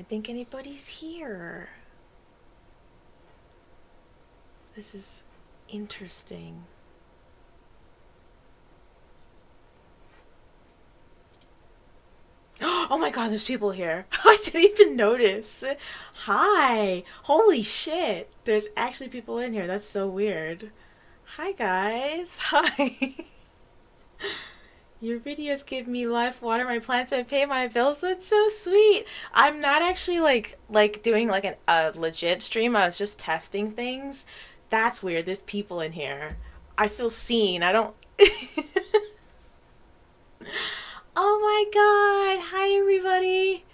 even think anybody's here. This is interesting. Oh my god, there's people here. I didn't even notice. Hi. Holy shit. There's actually people in here. That's so weird. Hi guys. Hi. Your videos give me life, water my plants, and pay my bills. That's so sweet. I'm not actually like doing like a legit stream. I was just testing things. That's weird. There's people in here. I feel seen. I don't. Oh my god. Hi everybody.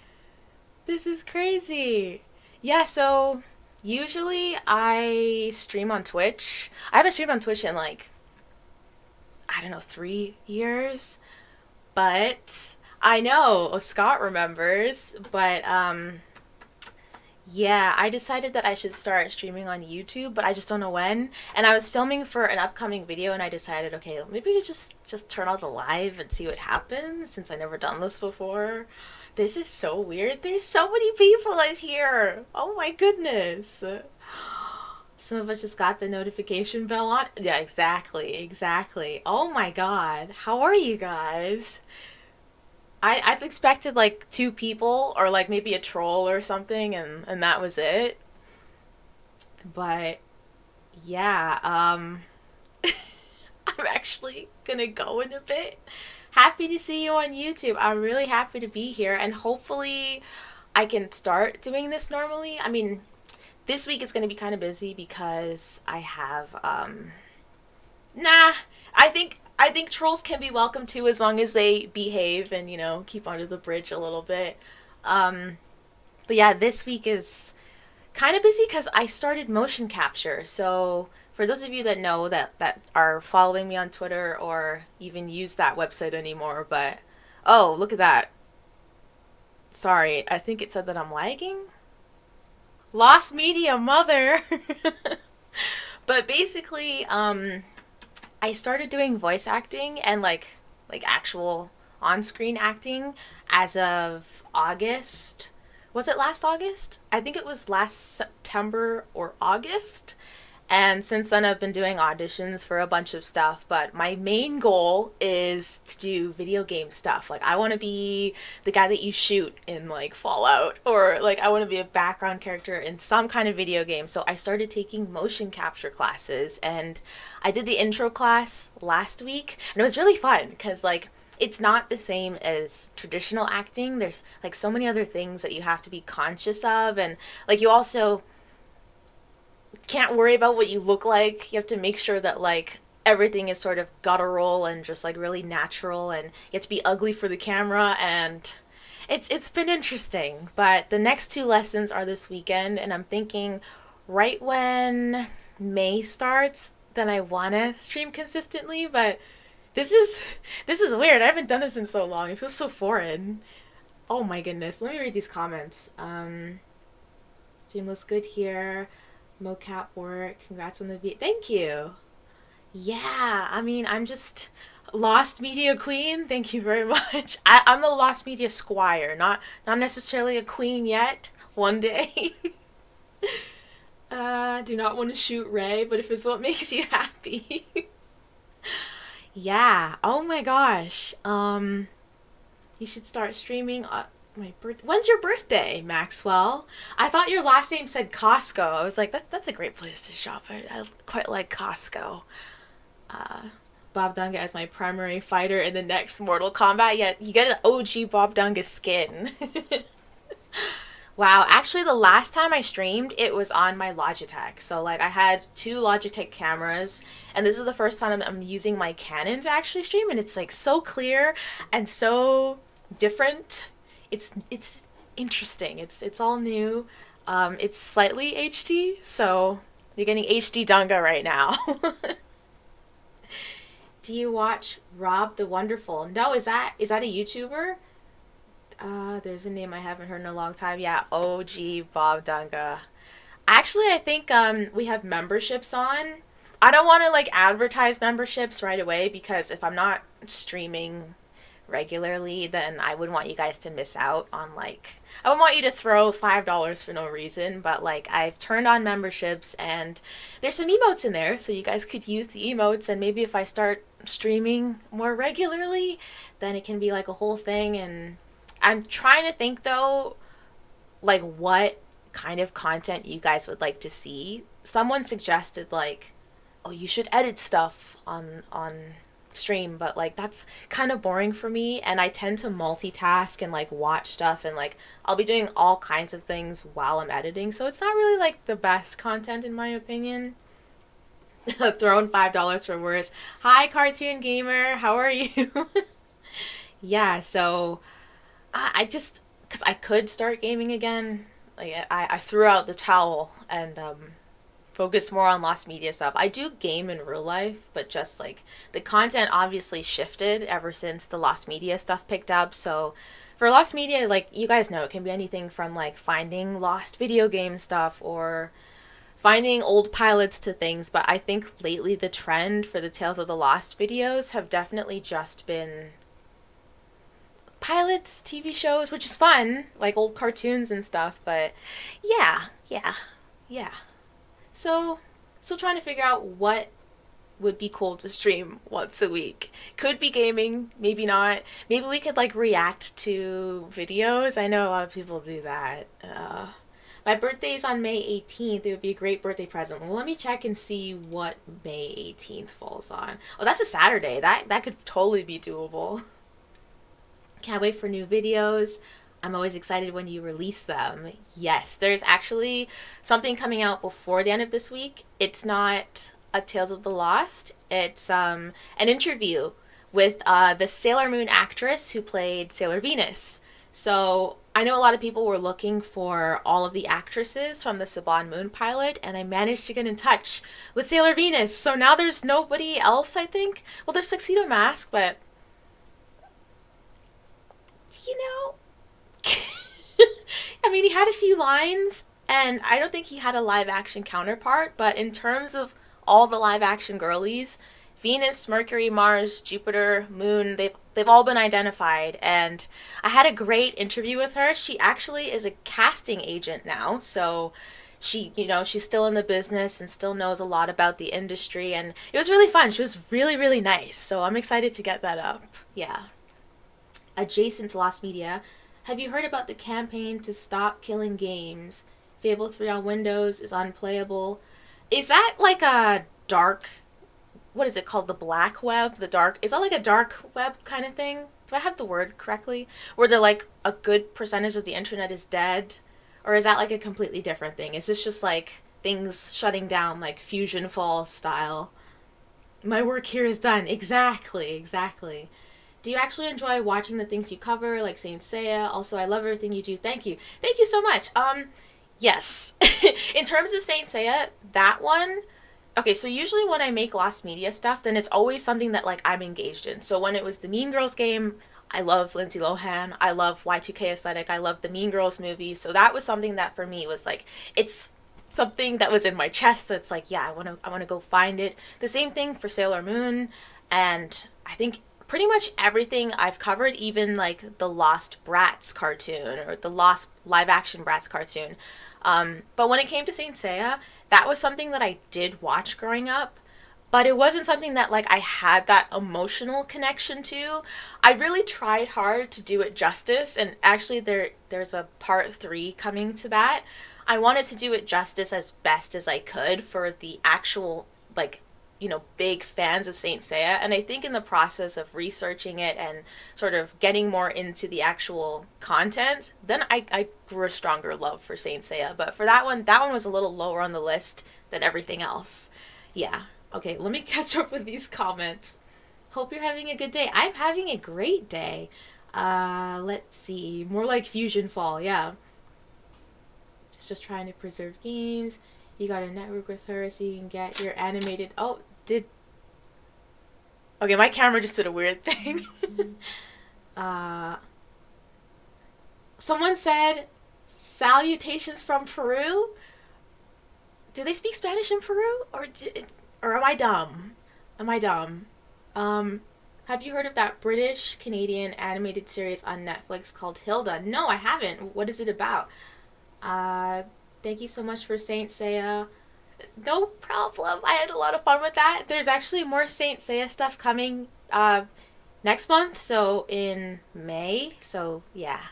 This is crazy. Yeah, so usually I stream on Twitch. I haven't streamed on Twitch in like, I don't know, 3 years. But I know Scott remembers. But yeah, I decided that I should start streaming on YouTube, but I just don't know when. And I was filming for an upcoming video, and I decided, okay, maybe we just turn on the live and see what happens, since I never done this before. This is so weird. There's so many people in here. Oh my goodness. Some of us just got the notification bell on. Yeah, exactly, exactly. Oh my god. How are you guys? I've expected like two people or like maybe a troll or something, and that was it. But yeah, I'm actually gonna go in a bit. Happy to see you on YouTube. I'm really happy to be here, and hopefully I can start doing this normally. I mean, this week is going to be kind of busy because I have nah, I think trolls can be welcome too, as long as they behave and, keep under the bridge a little bit. But yeah, this week is kind of busy because I started motion capture. So for those of you that know that are following me on Twitter or even use that website anymore, but oh, look at that. Sorry, I think it said that I'm lagging. Lost media, mother. But basically, I started doing voice acting and like actual on-screen acting as of August. Was it last August? I think it was last September or August. And since then, I've been doing auditions for a bunch of stuff. But my main goal is to do video game stuff. Like, I want to be the guy that you shoot in, like, Fallout. Or, like, I want to be a background character in some kind of video game. So I started taking motion capture classes. And I did the intro class last week. And it was really fun because, like, it's not the same as traditional acting. There's, like, so many other things that you have to be conscious of. And, like, you also can't worry about what you look like. You have to make sure that like everything is sort of guttural and just like really natural, and you have to be ugly for the camera, and it's been interesting. But the next two lessons are this weekend, and I'm thinking right when May starts, then I want to stream consistently. But this is weird. I haven't done this in so long. It feels so foreign. Oh my goodness. Let me read these comments. Stream looks good here. Mocap work. Congrats on the beat. Thank you. Yeah, I mean, I'm just lost media queen. Thank you very much. I'm a lost media squire, not necessarily a queen yet. One day. Do not want to shoot Ray, but if it's what makes you happy. Yeah. Oh my gosh. You should start streaming. My birth. When's your birthday, Maxwell? I thought your last name said Costco. I was like, that's a great place to shop. I quite like Costco. Uh, Bob Dunga as my primary fighter in the next Mortal Kombat. Yeah, you get an OG Bob Dunga skin. Wow, actually the last time I streamed, it was on my Logitech. So like I had two Logitech cameras, and this is the first time I'm using my Canon to actually stream, and it's like so clear and so different. It's interesting. It's all new. It's slightly HD, so you're getting HD Dunga right now. Do you watch Rob the Wonderful? No, is that a YouTuber? There's a name I haven't heard in a long time. Yeah, OG Bob Dunga. Actually, I think we have memberships on. I don't want to like advertise memberships right away because if I'm not streaming regularly, then I wouldn't want you guys to miss out on like I wouldn't want you to throw $5 for no reason, but like I've turned on memberships and there's some emotes in there, so you guys could use the emotes. And maybe if I start streaming more regularly, then it can be like a whole thing. And I'm trying to think though, like what kind of content you guys would like to see. Someone suggested like, oh, you should edit stuff on stream, but like that's kind of boring for me, and I tend to multitask and like watch stuff, and like I'll be doing all kinds of things while I'm editing, so it's not really like the best content in my opinion. Throwing $5 for worse. Hi, cartoon gamer, how are you? Yeah, so I just, because I could start gaming again, like I threw out the towel and focus more on lost media stuff. I do game in real life, but just like the content obviously shifted ever since the lost media stuff picked up. So for lost media, like you guys know, it can be anything from like finding lost video game stuff or finding old pilots to things. But I think lately the trend for the Tales of the Lost videos have definitely just been pilots, TV shows, which is fun, like old cartoons and stuff. But yeah. So, still trying to figure out what would be cool to stream once a week. Could be gaming, maybe not. Maybe we could like react to videos. I know a lot of people do that. My birthday's on May 18th. It would be a great birthday present. Well, let me check and see what May 18th falls on. Oh, that's a Saturday. That could totally be doable. Can't wait for new videos. I'm always excited when you release them. Yes, there's actually something coming out before the end of this week. It's not a Tales of the Lost. It's an interview with the Sailor Moon actress who played Sailor Venus. So I know a lot of people were looking for all of the actresses from the Saban Moon pilot, and I managed to get in touch with Sailor Venus. So now there's nobody else, I think. Well, there's Tuxedo Mask, but you know, I mean, he had a few lines, and I don't think he had a live action counterpart, but in terms of all the live action girlies, Venus, Mercury, Mars, Jupiter, Moon, they've all been identified, and I had a great interview with her. She actually is a casting agent now, so she's still in the business and still knows a lot about the industry, and it was really fun. She was really, really nice, so I'm excited to get that up. Yeah. Adjacent to Lost Media, have you heard about the campaign to stop killing games? Fable 3 on Windows is unplayable. Is that like a dark, what is it called? The black web? Is that like a dark web kind of thing? Do I have the word correctly? Where they're like a good percentage of the internet is dead? Or is that like a completely different thing? Is this just like things shutting down like Fusion Falls style? My work here is done. Exactly. Do you actually enjoy watching the things you cover, like Saint Seiya? Also, I love everything you do. Thank you so much. Yes. In terms of Saint Seiya, that one, okay, so usually when I make lost media stuff, then it's always something that like I'm engaged in. So when it was the Mean Girls game, I love Lindsay Lohan, I love Y2K aesthetic, I love the Mean Girls movies. So that was something that for me was like, it's something that was in my chest that's like, yeah, I want to go find it. The same thing for Sailor Moon, and I think pretty much everything I've covered, even like the Lost Bratz cartoon or the Lost live action Bratz cartoon. But when it came to Saint Seiya, that was something that I did watch growing up, but it wasn't something that like I had that emotional connection to. I really tried hard to do it justice, and actually there's a part 3 coming to that. I wanted to do it justice as best as I could for the actual like big fans of Saint Seiya, and I think in the process of researching it and sort of getting more into the actual content, then I grew a stronger love for Saint Seiya. But for that one was a little lower on the list than everything else. Yeah. Okay, let me catch up with these comments. Hope you're having a good day. I'm having a great day. Let's see. More like Fusion Fall, yeah. Just trying to preserve games. You got to network with her so you can get your animated... Okay, my camera just did a weird thing. Someone said, salutations from Peru? Do they speak Spanish in Peru? Or am I dumb? Have you heard of that British Canadian animated series on Netflix called Hilda? No, I haven't. What is it about? Uh, Thank you so much for Saint Seiya. No problem. I had a lot of fun with that. There's actually more Saint Seiya stuff coming next month, so in May. So yeah,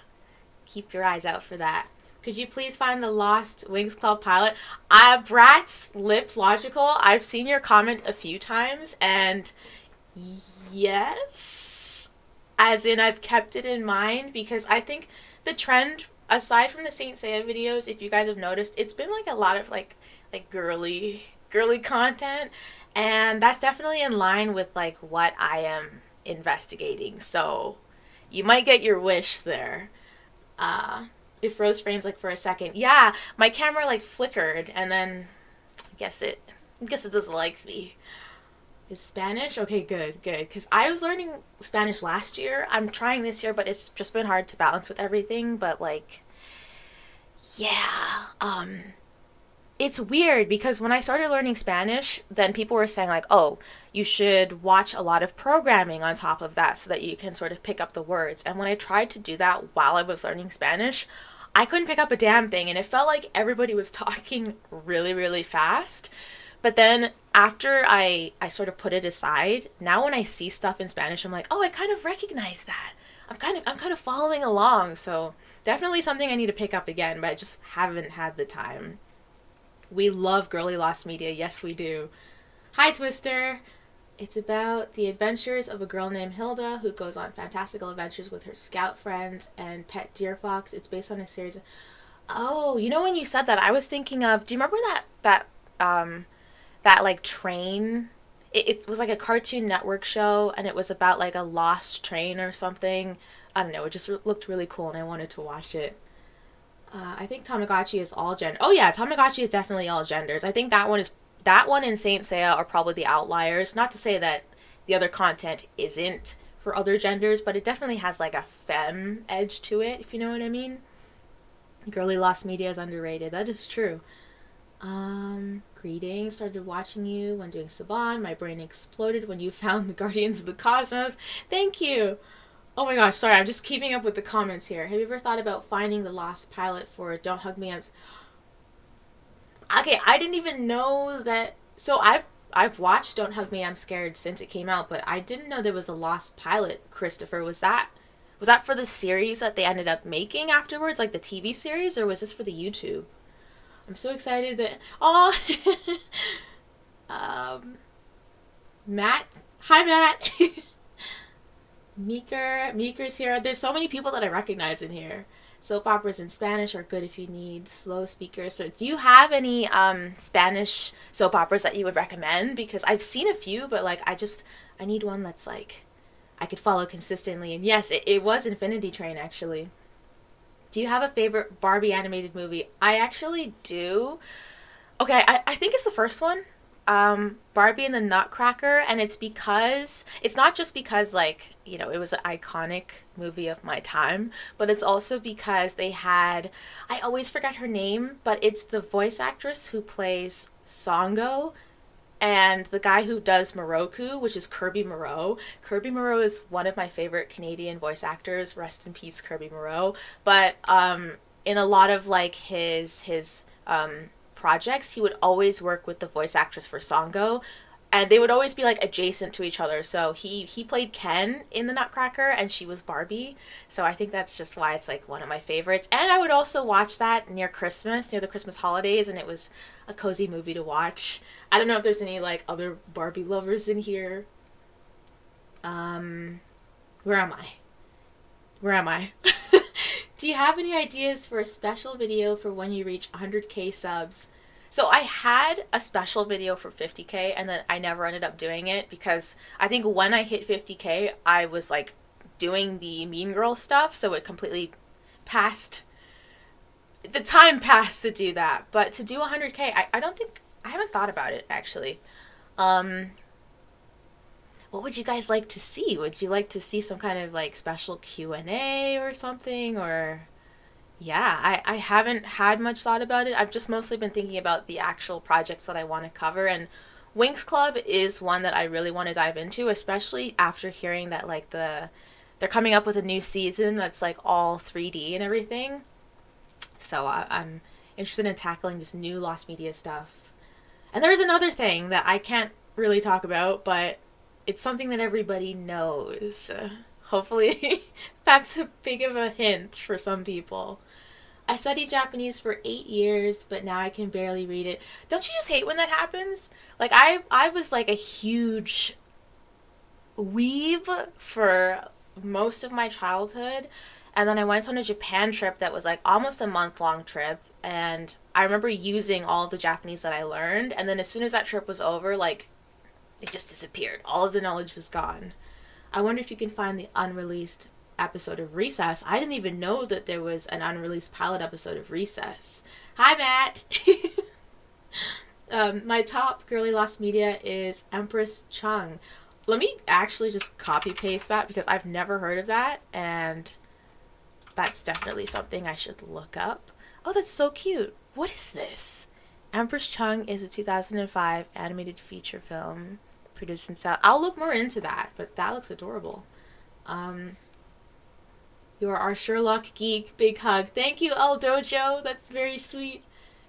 keep your eyes out for that. Could you please find the Lost Wings Club pilot? Bratz Lip Logical. I've seen your comment a few times, and yes, as in I've kept it in mind because I think the trend, aside from the Saint Seiya videos, if you guys have noticed, it's been like a lot of like girly content, and that's definitely in line with like what I am investigating. So you might get your wish there. Uh, it froze frames like for a second. Yeah, my camera like flickered, and then I guess it doesn't like me. Is Spanish? Okay, good, good. Because I was learning Spanish last year. I'm trying this year, but it's just been hard to balance with everything. But like, yeah, it's weird because when I started learning Spanish, then people were saying like, "Oh, you should watch a lot of programming on top of that so that you can sort of pick up the words." And when I tried to do that while I was learning Spanish, I couldn't pick up a damn thing, and it felt like everybody was talking really, really fast. But then after I sort of put it aside, now when I see stuff in Spanish, I'm like, "Oh, I kind of recognize that." I'm kind of following along. So, definitely something I need to pick up again, but I just haven't had the time. We love girly lost media. Yes, we do. Hi, Twister. It's about the adventures of a girl named Hilda who goes on fantastical adventures with her scout friends and pet deer fox. It's based on a series of... Oh, when you said that, I was thinking of... Do you remember that like train? It was like a Cartoon Network show, and it was about like a lost train or something. I don't know. It just looked really cool, and I wanted to watch it. I think Tamagotchi is all gender. Oh yeah, Tamagotchi is definitely all genders. I think that one and Saint Seiya are probably the outliers. Not to say that the other content isn't for other genders, but it definitely has like a femme edge to it, if you know what I mean. Girly lost media is underrated. That is true. Greetings. Started watching you when doing Saban. My brain exploded when you found the Guardians of the Cosmos. Thank you. Oh my gosh, sorry, I'm just keeping up with the comments here. Have you ever thought about finding the lost pilot for Don't Hug Me? Okay, I didn't even know that. So I've watched Don't Hug Me, I'm Scared since it came out, but I didn't know there was a lost pilot, Christopher. Was that for the series that they ended up making afterwards, like the TV series, or was this for the YouTube? I'm so excited that... Oh! Matt. Hi, Matt. Meeker's here. There's so many people that I recognize in here. Soap operas in Spanish are good if you need slow speakers. So do you have any Spanish soap operas that you would recommend? Because I've seen a few, but like I need one that's like I could follow consistently. And yes, it was Infinity Train actually. Do you have a favorite Barbie animated movie? I actually do. Okay, I think it's the first one. Barbie and the Nutcracker, and it's not just because like it was an iconic movie of my time, but it's also because I always forget her name, but it's the voice actress who plays Songo and the guy who does Moroku, which is Kirby Moreau. Kirby Moreau is one of my favorite Canadian voice actors. Rest in peace, Kirby Moreau. But in a lot of like his projects, he would always work with the voice actress for Songo, and they would always be like adjacent to each other. So he played Ken in the Nutcracker, and she was Barbie. So I think that's just why it's like one of my favorites. And I would also watch that near the Christmas holidays, and it was a cozy movie to watch. I don't know if there's any like other Barbie lovers in here. Where am I? Where am I? Do you have any ideas for a special video for when you reach 100k subs? So I had a special video for 50k, and then I never ended up doing it because I think when I hit 50k, I was like doing the Mean Girl stuff, so it completely passed. The time passed to do that, but to do 100k, I don't think I haven't thought about it actually. What would you guys like to see? Would you like to see some kind of like special Q&A or something? Or yeah, I haven't had much thought about it. I've just mostly been thinking about the actual projects that I want to cover, and Winx Club is one that I really want to dive into, especially after hearing that like they're coming up with a new season that's like all 3D and everything. So I'm interested in tackling just new Lost Media stuff. And there's another thing that I can't really talk about, but it's something that everybody knows. Hopefully, that's a big of a hint for some people. I studied Japanese for 8 years, but now I can barely read it. Don't you just hate when that happens? Like I was like a huge weeb for most of my childhood, and then I went on a Japan trip that was like almost a month long trip, and I remember using all the Japanese that I learned, and then as soon as that trip was over, like it just disappeared. All of the knowledge was gone. I wonder if you can find the unreleased episode of Recess. I didn't even know that there was an unreleased pilot episode of Recess. Hi, Matt. My top girly Lost Media is Empress Chung. Let me actually just copy paste that because I've never heard of that, and that's definitely something I should look up. Oh, that's so cute. What is this? Empress Chung is a 2005 animated feature film produced in South. I'll look more into that, but that looks adorable. You are our Sherlock geek. Big hug. Thank you, El Dojo. That's very sweet.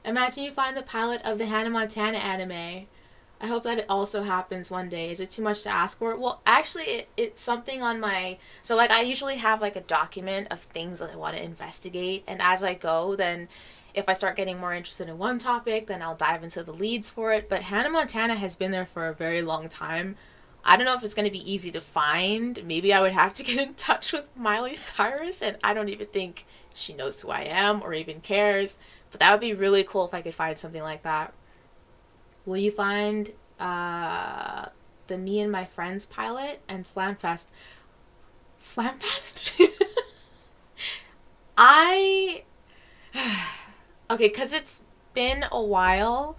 Imagine you find the pilot of the Hannah Montana anime. I hope that it also happens one day. Is it too much to ask for? Well, actually, it's something on my... So, like, I usually have, like, a document of things that I want to investigate. And as I go, then if I start getting more interested in one topic, then I'll dive into the leads for it. But Hannah Montana has been there for a very long time. I don't know if it's going to be easy to find. Maybe I would have to get in touch with Miley Cyrus, and I don't even think she knows who I am or even cares. But that would be really cool if I could find something like that. Will you find the Me and My Friends pilot and Slamfest? Slamfest? I... Okay, because it's been a while.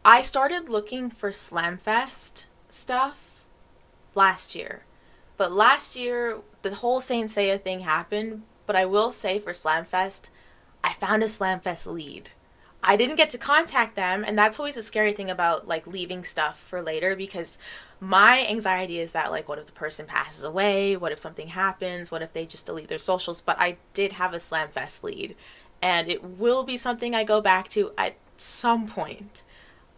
I started looking for Slamfest stuff last year. But last year, the whole Saint Seiya thing happened. But I will say for Slamfest, I found a Slamfest lead. I didn't get to contact them, and that's always a scary thing about, like, leaving stuff for later, because my anxiety is that, like, what if the person passes away? What if something happens? What if they just delete their socials? But I did have a Slamfest lead, and it will be something I go back to at some point.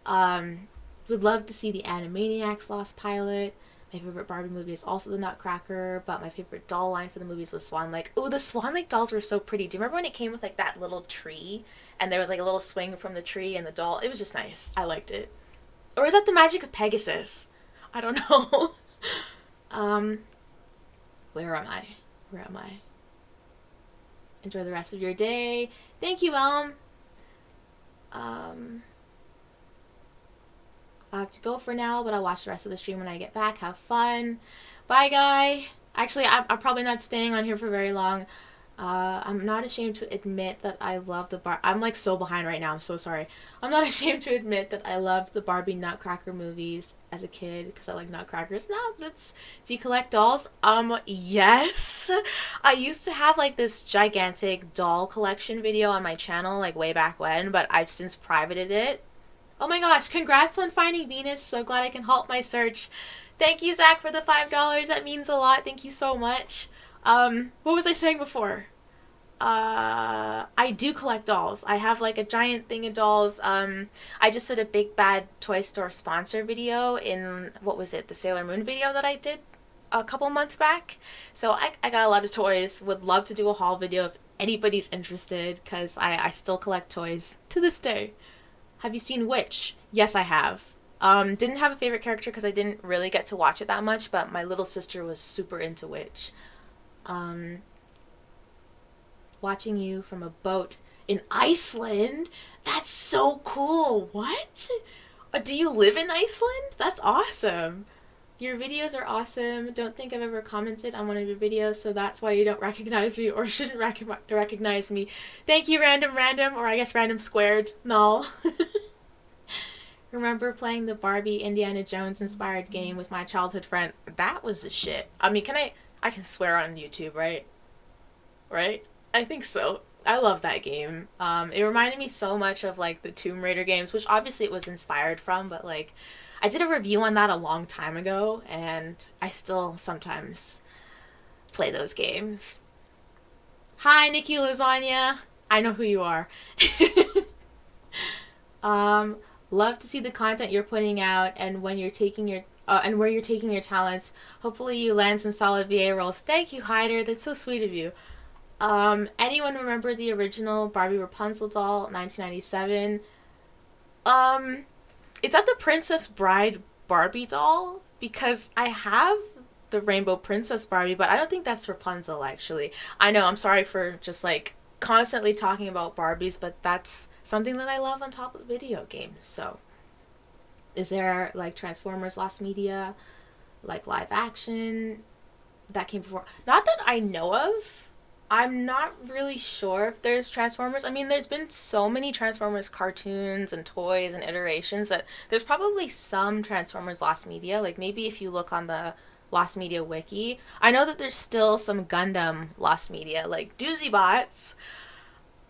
Would love to see the Animaniacs Lost pilot. My favorite Barbie movie is also The Nutcracker, but my favorite doll line for the movies was Swan Lake. Oh, the Swan Lake dolls were so pretty. Do you remember when it came with, like, that little tree? And there was, like, a little swing from the tree and the doll. It was just nice. I liked it. Or is that the magic of Pegasus? I don't know. Where am I? Where am I? Enjoy the rest of your day. Thank you, Elm. I have to go for now, but I'll watch the rest of the stream when I get back. Have fun. Bye, guy. Actually, I'm probably not staying on here for very long. I'm not ashamed to admit that I love the I'm like so behind right now. I'm so sorry. I'm not ashamed to admit that I loved the Barbie Nutcracker movies as a kid because I like Nutcrackers. Now, do you collect dolls? Yes. I used to have like this gigantic doll collection video on my channel like way back when, but I've since privated it. Oh my gosh, congrats on finding Venus. So glad I can help my search. Thank you, Zach, for the $5. That means a lot. Thank you so much. What was I saying before? I do collect dolls. I have like a giant thing of dolls. I just did a Big Bad Toy Store sponsor video in, what was it, the Sailor Moon video that I did a couple months back. So I got a lot of toys. Would love to do a haul video if anybody's interested, because I still collect toys to this day. Have you seen Witch? Yes, I have. Didn't have a favorite character because I didn't really get to watch it that much, but my little sister was super into Witch. Watching you from a boat in Iceland? That's so cool. What? Do you live in Iceland? That's awesome. Your videos are awesome. Don't think I've ever commented on one of your videos, so that's why you don't recognize me or shouldn't recognize me. Thank you, Random, or I guess Random Squared. Null. Remember playing the Barbie Indiana Jones inspired game with my childhood friend. That was the shit. I mean, I can swear on YouTube, right? Right? I think so. I love that game. It reminded me so much of like the Tomb Raider games, which obviously it was inspired from, but like I did a review on that a long time ago, and I still sometimes play those games. Hi, Nikki Lasagna. I know who you are. um, Love to see the content you're putting out and when you're taking your and where you're taking your talents. Hopefully, you land some solid VA roles. Thank you, Hyder. That's so sweet of you. Anyone remember the original Barbie Rapunzel doll, 1997? Um, is that the Princess Bride Barbie doll? Because I have the Rainbow Princess Barbie, but I don't think that's Rapunzel actually. I know, I'm sorry for just like constantly talking about Barbies, but that's something that I love on top of video games. So, is there like Transformers Lost Media, like live action that came before? Not that I know of. I'm not really sure if there's Transformers. I mean, there's been so many Transformers cartoons and toys and iterations that there's probably some Transformers Lost Media. Like maybe if you look on the Lost Media wiki, I know that there's still some Gundam Lost Media, like Doozy Bots.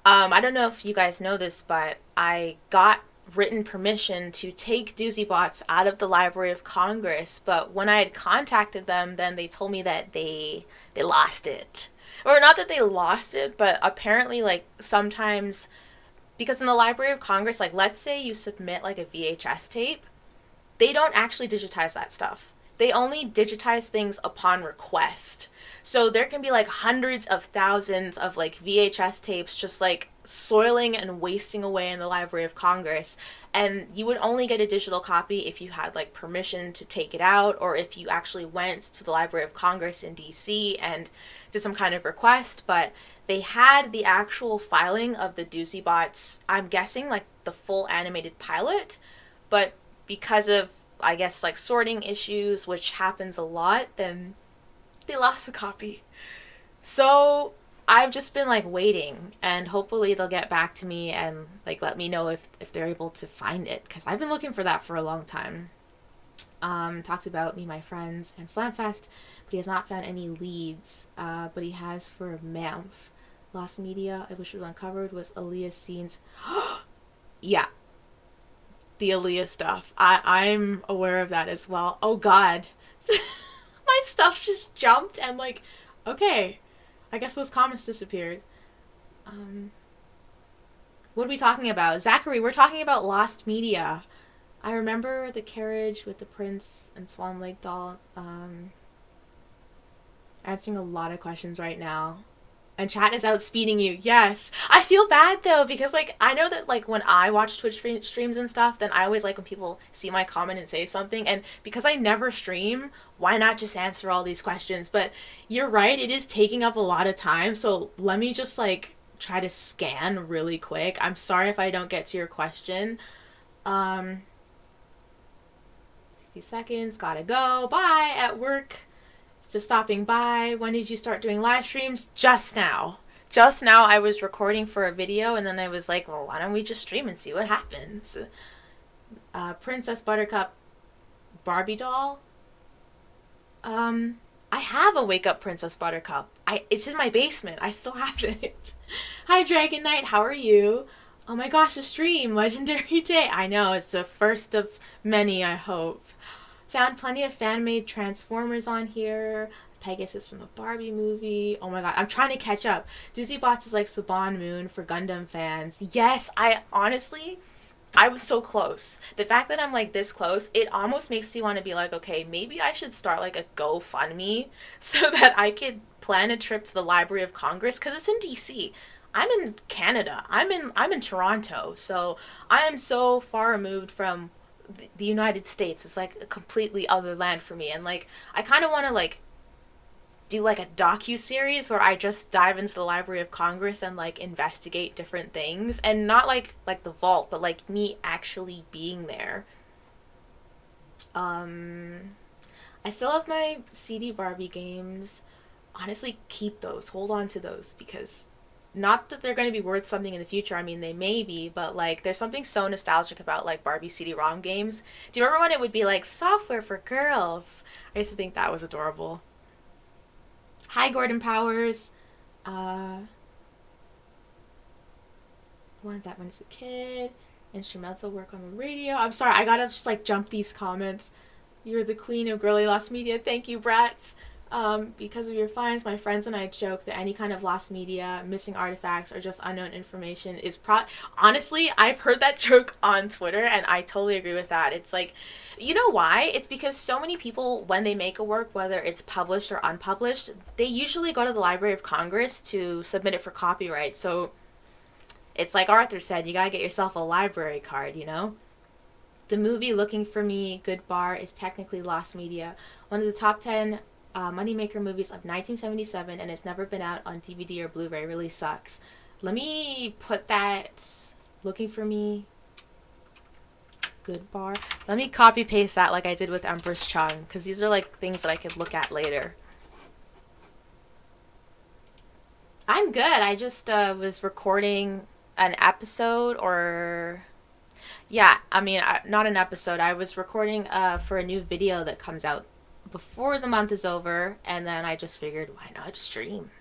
I don't know if you guys know this, but I got written permission to take Doozy Bots out of the Library of Congress. But when I had contacted them, then they told me that they lost it, or not that they lost it, but apparently like sometimes because in the Library of Congress, like let's say you submit like a VHS tape, they don't actually digitize that stuff. They only digitize things upon request. So there can be like hundreds of thousands of like VHS tapes just like soiling and wasting away in the Library of Congress. And you would only get a digital copy if you had like permission to take it out, or if you actually went to the Library of Congress in DC and did some kind of request. But they had the actual filing of the Doozy Bots, I'm guessing like the full animated pilot, but because of I guess like sorting issues, which happens a lot, then they lost the copy. So I've just been like waiting, and hopefully they'll get back to me and like let me know if they're able to find it, because I've been looking for that for a long time. Talks about Me, My Friends, and Slamfest, but he has not found any leads. But he has for Mamf. Lost Media, I wish it was uncovered, was Aaliyah scenes. Yeah, the Aaliyah stuff. I'm aware of that as well. Oh god. My stuff just jumped and like, okay. I guess those comments disappeared. What are we talking about? Zachary, we're talking about Lost Media. I remember the carriage with the prince and Swan Lake doll. Answering a lot of questions right now. And chat is outspeeding you. Yes. I feel bad though, because like I know that like when I watch Twitch streams and stuff, then I always like when people see my comment and say something, and because I never stream, why not just answer all these questions? But you're right, it is taking up a lot of time, so let me just like try to scan really quick. I'm sorry if I don't get to your question. 60 seconds, gotta go. Bye at work. Just stopping by. When did you start doing live streams? Just now. Just now I was recording for a video, and then I was like, well, why don't we just stream and see what happens? Princess Buttercup Barbie doll. I have a Wake Up Princess Buttercup. It's in my basement. I still have it. Hi Dragon Knight, how are you? Oh my gosh, a stream. Legendary day. I know, it's the first of many, I hope. Found plenty of fan-made Transformers on here. Pegasus from the Barbie movie. Oh my god, I'm trying to catch up. Doozy Bots is like Saban Moon for Gundam fans. Yes, I was so close. The fact that I'm like this close, it almost makes me want to be like, okay, maybe I should start like a GoFundMe so that I could plan a trip to the Library of Congress, because it's in DC. I'm in Canada. I'm in Toronto. So I am so far removed from the United States. Is like a completely other land for me, and like I kind of want to like do like a docu-series where I just dive into the Library of Congress and like investigate different things, and not like the vault, but like me actually being there. I still have my CD Barbie games. Honestly, keep those, hold on to those, because not that they're going to be worth something in the future. I mean, they may be, but like there's something so nostalgic about like Barbie CD-ROM games. Do you remember when it would be like software for girls? I used to think that was adorable. Hi Gordon Powers. Wanted that when I was a kid. Instrumental work on the radio. I'm sorry, I gotta just like jump these comments. You're the queen of girly lost media. Thank you, Brats. Because of your finds, my friends and I joke that any kind of lost media, missing artifacts, or just unknown information is honestly, I've heard that joke on Twitter, and I totally agree with that. It's like, you know why? It's because so many people, when they make a work, whether it's published or unpublished, they usually go to the Library of Congress to submit it for copyright. So it's like Arthur said, you gotta get yourself a library card, you know? The movie Looking for Me, Good Bar is technically lost media. One of the top 10 moneymaker movies of 1977, and it's never been out on DVD or Blu-ray. Really sucks. Let me put that Looking for Me, Good Bar. Let me copy paste that like I did with Empress Chung, because these are like things that I could look at later. I'm good. I just was recording an episode, or yeah, I mean, not an episode. I was recording for a new video that comes out before the month is over, and then I just figured, why not stream?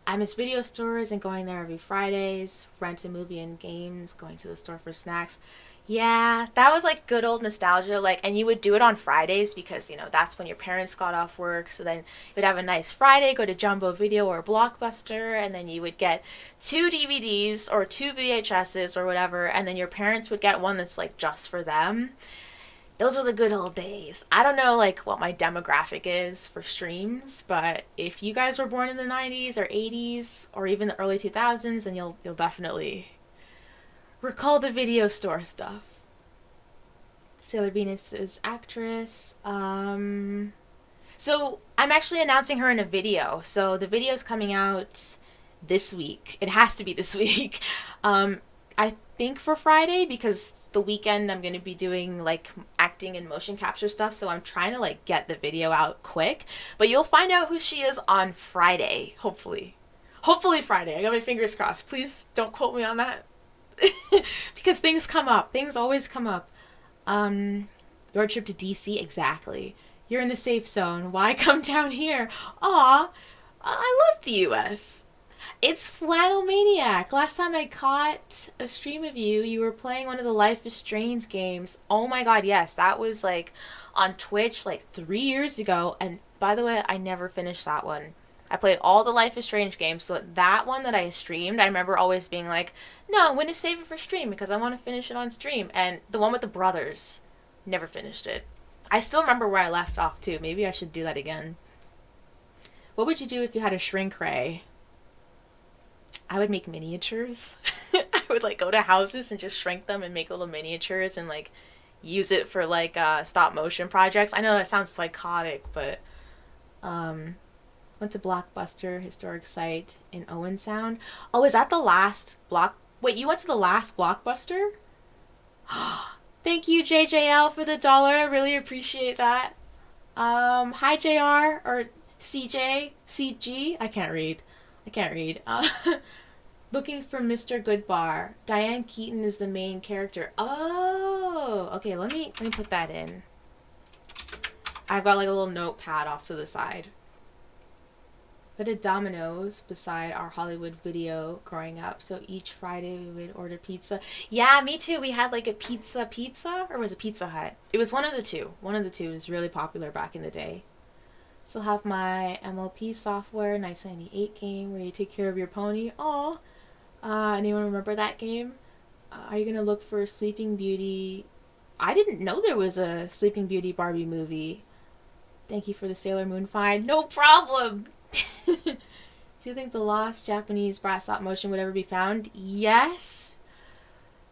I miss video stores and going there every Fridays, rent a movie and games, going to the store for snacks. Yeah, that was like good old nostalgia. Like, and you would do it on Fridays because, you know, that's when your parents got off work. So then you'd have a nice Friday, go to Jumbo Video or Blockbuster, and then you would get 2 DVDs or 2 VHSs or whatever, and then your parents would get one that's like just for them. Those were the good old days. I don't know like what my demographic is for streams, but if you guys were born in the 90s or 80s or even the early 2000s, then you'll definitely recall the video store stuff. Sailor Venus is actress. So I'm actually announcing her in a video. So the video's coming out this week. It has to be this week. I think for Friday, because the weekend I'm going to be doing like acting and motion capture stuff, so I'm trying to like get the video out quick. But you'll find out who she is on Friday, hopefully. Hopefully Friday. I got my fingers crossed. Please don't quote me on that. Because things come up. Things always come up. Road trip to DC, exactly. You're in the safe zone. Why come down here? Aw, I love the US. It's Flannel Maniac. Last time I caught a stream of you, you were playing one of the Life is Strange games. Oh my god, yes. That was like on Twitch like 3 years ago. And by the way, I never finished that one. I played all the Life is Strange games, so that one that I streamed, I remember always being like, no, I'm going to save it for stream because I want to finish it on stream. And the one with the brothers, never finished it. I still remember where I left off too. Maybe I should do that again. What would you do if you had a shrink ray? I would make miniatures. I would like go to houses and just shrink them and make little miniatures and like use it for like stop motion projects. I know that sounds psychotic, but went to Blockbuster, historic site in Owen Sound. Oh, is that the last Wait, you went to the last Blockbuster? Thank you, JJL, for the $1. I really appreciate that. Hi, JR, or CJ, CG. I can't read. Looking for Mr. Goodbar. Diane Keaton is the main character. Oh, okay. Let me put that in. I've got like a little notepad off to the side. Put a Domino's beside our Hollywood video growing up. So each Friday we would order pizza. Yeah, me too. We had like a pizza, or was it Pizza Hut? It was one of the two. One of the two was really popular back in the day. Still have my MLP software, 1998 game where you take care of your pony. Aw. Anyone remember that game? Are you gonna look for Sleeping Beauty? I didn't know there was a Sleeping Beauty Barbie movie. Thank you for the Sailor Moon find. No problem! Do you think the lost Japanese Bratz stop motion would ever be found? Yes.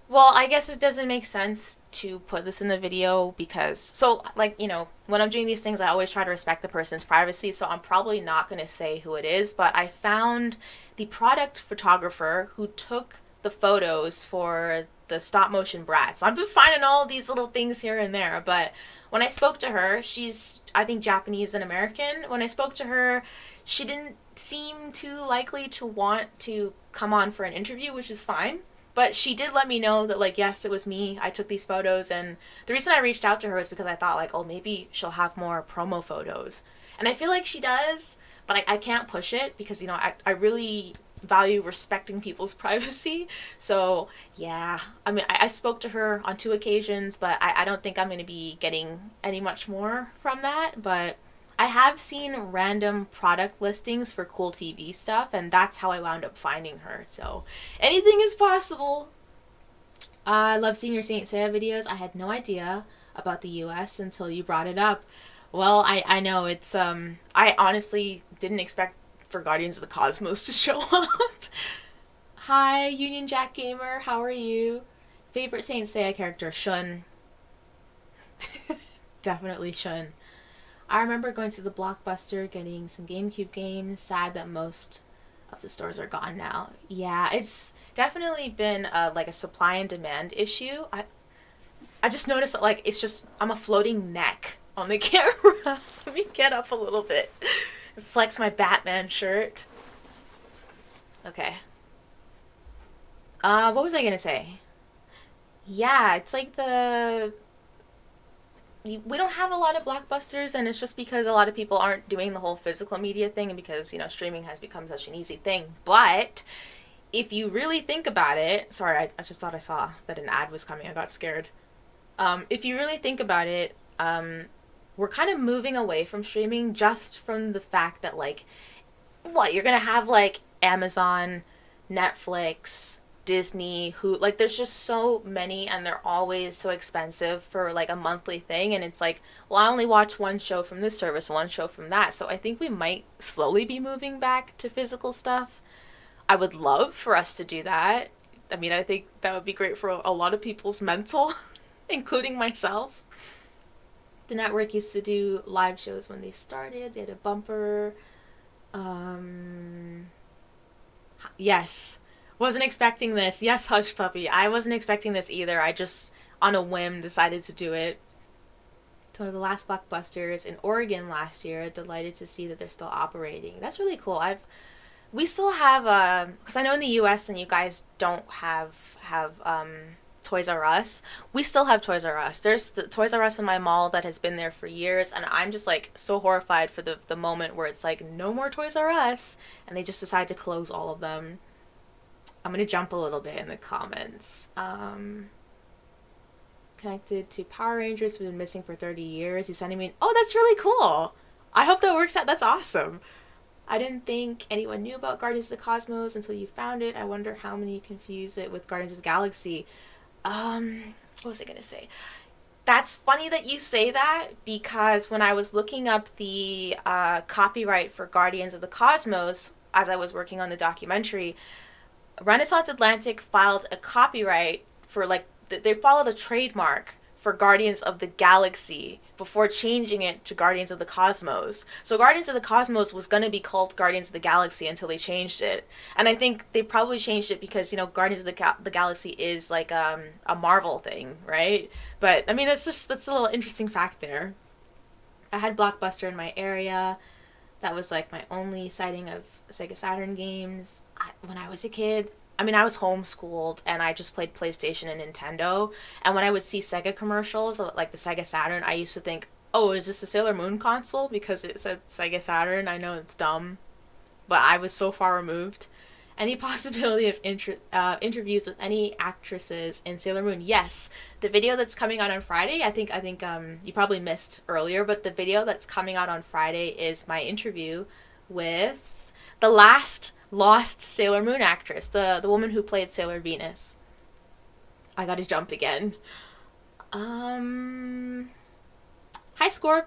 Well, I guess it doesn't make sense to put this in the video because, so like, you know, when I'm doing these things, I always try to respect the person's privacy. So I'm probably not going to say who it is, but I found the product photographer who took the photos for the stop motion Bratz. I've been finding all these little things here and there, but when I spoke to her, she's, I think, Japanese and American. When I spoke to her, she didn't seem too likely to want to come on for an interview, which is fine. But she did let me know that, like, yes, it was me. I took these photos. And the reason I reached out to her was because I thought, like, oh, maybe she'll have more promo photos. And I feel like she does, but I can't push it because, you know, I really value respecting people's privacy. So yeah, I mean, I spoke to her on 2 occasions, but I don't think I'm going to be getting any much more from that. But I have seen random product listings for cool TV stuff, and that's how I wound up finding her. So anything is possible. I love seeing your Saint Seiya videos. I had no idea about the US until you brought it up. Well, I know it's I honestly didn't expect for Guardians of the Cosmos to show up. Hi, Union Jack Gamer, how are you? Favorite Saint Seiya character, Shun. Definitely Shun. I remember going to the Blockbuster, getting some GameCube games. Sad that most of the stores are gone now. Yeah, it's definitely been like a supply and demand issue. I just noticed that like it's just I'm a floating neck on the camera. Let me get up a little bit. Flex my Batman shirt. Okay. What was I gonna say? Yeah, it's like we don't have a lot of blockbusters, and it's just because a lot of people aren't doing the whole physical media thing, and because streaming has become such an easy thing. But if you really think about it, sorry, I just thought I saw that an ad was coming. I got scared. If you really think about it, we're kind of moving away from streaming just from the fact that like, what you're gonna have like Amazon, Netflix, Disney, who like there's just so many, and they're always so expensive for like a monthly thing, and it's like, well, I only watch one show from this service, one show from that. So I think we might slowly be moving back to physical stuff. I would love for us to do that. I mean, I think that would be great for a lot of people's mental, including myself. The network used to do live shows when they started. They had a bumper. Yes. Wasn't expecting this. Yes, Hush Puppy. I wasn't expecting this either. I just, on a whim, decided to do it. To one of the last blockbusters in Oregon last year. Delighted to see that they're still operating. That's really cool. We still have, because I know in the U.S. and you guys don't have Toys R Us. We still have Toys R Us. There's the Toys R Us in my mall that has been there for years, and I'm just like so horrified for the moment where it's like no more Toys R Us, and they just decide to close all of them. I'm gonna jump a little bit in the comments. Connected to Power Rangers, who've been missing for 30 years. He's sending me, oh, that's really cool. I hope that works out. That's awesome. I didn't think anyone knew about Guardians of the Cosmos until you found it. I wonder how many confuse it with Guardians of the Galaxy. What was I gonna say? That's funny that you say that, because when I was looking up the copyright for Guardians of the Cosmos as I was working on the documentary, Renaissance Atlantic filed a copyright for like they followed a trademark for Guardians of the Galaxy before changing it to Guardians of the Cosmos. So Guardians of the Cosmos was going to be called Guardians of the Galaxy until they changed it. And I think they probably changed it because, Guardians of the Galaxy is like a Marvel thing, right? But I mean, that's a little interesting fact there. I had Blockbuster in my area. That was like my only sighting of Sega Saturn games. When I was a kid, I mean, I was homeschooled and I just played PlayStation and Nintendo. And when I would see Sega commercials, like the Sega Saturn, I used to think, oh, is this a Sailor Moon console? Because it said Sega Saturn. I know it's dumb, but I was so far removed. Any possibility of interviews with any actresses in Sailor Moon? Yes. The video that's coming out on Friday, I think you probably missed earlier, but the video that's coming out on Friday is my interview with the last lost Sailor Moon actress, the woman who played Sailor Venus. I gotta jump again. Hi, Scorp.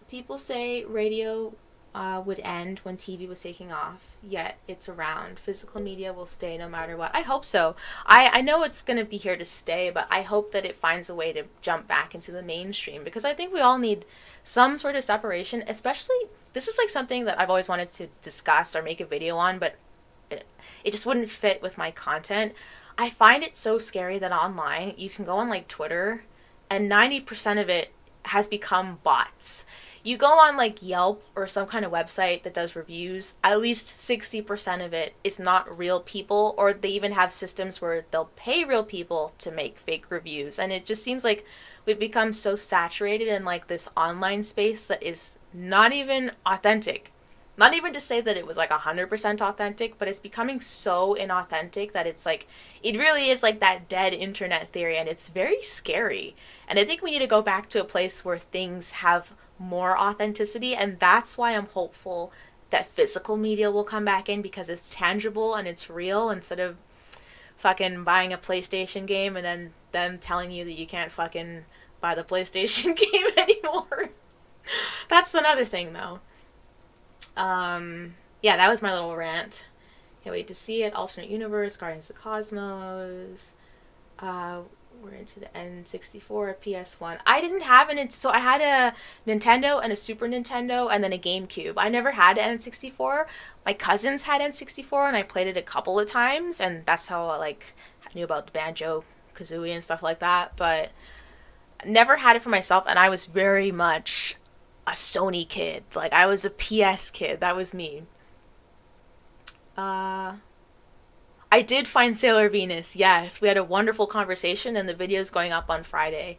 People say radio would end when TV was taking off, yet it's around. Physical media will stay no matter what. I hope so. I know it's going to be here to stay, but I hope that it finds a way to jump back into the mainstream, because I think we all need some sort of separation, especially, this is like something that I've always wanted to discuss or make a video on, but it just wouldn't fit with my content. I find it so scary that online, you can go on like Twitter, and 90% of it has become bots. You go on like Yelp or some kind of website that does reviews, at least 60% of it is not real people, or they even have systems where they'll pay real people to make fake reviews. And it just seems like we've become so saturated in like this online space that is not even authentic. Not even to say that it was like 100% authentic, but it's becoming so inauthentic that it's like, it really is like that dead internet theory, and it's very scary. And I think we need to go back to a place where things have more authenticity, and that's why I'm hopeful that physical media will come back in, because it's tangible and it's real, instead of fucking buying a PlayStation game and then them telling you that you can't fucking buy the PlayStation game anymore. That's another thing, though. Yeah, that was my little rant. Can't wait to see it. Alternate Universe, Guardians of the Cosmos. We're into the N64, PS1. I didn't have so I had a Nintendo and a Super Nintendo and then a GameCube. I never had an N64. My cousins had N64 and I played it a couple of times, and that's how I knew about the Banjo Kazooie and stuff like that, but never had it for myself, and I was very much a Sony kid. Like, I was a PS kid. That was me. I did find Sailor Venus, yes. We had a wonderful conversation, and the video's going up on Friday.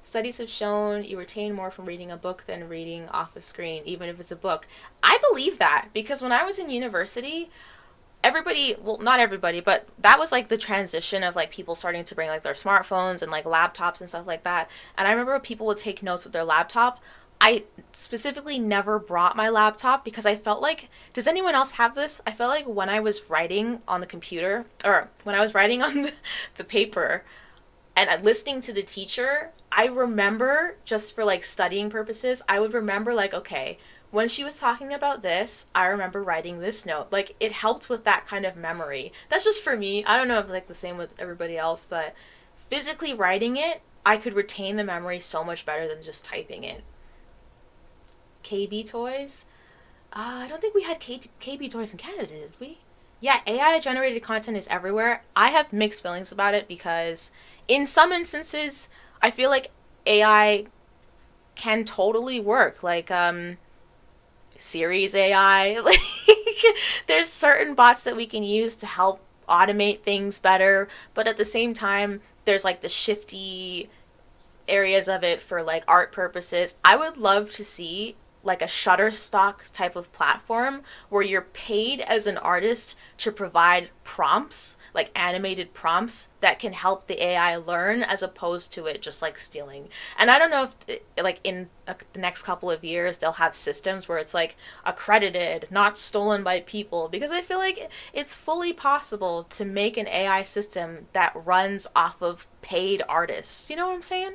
Studies have shown you retain more from reading a book than reading off a screen, even if it's a book. I believe that, because when I was in university, everybody, well, not everybody, but that was like the transition of like people starting to bring like their smartphones and like laptops and stuff like that. And I remember people would take notes with their laptop. I specifically never brought my laptop because I felt like, does anyone else have this? I felt like when I was writing on the computer, or when I was writing on the paper and listening to the teacher, I remember, just for like studying purposes, I would remember like, okay, when she was talking about this, I remember writing this note. Like, it helped with that kind of memory. That's just for me. I don't know if like the same with everybody else, but physically writing it, I could retain the memory so much better than just typing it. KB Toys. I don't think we had KB Toys in Canada, did we? Yeah, AI generated content is everywhere. I have mixed feelings about it because in some instances, I feel like AI can totally work. Like, Siri's AI. Like, there's certain bots that we can use to help automate things better, but at the same time, there's like the shifty areas of it for like art purposes. I would love to see like a Shutterstock type of platform where you're paid as an artist to provide prompts, like animated prompts that can help the AI learn, as opposed to it just like stealing. And I don't know if like in the next couple of years they'll have systems where it's like accredited, not stolen by people, because I feel like it's fully possible to make an AI system that runs off of paid artists. You know what I'm saying?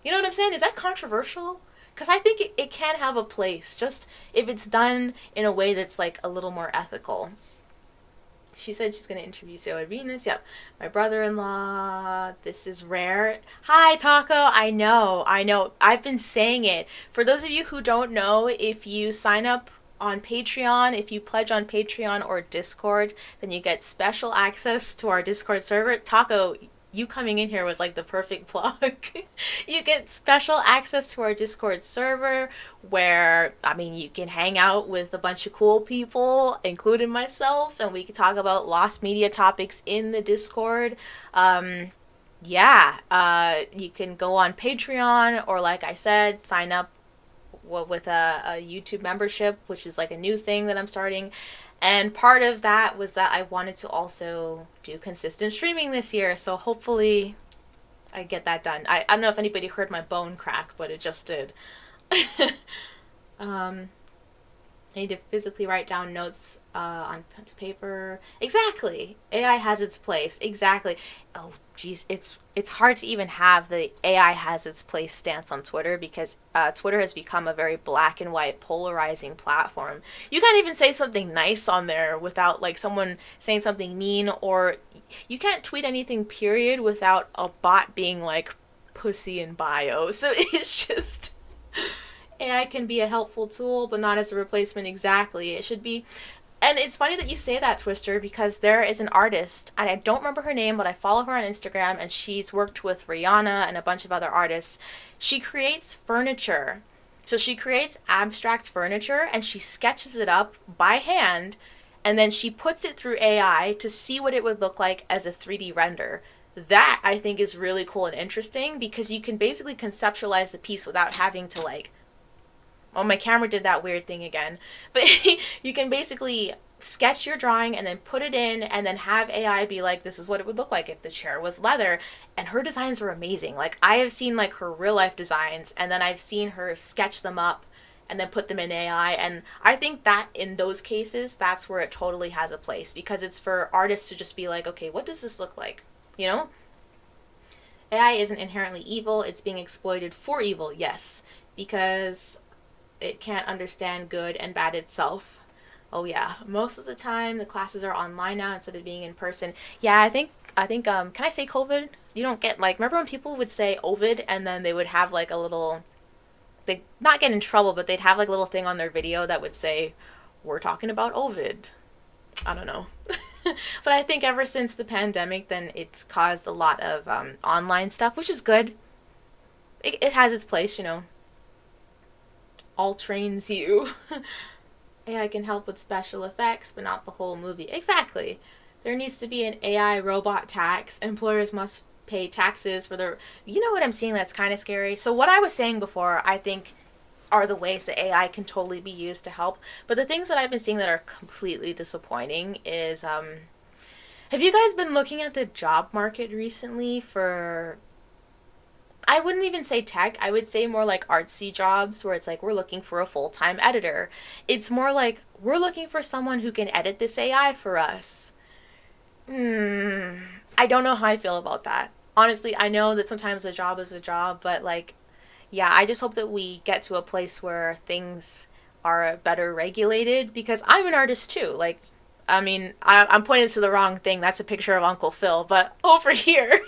You know what I'm saying? Is that controversial? Because I think it can have a place, just if it's done in a way that's like a little more ethical. She said she's going to interview Sailor Venus. Yep. My brother-in-law. This is rare. Hi, Taco. I know. I've been saying it. For those of you who don't know, if you sign up on Patreon, if you pledge on Patreon or Discord, then you get special access to our Discord server. Taco, you coming in here was like the perfect plug. You get special access to our Discord server where, I mean, you can hang out with a bunch of cool people, including myself, and we can talk about lost media topics in the Discord. You can go on Patreon, or like I said, sign up with a YouTube membership, which is like a new thing that I'm starting. And part of that was that I wanted to also do consistent streaming this year, so hopefully I get that done. I don't know if anybody heard my bone crack, but it just did. I need to physically write down notes on pen to paper. Exactly. AI has its place. Exactly. Oh, geez. It's hard to even have the AI has its place stance on Twitter, because Twitter has become a very black and white polarizing platform. You can't even say something nice on there without like someone saying something mean, or you can't tweet anything period without a bot being like pussy in bio. So it's just... AI can be a helpful tool, but not as a replacement exactly. It should be... And it's funny that you say that, Twister, because there is an artist, and I don't remember her name, but I follow her on Instagram, and she's worked with Rihanna and a bunch of other artists. She creates furniture. So she creates abstract furniture, and she sketches it up by hand, and then she puts it through AI to see what it would look like as a 3D render. That, I think, is really cool and interesting, because you can basically conceptualize the piece without having to, like, Oh, my camera did that weird thing again. But you can basically sketch your drawing and then put it in and then have AI be like, this is what it would look like if the chair was leather. And her designs were amazing. Like, I have seen like her real life designs, and then I've seen her sketch them up and then put them in AI. And I think that in those cases, that's where it totally has a place, because it's for artists to just be like, okay, what does this look like? You know? AI isn't inherently evil, it's being exploited for evil, yes, because it can't understand good and bad itself. Oh yeah, most of the time the classes are online now instead of being in person. Yeah, I think can I say COVID? You don't get like, remember when people would say Ovid and then they would have like a little, they not get in trouble, but they'd have like a little thing on their video that would say, we're talking about Ovid. I don't know. But I think ever since the pandemic, then it's caused a lot of online stuff, which is good. It has its place, you know. All trains you. AI can help with special effects, but not the whole movie. Exactly. There needs to be an AI robot tax. Employers must pay taxes for their... You know what I'm seeing that's kind of scary? So what I was saying before, I think, are the ways that AI can totally be used to help. But the things that I've been seeing that are completely disappointing is, have you guys been looking at the job market recently for, I wouldn't even say tech, I would say more like artsy jobs where it's like, we're looking for a full-time editor. It's more like, we're looking for someone who can edit this AI for us. I don't know how I feel about that. Honestly, I know that sometimes a job is a job, but like, yeah, I just hope that we get to a place where things are better regulated, because I'm an artist too. Like, I mean, I'm pointing to the wrong thing. That's a picture of Uncle Phil. But over here,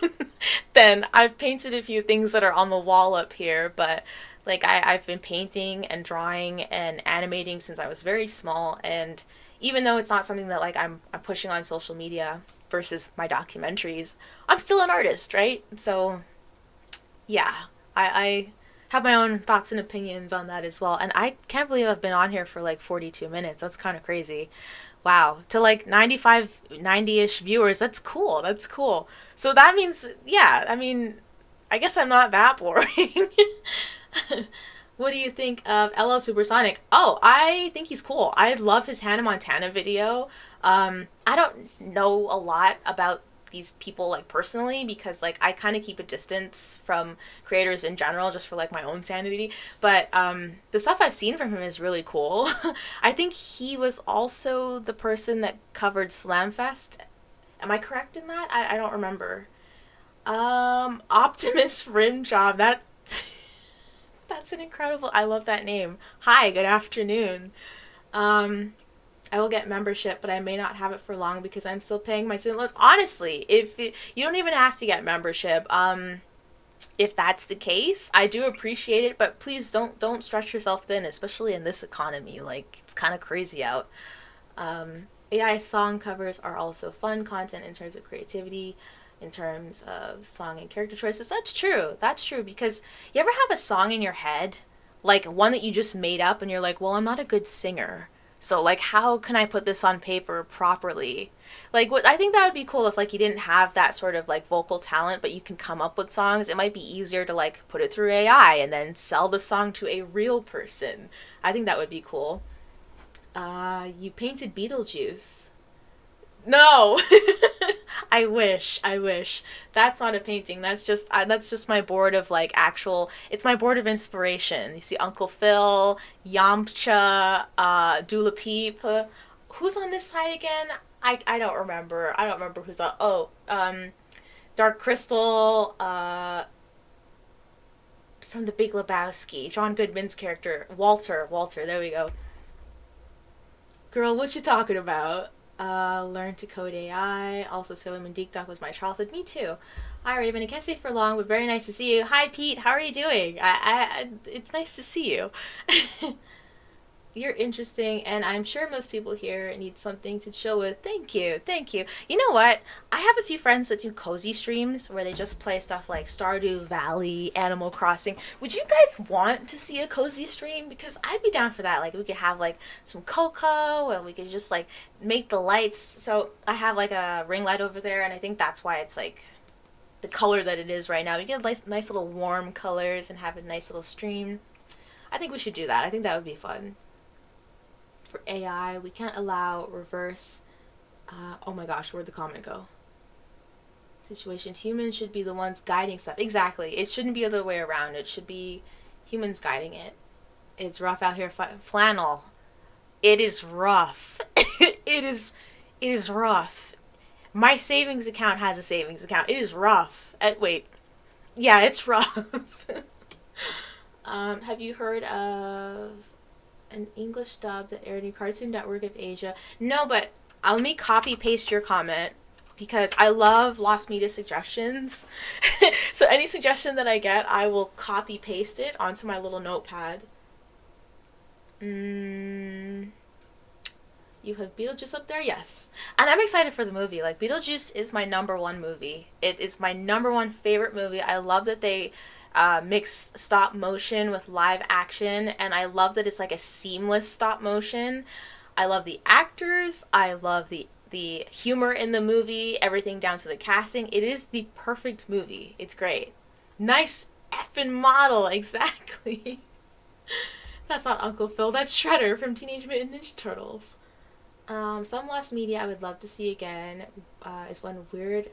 then I've painted a few things that are on the wall up here. But like, I've been painting and drawing and animating since I was very small. And even though it's not something that like I'm pushing on social media versus my documentaries, I'm still an artist, right? So yeah, I have my own thoughts and opinions on that as well. And I can't believe I've been on here for like 42 minutes. That's kind of crazy. Wow. To like 95, 90-ish viewers, that's cool. That's cool. So that means, yeah, I mean, I guess I'm not that boring. What do you think of LL Supersonic? Oh, I think he's cool. I love his Hannah Montana video. I don't know a lot about these people like personally, because like I kind of keep a distance from creators in general just for like my own sanity, but the stuff I've seen from him is really cool. I think he was also the person that covered Slamfest. Am I correct in that? I don't remember. Optimus Rim Job, that that's an incredible, I love that name. Hi, good afternoon. I will get membership, but I may not have it for long because I'm still paying my student loans. Honestly, you don't even have to get membership. If that's the case, I do appreciate it, but please don't stretch yourself thin, especially in this economy. Like, it's kind of crazy out. AI song covers are also fun content in terms of creativity, in terms of song and character choices. That's true. That's true, because you ever have a song in your head, like one that you just made up, and you're like, well, I'm not a good singer. So like, how can I put this on paper properly? Like, what I think that would be cool if like you didn't have that sort of like vocal talent, but you can come up with songs. It might be easier to like put it through AI and then sell the song to a real person. I think that would be cool. You painted Beetlejuice. No. I wish. I wish. That's not a painting. That's just my board of like actual. It's my board of inspiration. You see Uncle Phil, Yamcha, Dula Peep. Who's on this side again? I don't remember. I don't remember who's on. Oh, Dark Crystal. From The Big Lebowski. John Goodman's character, Walter. Walter. There we go. Girl, what you talking about? Learn to code AI. Also, Sailor Moon Geek Doc was my childhood. Me too. Hi, Raven. I can't stay for long, but very nice to see you. Hi, Pete. How are you doing? It's nice to see you. You're interesting, and I'm sure most people here need something to chill with. Thank you. Thank you. You know what? I have a few friends that do cozy streams where they just play stuff like Stardew Valley, Animal Crossing. Would you guys want to see a cozy stream? Because I'd be down for that. Like, we could have like some cocoa, or we could just like make the lights. So I have like a ring light over there, and I think that's why it's like the color that it is right now. You get nice little warm colors and have a nice little stream. I think we should do that. I think that would be fun. For AI, we can't allow reverse. Oh my gosh, where'd the comment go? Situation. Humans should be the ones guiding stuff. Exactly. It shouldn't be the other way around. It should be humans guiding it. It's rough out here. Flannel. It is rough. it is. It is rough. My savings account has a savings account. It is rough. Wait. Yeah, it's rough. Have you heard of an English dub that aired in Cartoon Network of Asia? No, but let me copy paste your comment because I love lost media suggestions. So any suggestion that I get, I will copy paste it onto my little notepad. You have Beetlejuice up there? Yes. And I'm excited for the movie. Like, Beetlejuice is my #1 movie. It is my #1 favorite movie. I love that they mix stop motion with live action, and I love that it's like a seamless stop motion. I love the actors. I love the humor in the movie, everything down to the casting. It is the perfect movie. It's great. Nice effing model, exactly. That's not Uncle Phil. That's Shredder from Teenage Mutant Ninja Turtles. Some lost media I would love to see again is one Weird...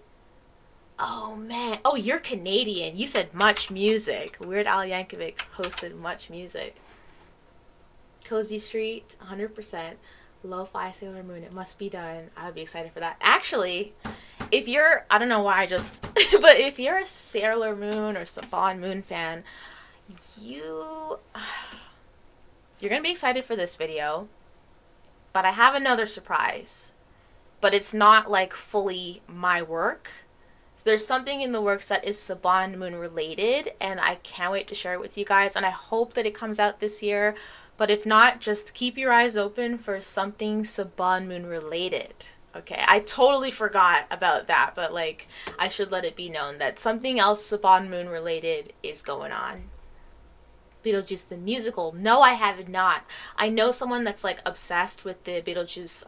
Oh, man. Oh, you're Canadian. You said Much Music. Weird Al Yankovic hosted Much Music. Cozy Street, 100%. Lo-Fi Sailor Moon. It must be done. I would be excited for that. Actually, if you're... I don't know why I just... but if you're a Sailor Moon or Saban Moon fan, you're going to be excited for this video. But I have another surprise. But it's not, like, fully my work. So there's something in the works that is Saban Moon related, and I can't wait to share it with you guys, and I hope that it comes out this year. But if not, just keep your eyes open for something Saban Moon related. Okay, I totally forgot about that, but, like, I should let it be known that something else Saban Moon related is going on. Beetlejuice the musical. No, I have not. I know someone that's like obsessed with the Beetlejuice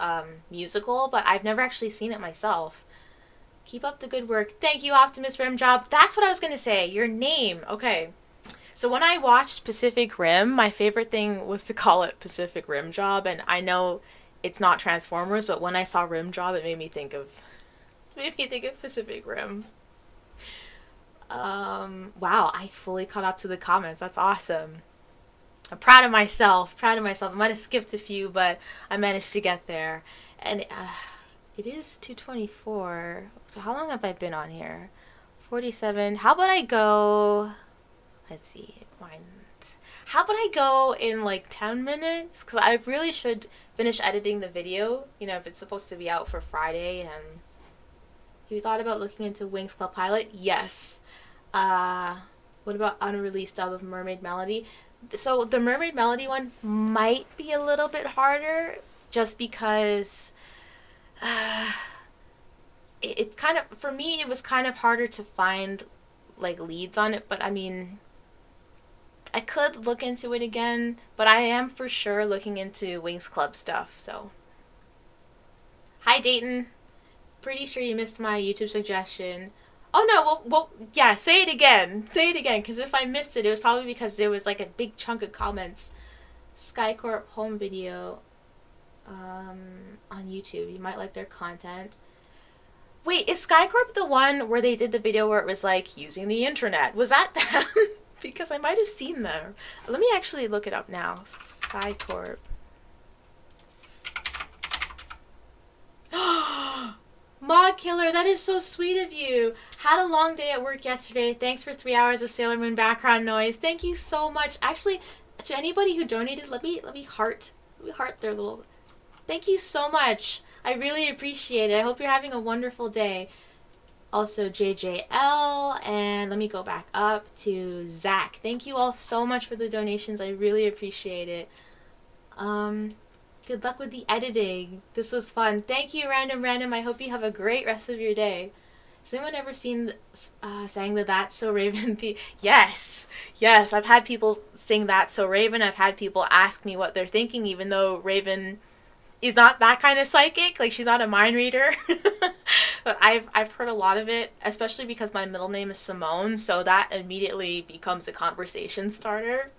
musical, but I've never actually seen it myself. Keep up the good work. Thank you, Optimus Rimjob. That's what I was going to say. Your name. Okay. So when I watched Pacific Rim, my favorite thing was to call it Pacific Rimjob, and I know it's not Transformers, but when I saw Rimjob, it made me think of Pacific Rim. Wow, I fully caught up to the comments. That's awesome. I'm proud of myself. I might have skipped a few, but I managed to get there. And it is 2:24. So how long have I been on here? 47. How about I go... Let's see. How about I go in like 10 minutes? Because I really should finish editing the video. You know, if it's supposed to be out for Friday. And you thought about looking into Wings Club Pilot? Yes. What about unreleased dub of Mermaid Melody? So the Mermaid Melody one might be a little bit harder just because it's kind of, for me, it was kind of harder to find like leads on it, but I mean, I could look into it again, but I am for sure looking into Wings Club stuff, so. Hi, Dayton. Pretty sure you missed my YouTube suggestion. Oh no, well, yeah, say it again, because if I missed it, it was probably because there was like a big chunk of comments. Skycorp home video on YouTube, you might like their content. Wait, is Skycorp the one where they did the video where it was like, using the internet? Was that them? Because I might have seen them. Let me actually look it up now. Skycorp. Mod Killer, that is so sweet of you. Had a long day at work yesterday. Thanks for 3 hours of Sailor Moon background noise. Thank you so much. Actually, to anybody who donated, let me heart their little... Thank you so much. I really appreciate it. I hope you're having a wonderful day. Also, JJL, and let me go back up to Zach. Thank you all so much for the donations. I really appreciate it. Good luck with the editing. This was fun. Thank you, Random. I hope you have a great rest of your day. Has anyone ever seen sang the That's So Raven theme? Yes. I've had people sing That's So Raven. I've had people ask me what they're thinking, even though Raven is not that kind of psychic. Like, she's not a mind reader. But I've heard a lot of it, especially because my middle name is Simone, so that immediately becomes a conversation starter.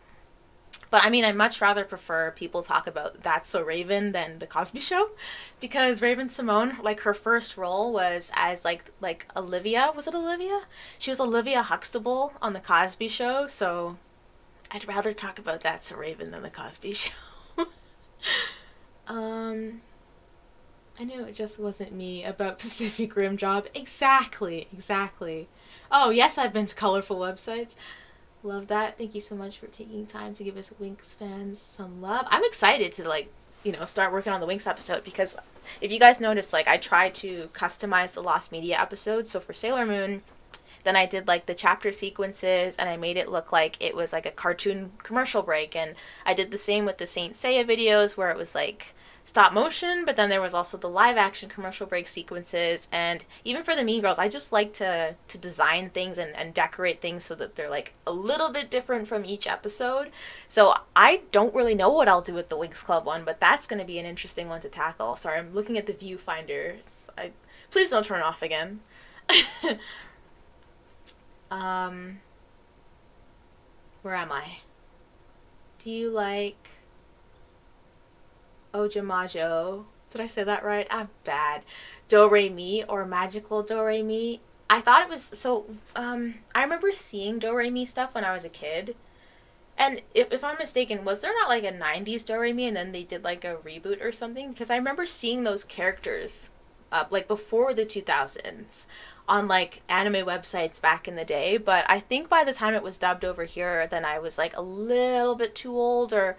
But I mean, I much rather prefer people talk about That's So Raven than The Cosby Show, because Raven Simone, like her first role was as like Olivia. Was it Olivia? She was Olivia Huxtable on The Cosby Show. So I'd rather talk about That's So Raven than The Cosby Show. um, I knew it just wasn't me about Pacific Rim Job. Exactly, exactly. Oh yes, I've been to colorful websites. Love that. Thank you so much for taking time to give us Winx fans some love. I'm excited to start working on the Winx episode, because if you guys noticed, like, I tried to customize the Lost Media episode. So for Sailor Moon, then I did like the chapter sequences and I made it look like it was like a cartoon commercial break. And I did the same with the Saint Seiya videos, where it was like stop motion, but then there was also the live action commercial break sequences. And even for the Mean Girls, I just like to design things and decorate things so that they're like a little bit different from each episode. So I don't really know what I'll do with the Winx Club one, but that's going to be an interesting one to tackle. Sorry, I'm looking at the viewfinder. Please don't turn off again. Where am I? Do you like Ojamajo? Did I say that right? I'm bad. Do Re Mi, or Magical Do Re Mi. I thought it was so. I remember seeing Do Re Mi stuff when I was a kid, and if I'm mistaken, was there not like a '90s Do Re Mi and then they did like a reboot or something? Because I remember seeing those characters, like before the 2000s, on like anime websites back in the day. But I think by the time it was dubbed over here, then I was like a little bit too old, or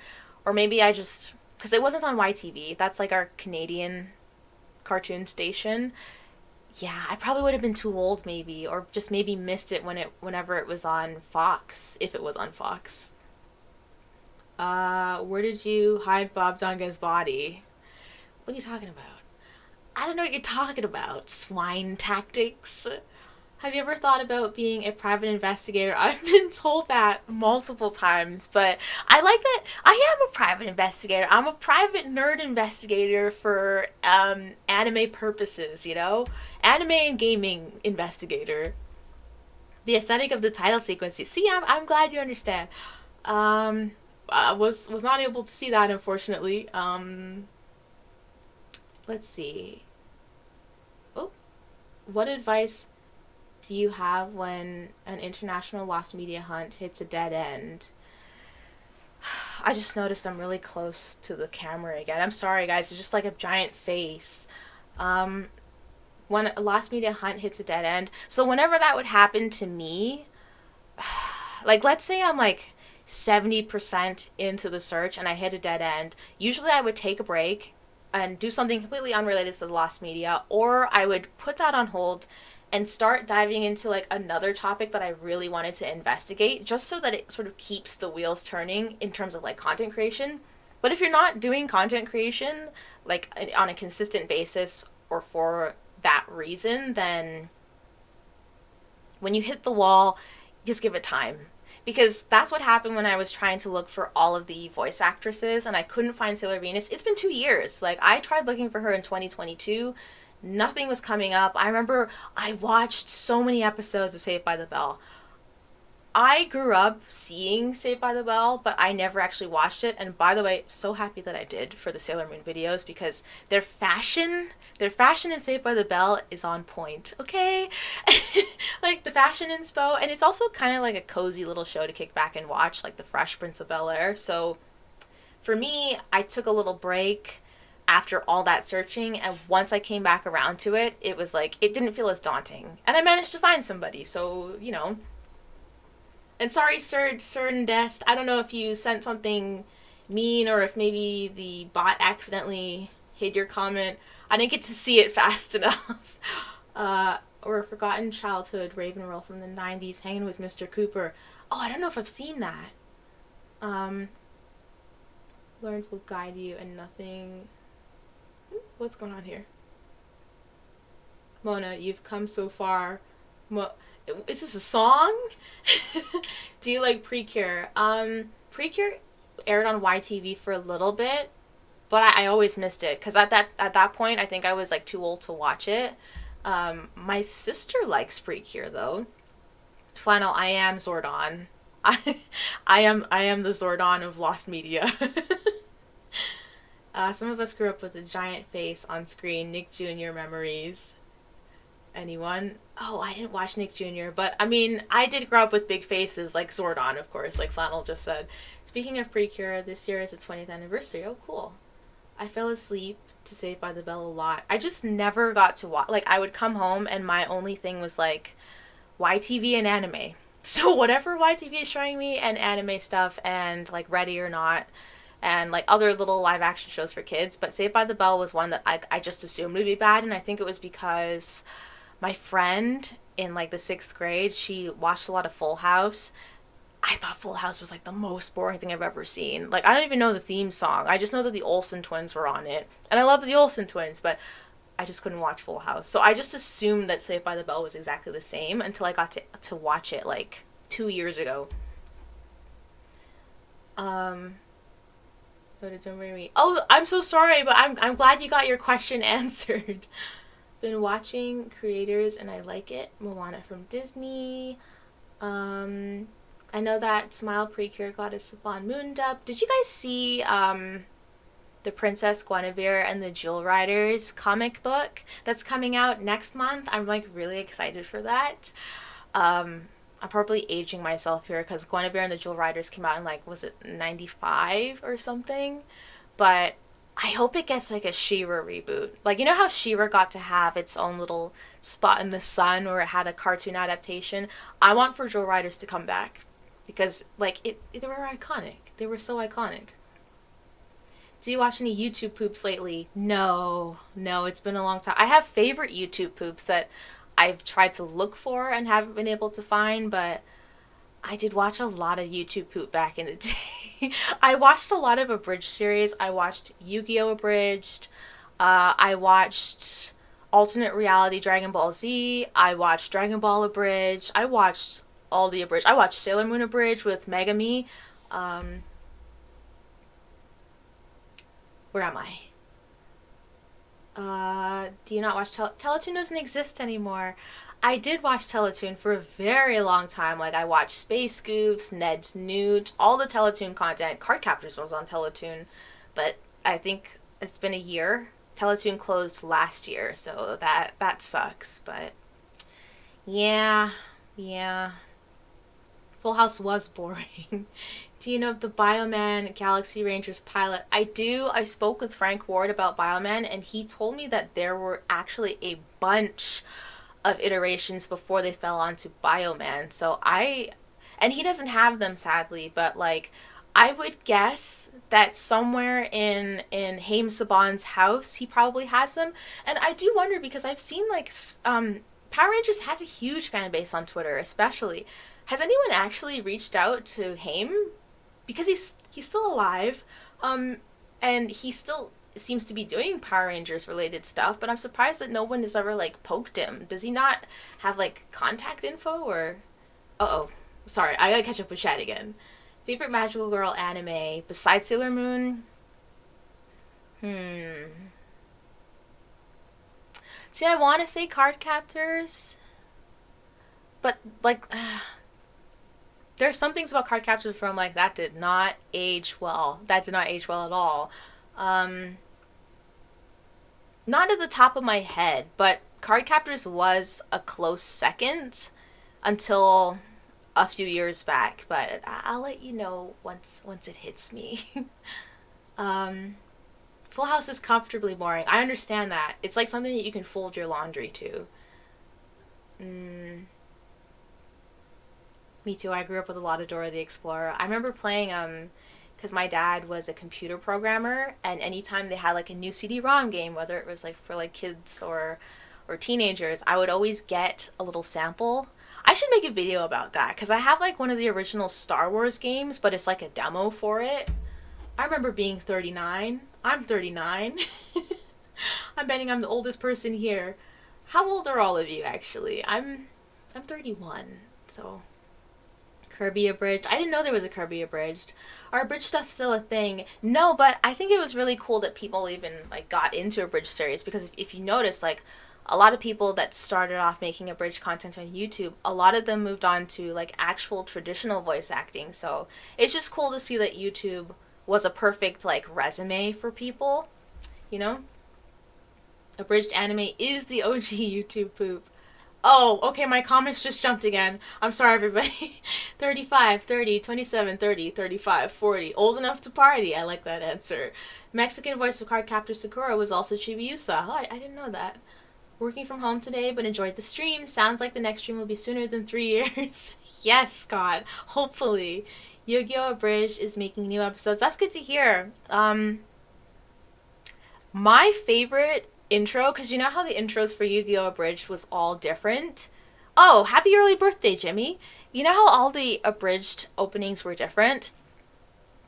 maybe I just, because it wasn't on YTV. That's like our Canadian cartoon station. Yeah, I probably would have been too old maybe, or just maybe missed it whenever it was on Fox, if it was on Fox. Where did you hide Bob Dunga's body? What are you talking about? I don't know what you're talking about, swine tactics. Have you ever thought about being a private investigator? I've been told that multiple times, but I like that I am a private investigator. I'm a private nerd investigator for anime purposes, Anime and gaming investigator. The aesthetic of the title sequences. See, I'm glad you understand. I was not able to see that, unfortunately. Let's see. Oh, what advice do you have when an international lost media hunt hits a dead end? I just noticed I'm really close to the camera again. I'm sorry, guys. It's just like a giant face. When a lost media hunt hits a dead end. So whenever that would happen to me, like let's say I'm like 70% into the search and I hit a dead end, usually I would take a break and do something completely unrelated to the lost media, or I would put that on hold and start diving into like another topic that I really wanted to investigate, just so that it sort of keeps the wheels turning in terms of like content creation. But if you're not doing content creation like on a consistent basis or for that reason, then when you hit the wall, just give it time. Because that's what happened when I was trying to look for all of the voice actresses and I couldn't find Sailor Venus. It's been 2 years. Like, I tried looking for her in 2022. Nothing was coming up. I remember I watched so many episodes of Saved by the Bell. I grew up seeing Saved by the Bell, but I never actually watched it. And by the way, so happy that I did for the Sailor Moon videos, because their fashion in Saved by the Bell is on point, okay? Like the fashion inspo, and it's also kind of like a cozy little show to kick back and watch, like the Fresh Prince of Bel-Air. So for me, I took a little break after all that searching, and once I came back around to it, it was like, it didn't feel as daunting. And I managed to find somebody, so, And sorry, Sir and Dest, I don't know if you sent something mean or if maybe the bot accidentally hid your comment. I didn't get to see it fast enough. Or a Forgotten Childhood Raven Roll from the 90s, Hanging with Mr. Cooper. Oh, I don't know if I've seen that. Learned will guide you and nothing... What's going on here? Mona, you've come so far. Is this a song? Do you like Precure? Precure aired on YTV for a little bit, but I always missed it because at that point I think I was like too old to watch it. My sister likes Precure though. Flannel, I am Zordon. I am the Zordon of lost media. Some of us grew up with a giant face on screen. Nick Jr. memories. Anyone? Oh, I didn't watch Nick Jr., but I mean, I did grow up with big faces like Zordon, of course, like Flannel just said. Speaking of Precure, this year is the 20th anniversary. Oh, cool. I fell asleep to Saved by the Bell a lot. I just never got to watch. Like, I would come home and my only thing was like YTV and anime. So whatever YTV is showing me and anime stuff and like Ready or Not and like other little live action shows for kids. But Saved by the Bell was one that I just assumed would be bad, and I think it was because my friend in like the 6th grade, she watched a lot of Full House. I thought Full House was like the most boring thing I've ever seen. Like, I don't even know the theme song. I just know that the Olsen twins were on it. And I love the Olsen twins, but I just couldn't watch Full House. So I just assumed that Saved by the Bell was exactly the same until I got to watch it like 2 years ago. Oh, I'm so sorry, but I'm glad you got your question answered. Been watching creators and I like it. Moana from Disney. I know that Smile Precure got a Saban Moon dub. Did you guys see the Princess Guinevere and the Jewel Riders comic book that's coming out next month? I'm like really excited for that. I'm probably aging myself here because Guinevere and the Jewel Riders came out in like, was it 95 or something? But I hope it gets like a She-Ra reboot. Like, you know how She-Ra got to have its own little spot in the sun where it had a cartoon adaptation? I want for Jewel Riders to come back because like they were iconic. They were so iconic. Do you watch any YouTube poops lately? No, it's been a long time. I have favorite YouTube poops that I've tried to look for and haven't been able to find, but I did watch a lot of YouTube poop back in the day. I watched a lot of Abridged series. I watched Yu-Gi-Oh! Abridged. I watched Alternate Reality Dragon Ball Z. I watched Dragon Ball Abridged. I watched all the Abridged. I watched Sailor Moon Abridged with Megami. Where am I? Do you not watch Teletoon doesn't exist anymore. I did watch Teletoon for a very long time. Like, I watched Space Goofs, Ned's Newt, all the Teletoon content. Card Captors was on Teletoon, but I think it's been a year. Teletoon closed last year, so that sucks, but yeah. Full House was boring. Do you know of the Bioman Galaxy Rangers pilot? I do. I spoke with Frank Ward about Bioman, and he told me that there were actually a bunch of iterations before they fell onto Bioman. And he doesn't have them sadly, but like, I would guess that somewhere in Haim Saban's house, he probably has them. And I do wonder because I've seen like, Power Rangers has a huge fan base on Twitter, especially. Has anyone actually reached out to Haim? Because he's still alive, and he still seems to be doing Power Rangers related stuff, but I'm surprised that no one has ever like poked him. Does he not have like contact info or? Sorry, I gotta catch up with chat again. Favorite magical girl anime besides Sailor Moon? See, I want to say Card Captors, but like. There's some things about Card Captors from like that did not age well. That did not age well at all. Not at the top of my head, but Card Captors was a close second until a few years back. But I'll let you know once it hits me. Full House is comfortably boring. I understand that. It's like something that you can fold your laundry to. Me too. I grew up with a lot of Dora the Explorer. I remember playing, because my dad was a computer programmer, and anytime they had like a new CD-ROM game, whether it was like for like kids or teenagers, I would always get a little sample. I should make a video about that, because I have like one of the original Star Wars games, but it's like a demo for it. I remember being 39. I'm 39. I'm betting I'm the oldest person here. How old are all of you, actually? I'm 31, so... Kirby Abridged. I didn't know there was a Kirby Abridged. Are Abridged stuff still a thing? No, but I think it was really cool that people even like got into Abridged series, because if you notice, like a lot of people that started off making abridged content on YouTube, a lot of them moved on to like actual traditional voice acting. So it's just cool to see that YouTube was a perfect like resume for people, you know? Abridged anime is the OG YouTube poop. Oh, okay, my comments just jumped again. I'm sorry, everybody. 35, 30, 27, 30, 35, 40. Old enough to party. I like that answer. Mexican voice of Cardcaptor Sakura was also Chibiusa. Oh, I didn't know that. Working from home today, but enjoyed the stream. Sounds like the next stream will be sooner than 3 years. Yes, Scott. Hopefully. Yu-Gi-Oh! Abridged is making new episodes. That's good to hear. My favorite intro, because you know how the intros for Yu-Gi-Oh! Abridged was all different? Oh, happy early birthday, Jimmy. You know how all the abridged openings were different?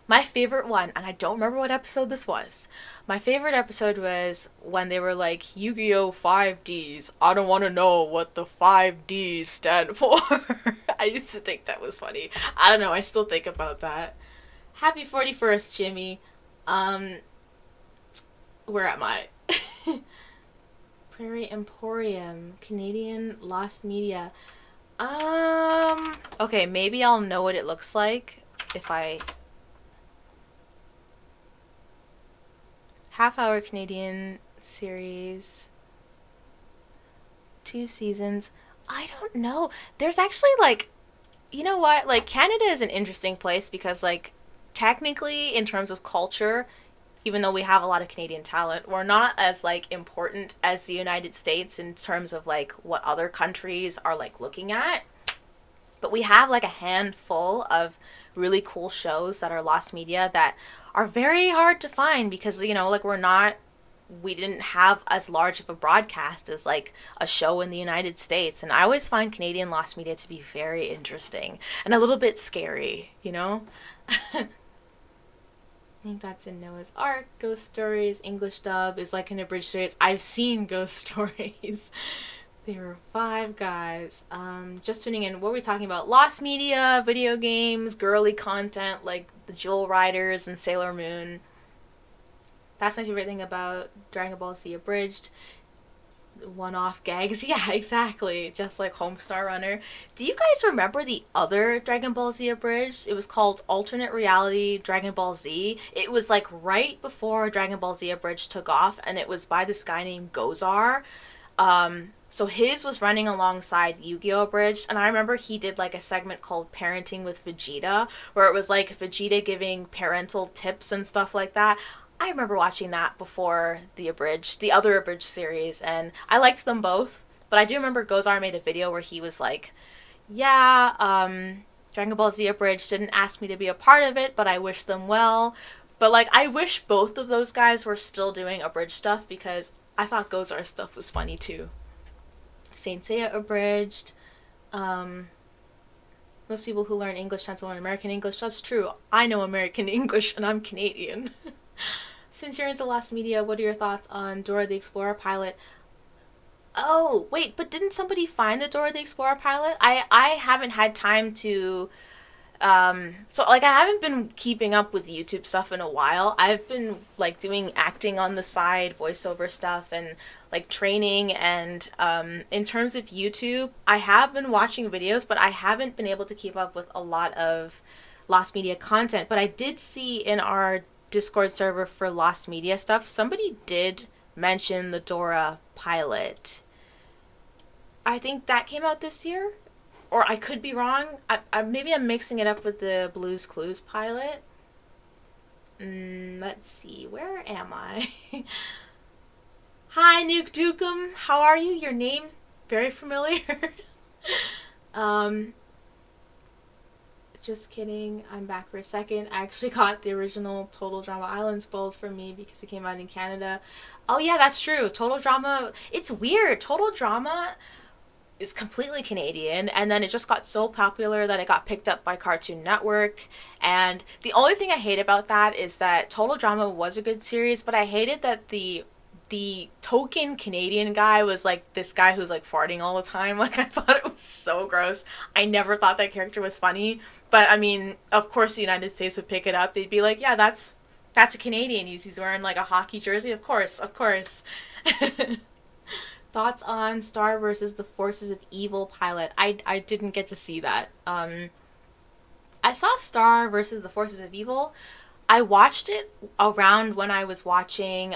My favorite one, and I don't remember what episode this was. My favorite episode was when they were like, Yu-Gi-Oh! 5Ds. I don't want to know what the 5Ds stand for. I used to think that was funny. I don't know, I still think about that. Happy 41st, Jimmy. Where am I? Prairie Emporium. Canadian Lost Media. Okay, maybe I'll know what it looks like if I... Half-hour Canadian series. 2 seasons. I don't know. There's actually, like... You know what? Like, Canada is an interesting place because, like, technically, in terms of culture, even though we have a lot of Canadian talent, we're not as, like, important as the United States in terms of, like, what other countries are, like, looking at. But we have, like, a handful of really cool shows that are lost media that are very hard to find because, you know, like, we didn't have as large of a broadcast as, like, a show in the United States. And I always find Canadian lost media to be very interesting and a little bit scary, you know? I think that's in Noah's Ark. Ghost Stories, English dub is like an abridged series. I've seen Ghost Stories. There were 5 guys. Just tuning in. What were we talking about? Lost media, video games, girly content like the Jewel Riders and Sailor Moon. That's my favorite thing about Dragon Ball Z Abridged. One-off gags. Yeah, exactly. Just like Homestar Runner. Do you guys remember the other Dragon Ball Z Abridged? It was called Alternate Reality Dragon Ball Z. It was like right before Dragon Ball Z Abridged took off, and it was by this guy named Gozar. So his was running alongside Yu-Gi-Oh! Abridged, and I remember he did like a segment called Parenting with Vegeta, where it was like Vegeta giving parental tips and stuff like that. I remember watching that before the other abridged series, and I liked them both. But I do remember Gozar made a video where he was like, yeah, Dragon Ball Z Abridged didn't ask me to be a part of it, but I wish them well. But, like, I wish both of those guys were still doing abridged stuff because I thought Gozar's stuff was funny, too. Saint Seiya Abridged. Most people who learn English tend to learn American English. That's true. I know American English, and I'm Canadian. Since you're into lost media, what are your thoughts on Dora the Explorer pilot? Oh, wait, but didn't somebody find the Dora the Explorer pilot? I haven't had time to... so, like, I haven't been keeping up with YouTube stuff in a while. I've been, like, doing acting on the side, voiceover stuff, and, like, training, and, in terms of YouTube, I have been watching videos, but I haven't been able to keep up with a lot of lost media content. But I did see in our Discord server for lost media stuff, somebody did mention the Dora pilot. I think that came out this year, or I could be wrong. Maybe I'm mixing it up with the Blue's Clues pilot. Let's see, where am I? Hi, Nuke Dukem. How are you? Your name very familiar. Just kidding, I'm back for a second. I actually got the original Total Drama Island spoiled for me because it came out in Canada. Oh yeah, that's true. Total Drama, it's weird. Total Drama is completely Canadian, and then it just got so popular that it got picked up by Cartoon Network. And the only thing I hate about that is that Total Drama was a good series, but I hated that the token Canadian guy was like this guy who's like farting all the time. Like, I thought it was so gross. I never thought that character was funny. But I mean, of course the United States would pick it up. They'd be like, yeah, that's a Canadian. He's wearing like a hockey jersey. Of course. Thoughts on Star versus the Forces of Evil pilot? I didn't get to see that. I saw Star versus the Forces of Evil. I watched it around when I was watching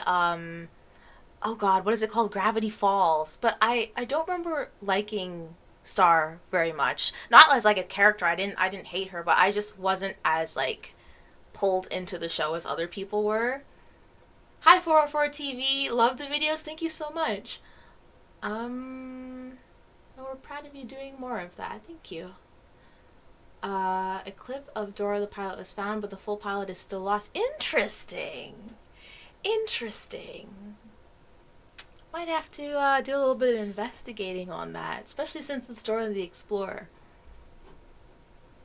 oh god, what is it called? Gravity Falls. But I don't remember liking Star very much. Not as like a character. I didn't hate her, but I just wasn't as like pulled into the show as other people were. Hi 404 TV, love the videos. Thank you so much. We're proud of you doing more of that. Thank you. A clip of Dora the pilot was found, but the full pilot is still lost. Interesting. Interesting. Might have to do a little bit of investigating on that, especially since it's Dora the Explorer.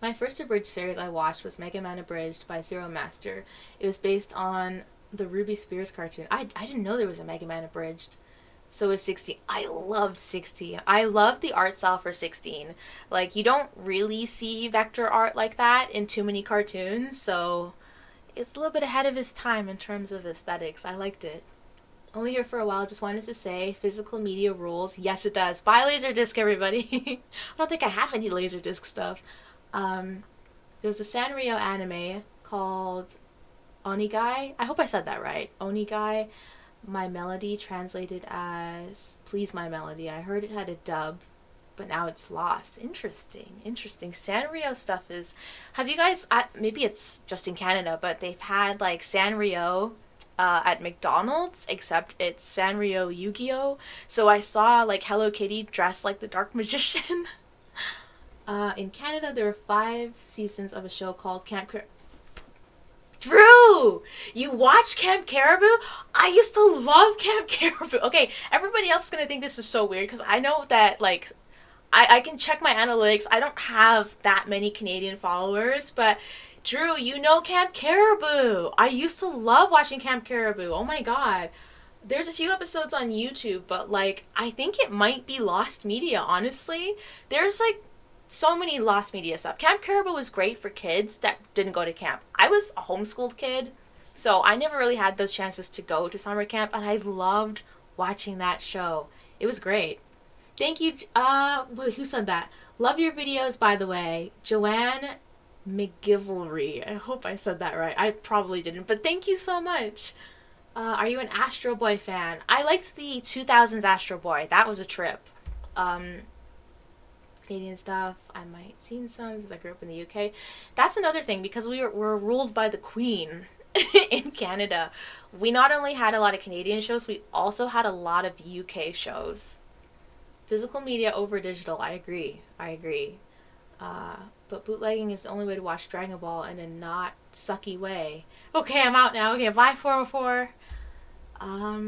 My first Abridged series I watched was Mega Man Abridged by Zero Master. It was based on the Ruby Spears cartoon. I didn't know there was a Mega Man Abridged. So is 16. I loved 16. I love the art style for 16. Like, you don't really see vector art like that in too many cartoons, so it's a little bit ahead of his time in terms of aesthetics. I liked it. Only here for a while, just wanted to say, physical media rules. Yes, it does. Buy Laserdisc, everybody. I don't think I have any Laserdisc stuff. There was a Sanrio anime called Onigai. I hope I said that right. Onigai. My Melody, translated as Please My Melody. I heard it had a dub, but now it's lost. Interesting. Sanrio stuff is... Have you guys... maybe it's just in Canada, but they've had like Sanrio at McDonald's, except it's Sanrio Yu-Gi-Oh! So I saw like Hello Kitty dressed like the Dark Magician. In Canada, there are 5 seasons of a show called Camp Drew! You watch Camp Caribou? I used to love Camp Caribou. Okay, everybody else is gonna think this is so weird because I know that, like, I can check my analytics. I don't have that many Canadian followers, but Drew, you know Camp Caribou. I used to love watching Camp Caribou. Oh my god. There's a few episodes on YouTube, but, like, I think it might be lost media, honestly. There's, like, so many lost media stuff. Camp Caribou was great for kids that didn't go to camp. I was a homeschooled kid, so I never really had those chances to go to summer camp, and I loved watching that show. It was great. Thank you. Who said that? Love your videos, by the way. Joanne McGivelry. I hope I said that right. I probably didn't, but thank you so much. Are you an Astro Boy fan? I liked the 2000s Astro Boy. That was a trip. Canadian stuff, I might seen some because I grew up in the UK. That's another thing, because we're ruled by the Queen in Canada. We not only had a lot of Canadian shows, we also had a lot of UK shows. Physical media over digital, I agree. But bootlegging is the only way to watch Dragon Ball in a not sucky way. Okay, I'm out now. Okay, bye 404.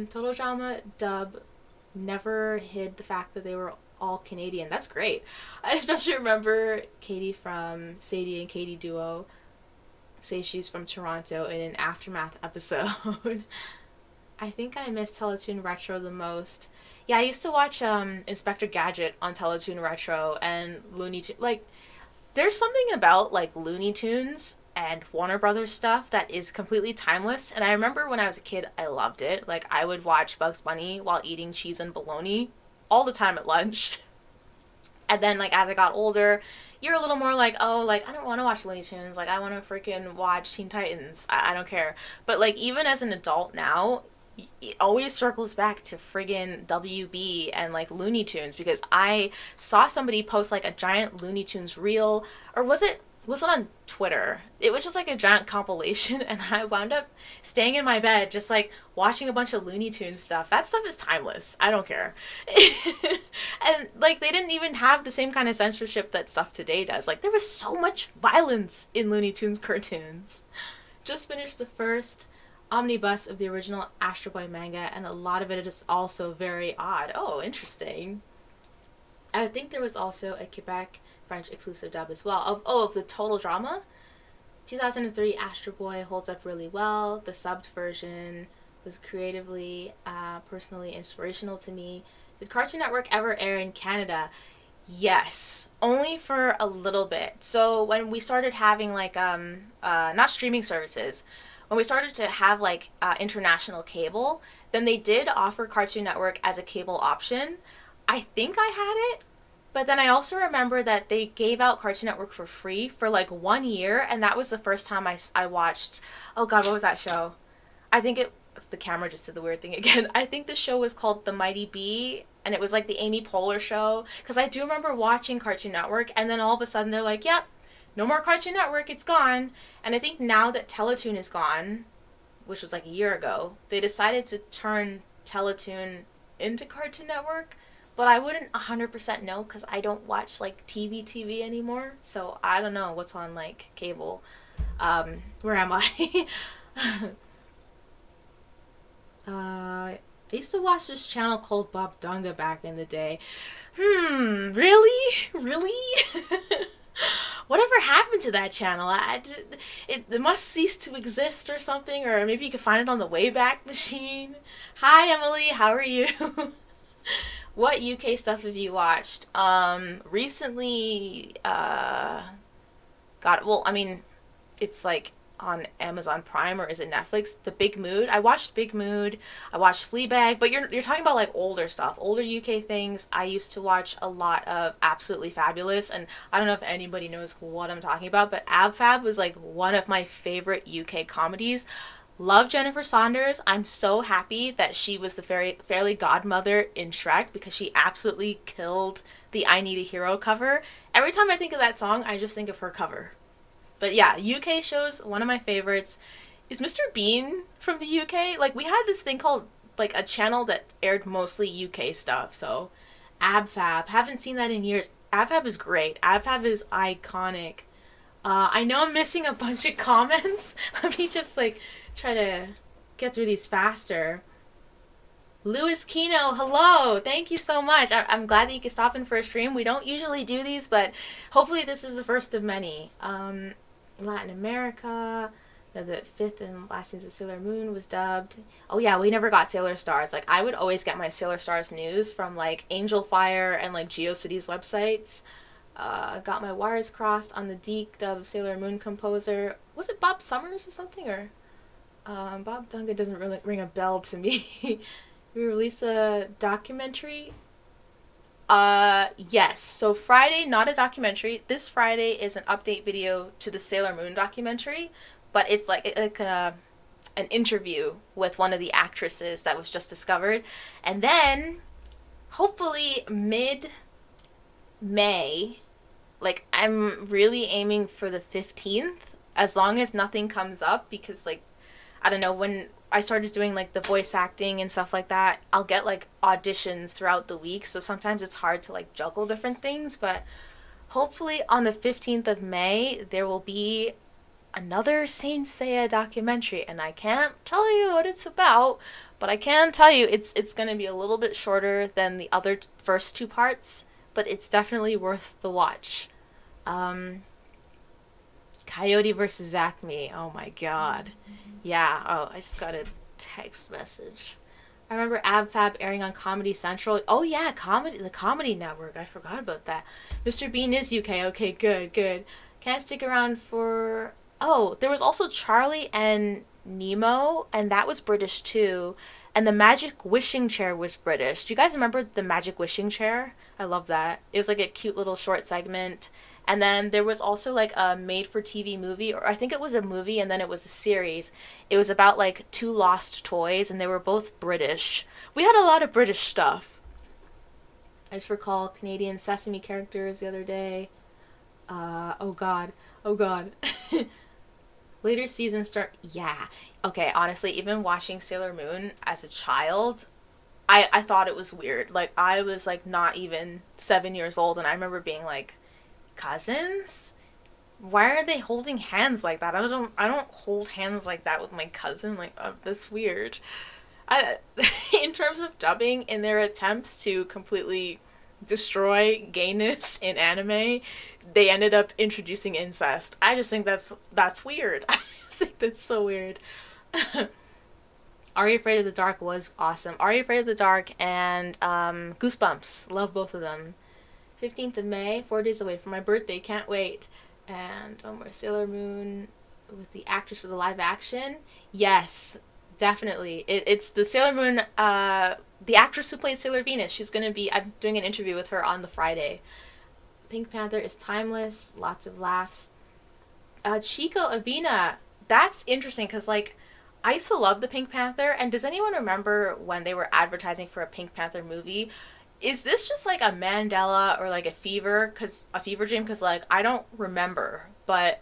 Total Drama dub never hid the fact that they were all Canadian. That's great. I especially remember Katie from Sadie and Katie Duo say she's from Toronto in an Aftermath episode. I think I miss Teletoon Retro the most. Yeah, I used to watch Inspector Gadget on Teletoon Retro and Looney Tunes. Like, there's something about like Looney Tunes and Warner Brothers stuff that is completely timeless. And I remember when I was a kid, I loved it. Like, I would watch Bugs Bunny while eating cheese and bologna all the time at lunch. And then, like, as I got older, you're a little more like, oh, like, I don't want to watch Looney Tunes. Like, I want to freaking watch Teen Titans. I don't care. But, like, even as an adult now, it always circles back to friggin' WB and, like, Looney Tunes, because I saw somebody post, like, a giant Looney Tunes reel, or was it on Twitter? It was just like a giant compilation, and I wound up staying in my bed just like watching a bunch of Looney Tunes stuff. That stuff is timeless. I don't care. And like, they didn't even have the same kind of censorship that stuff today does. Like, there was so much violence in Looney Tunes cartoons. Just finished the first omnibus of the original Astro Boy manga, and a lot of it is also very odd. Oh, interesting. I think there was also a Quebec French exclusive dub as well of the Total Drama. 2003 Astro Boy holds up really well. The subbed version was creatively, personally inspirational to me. Did Cartoon Network ever air in Canada? Yes, only for a little bit. So when we started having like not streaming services, when we started to have like international cable, then they did offer Cartoon Network as a cable option. I think I had it, but then I also remember that they gave out Cartoon Network for free for like 1 year, and that was the first time I watched. Oh God, what was that show? I think the camera just did the weird thing again. I think the show was called The Mighty Bee, and it was like the Amy Poehler show. Because I do remember watching Cartoon Network, and then all of a sudden they're like, yep, no more Cartoon Network, it's gone. And I think now that Teletoon is gone, which was like a year ago, they decided to turn Teletoon into Cartoon Network. But I wouldn't 100% know because I don't watch like TV anymore. So I don't know what's on like cable. Where am I? I used to watch this channel called Bob Dunga back in the day. Really? Really? Whatever happened to that channel? It must cease to exist or something, or maybe you can find it on the Wayback Machine. Hi, Emily. How are you? What UK stuff have you watched? Recently, well, I mean, it's like on Amazon Prime, or is it Netflix? The Big Mood. I watched Big Mood. I watched Fleabag, but you're talking about like older stuff, older UK things. I used to watch a lot of Absolutely Fabulous, and I don't know if anybody knows what I'm talking about, but Ab Fab was like one of my favorite UK comedies. Love Jennifer Saunders. I'm so happy that she was the fairy godmother in Shrek because she absolutely killed the I Need a Hero cover. Every time I think of that song, I just think of her cover. But yeah, UK shows, one of my favorites. Is Mr. Bean from the UK? Like, we had this thing called, like, a channel that aired mostly UK stuff, so Ab Fab. Haven't seen that in years. Ab Fab is great. Ab Fab is iconic. I know I'm missing a bunch of comments. Let me just, like, try to get through these faster. Louis Kino, hello! Thank you so much. I'm glad that you could stop in for a stream. We don't usually do these, but hopefully this is the first of many. Latin America, the fifth and last season of Sailor Moon was dubbed. Oh yeah, we never got Sailor Stars. Like, I would always get my Sailor Stars news from like Angel Fire and like GeoCities websites. Got my wires crossed on the Deke dub Sailor Moon composer. Was it Bob Summers or something? Or Bob Dunga doesn't really ring a bell to me. We release a documentary. Yes. So Friday, not a documentary. This Friday is an update video to the Sailor Moon documentary, but it's like an interview with one of the actresses that was just discovered. And then, hopefully mid-May, like, I'm really aiming for the 15th, as long as nothing comes up, because, like, I don't know, when I started doing like the voice acting and stuff like that, I'll get like auditions throughout the week, so sometimes it's hard to like juggle different things, but hopefully on the 15th of May there will be another Saint Seiya documentary, and I can't tell you what it's about, but I can tell you it's going to be a little bit shorter than the other first two parts, but it's definitely worth the watch. Coyote versus Acme. Oh my god. Yeah, oh, I just got a text message. I remember Ab Fab airing on Comedy Central. Oh yeah, the Comedy Network. I forgot about that. Mr. Bean is UK. Okay, good. Can't stick around for... Oh, there was also Charlie and Nemo, and that was British too. And the Magic Wishing Chair was British. Do you guys remember the Magic Wishing Chair? I love that. It was like a cute little short segment. And then there was also like a made-for-TV movie, or I think it was a movie and then it was a series. It was about like two lost toys, and they were both British. We had a lot of British stuff. I just recall Canadian Sesame characters the other day. Oh god. Later seasons start... Yeah. Okay, honestly, even watching Sailor Moon as a child, I thought it was weird. Like, I was like not even 7 years old, and I remember being like, cousins? Why are they holding hands like that? I don't hold hands like that with my cousin. Like, oh, that's weird. In terms of dubbing, in their attempts to completely destroy gayness in anime, they ended up introducing incest. I just think that's weird. I just think that's so weird. Are You Afraid of the Dark was awesome. Are You Afraid of the Dark and Goosebumps. Love both of them. 15th of May, 4 days away from my birthday. Can't wait. And more Sailor Moon. with the actress for the live action. Yes, definitely. It's the Sailor Moon, the actress who plays Sailor Venus. She's going to be, I'm doing an interview with her on the Friday. Pink Panther is timeless, lots of laughs. Chico Avina, that's interesting because, like, I used to love the Pink Panther, and does anyone remember when they were advertising for a Pink Panther movie? Is this just like a Mandela or like a fever dream? Because, like, I don't remember, but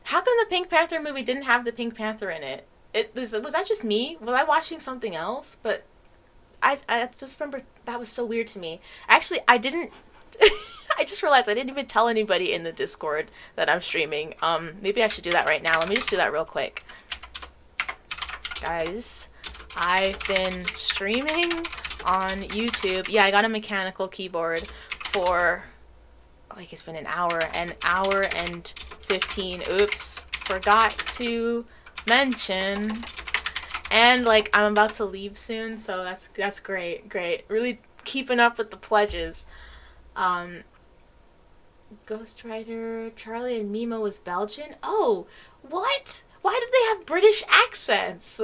how come the Pink Panther movie didn't have the Pink Panther in it? Was that just me? Was I watching something else? But I just remember that was so weird to me. Actually, I didn't. I just realized I didn't even tell anybody in the Discord that I'm streaming. Maybe I should do that right now. Let me just do that real quick. Guys, I've been streaming on YouTube. Yeah, I got a mechanical keyboard for, like, it's been an hour and 15. Oops, forgot to mention. And, like, I'm about to leave soon, so that's great. Really keeping up with the pledges. Ghost Rider, Charlie and Mimo was Belgian? Oh, what? Why did they have British accents?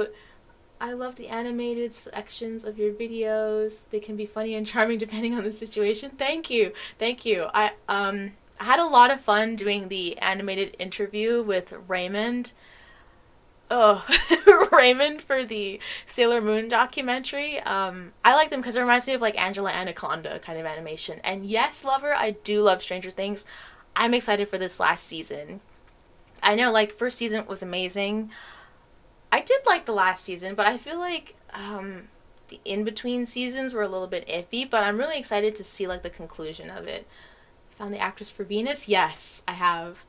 I love the animated sections of your videos. They can be funny and charming depending on the situation. Thank you. I had a lot of fun doing the animated interview with Raymond. Oh, Raymond for the Sailor Moon documentary. I like them because it reminds me of, like, Angela Anaconda kind of animation. And yes, lover, I do love Stranger Things. I'm excited for this last season. I know, like, first season was amazing. I did like the last season, but I feel like the in-between seasons were a little bit iffy, but I'm really excited to see, like, the conclusion of it. Found the actress for Venus? Yes, I have.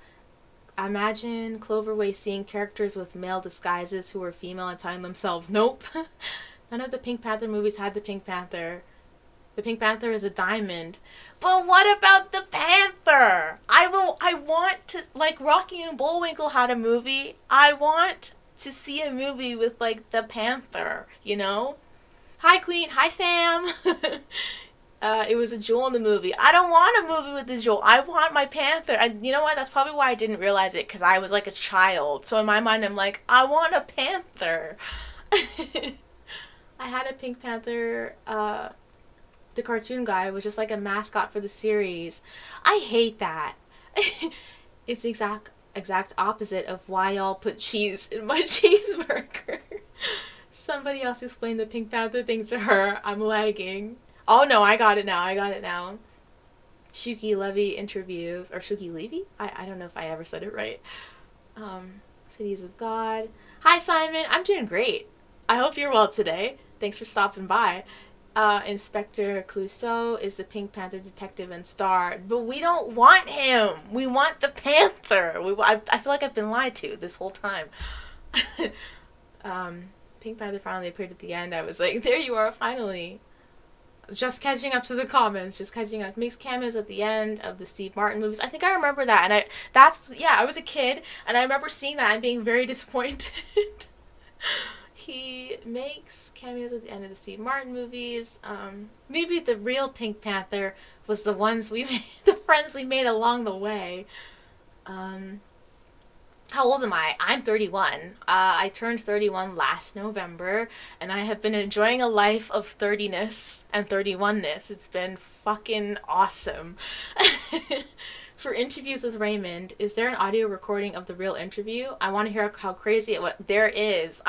Imagine Cloverway seeing characters with male disguises who were female and telling themselves, nope. None of the Pink Panther movies had the Pink Panther. The Pink Panther is a diamond. But what about the Panther? I want to, like, Rocky and Bullwinkle had a movie. I want to see a movie with, like, the Panther, you know? Hi, Queen. Hi, Sam. It was a jewel in the movie. I don't want a movie with the jewel. I want my Panther. And you know what? That's probably why I didn't realize it, because I was like a child. So in my mind, I'm like, I want a Panther. I had a Pink Panther, the cartoon guy was just like a mascot for the series. I hate that. It's the exact opposite of why y'all put cheese in my cheeseburger. Somebody else explained the Pink Panther thing to her. I'm lagging. Oh no, I got it now. Shuki Levy interviews, or Shuki Levy? I don't know if I ever said it right. Cities of God. Hi Simon, I'm doing great. I hope you're well today. Thanks for stopping by. Inspector Clouseau is the Pink Panther detective and star, but we don't want him. We want the Panther. I feel like I've been lied to this whole time. Pink Panther finally appeared at the end. I was like, there you are, finally. Just catching up to the comments, just catching up. Makes cameos at the end of the Steve Martin movies. I think I remember that, and I was a kid, and I remember seeing that and being very disappointed. He makes cameos at the end of the Steve Martin movies. Maybe the real Pink Panther was the ones we made, the friends we made along the way. How old am I? I'm 31. I turned 31 last November, and I have been enjoying a life of 30ness and 31ness. It's been fucking awesome. For interviews with Raymond, is there an audio recording of the real interview? I want to hear how crazy it was. There is.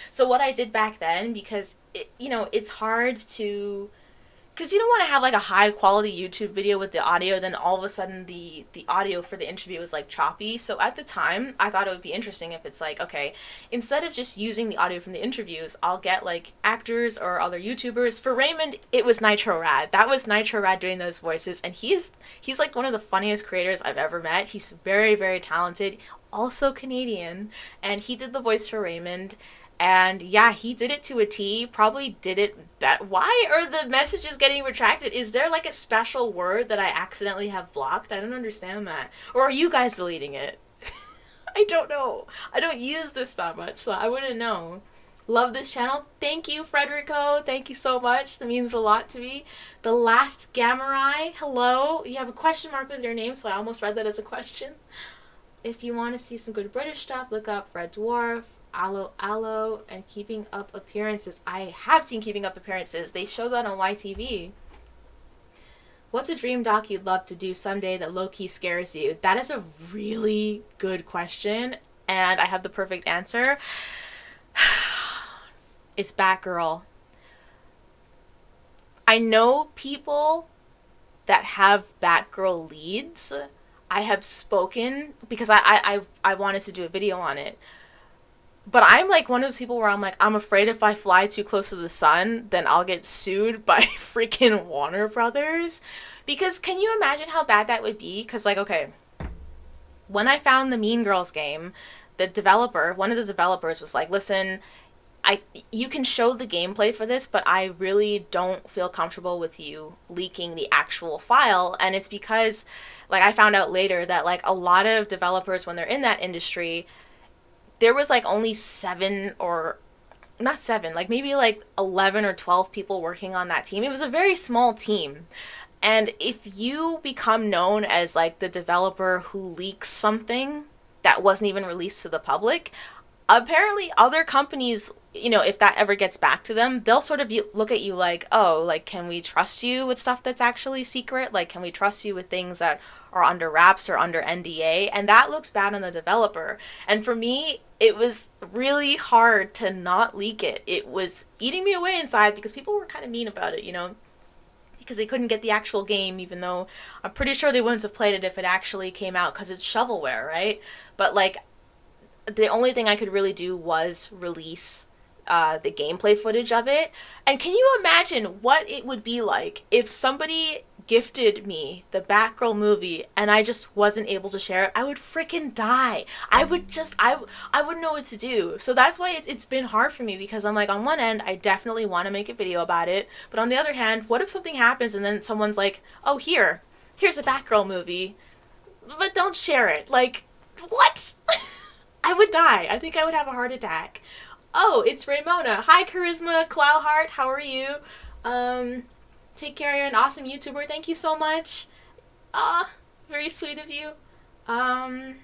So what I did back then, because, it's hard to... Because you don't want to have, like, a high-quality YouTube video with the audio, then all of a sudden the audio for the interview is, like, choppy. So at the time, I thought it would be interesting if it's like, okay, instead of just using the audio from the interviews, I'll get, like, actors or other YouTubers. For Raymond, it was Nitro Rad. That was Nitro Rad doing those voices, and he's like, one of the funniest creators I've ever met. He's very, very talented, also Canadian, and he did the voice for Raymond. And yeah, he did it to a T, probably did it that. Why are the messages getting retracted? Is there like a special word that I accidentally have blocked? I don't understand that. Or are you guys deleting it? I don't know. I don't use this that much, so I wouldn't know. Love this channel. Thank you, Frederico. Thank you so much. That means a lot to me. The Last Gamurai. Hello. You have a question mark with your name, so I almost read that as a question. if you want to see some good British stuff, look up Red Dwarf, Aloe, and Keeping Up Appearances. I have seen Keeping Up Appearances. They show that on YTV. What's a dream doc you'd love to do someday that low-key scares you? That is a really good question, and I have the perfect answer. It's Batgirl. I know people that have Batgirl leads. I have spoken because I wanted to do a video on it. But I'm like one of those people where I'm like, I'm afraid if I fly too close to the sun, then I'll get sued by freaking Warner Brothers. Because can you imagine how bad that would be? Because, like, okay, when I found the Mean Girls game, one of the developers was like, listen, you can show the gameplay for this, but I really don't feel comfortable with you leaking the actual file. And it's because, like, I found out later that, like, a lot of developers, when they're in that industry, there was like only maybe like 11 or 12 people working on that team. It was a very small team. And if you become known as like the developer who leaks something that wasn't even released to the public, apparently other companies, if that ever gets back to them, they'll sort of look at you like, oh, like, can we trust you with stuff that's actually secret? Like, can we trust you with things that are under wraps or under NDA? And that looks bad on the developer. And for me, it was really hard to not leak it. It was eating me away inside because people were kind of mean about it, because they couldn't get the actual game, even though I'm pretty sure they wouldn't have played it if it actually came out, because it's shovelware, right? But, like, the only thing I could really do was release the gameplay footage of it. And can you imagine what it would be like if somebody gifted me the Batgirl movie and I just wasn't able to share it? I would freaking die. I wouldn't know what to do. So that's why it's been hard for me, because I'm like, on one end, I definitely want to make a video about it. But on the other hand, what if something happens and then someone's like, oh, here's a Batgirl movie, but don't share it. Like, what? I would die. I think I would have a heart attack. Oh, it's Raymona. Hi, Charisma Clowheart. How are you? Take care. You're an awesome YouTuber. Thank you so much. Very sweet of you. Oh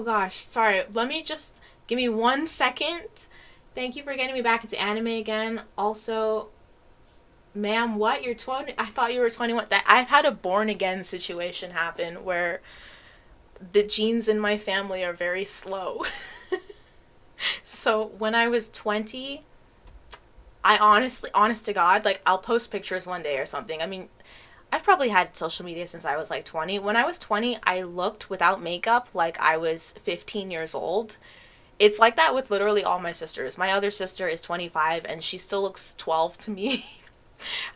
gosh. Sorry. Give me 1 second. Thank you for getting me back into anime again. Also, ma'am, what? You're 20? I thought you were 21. I've had a born again situation happen where the genes in my family are very slow. So when I was 20, I honest to God, like, I'll post pictures one day or something. I mean, I've probably had social media since I was like 20. When I was 20, I looked without makeup like I was 15 years old. It's like that with literally all my sisters. My other sister is 25 and she still looks 12 to me.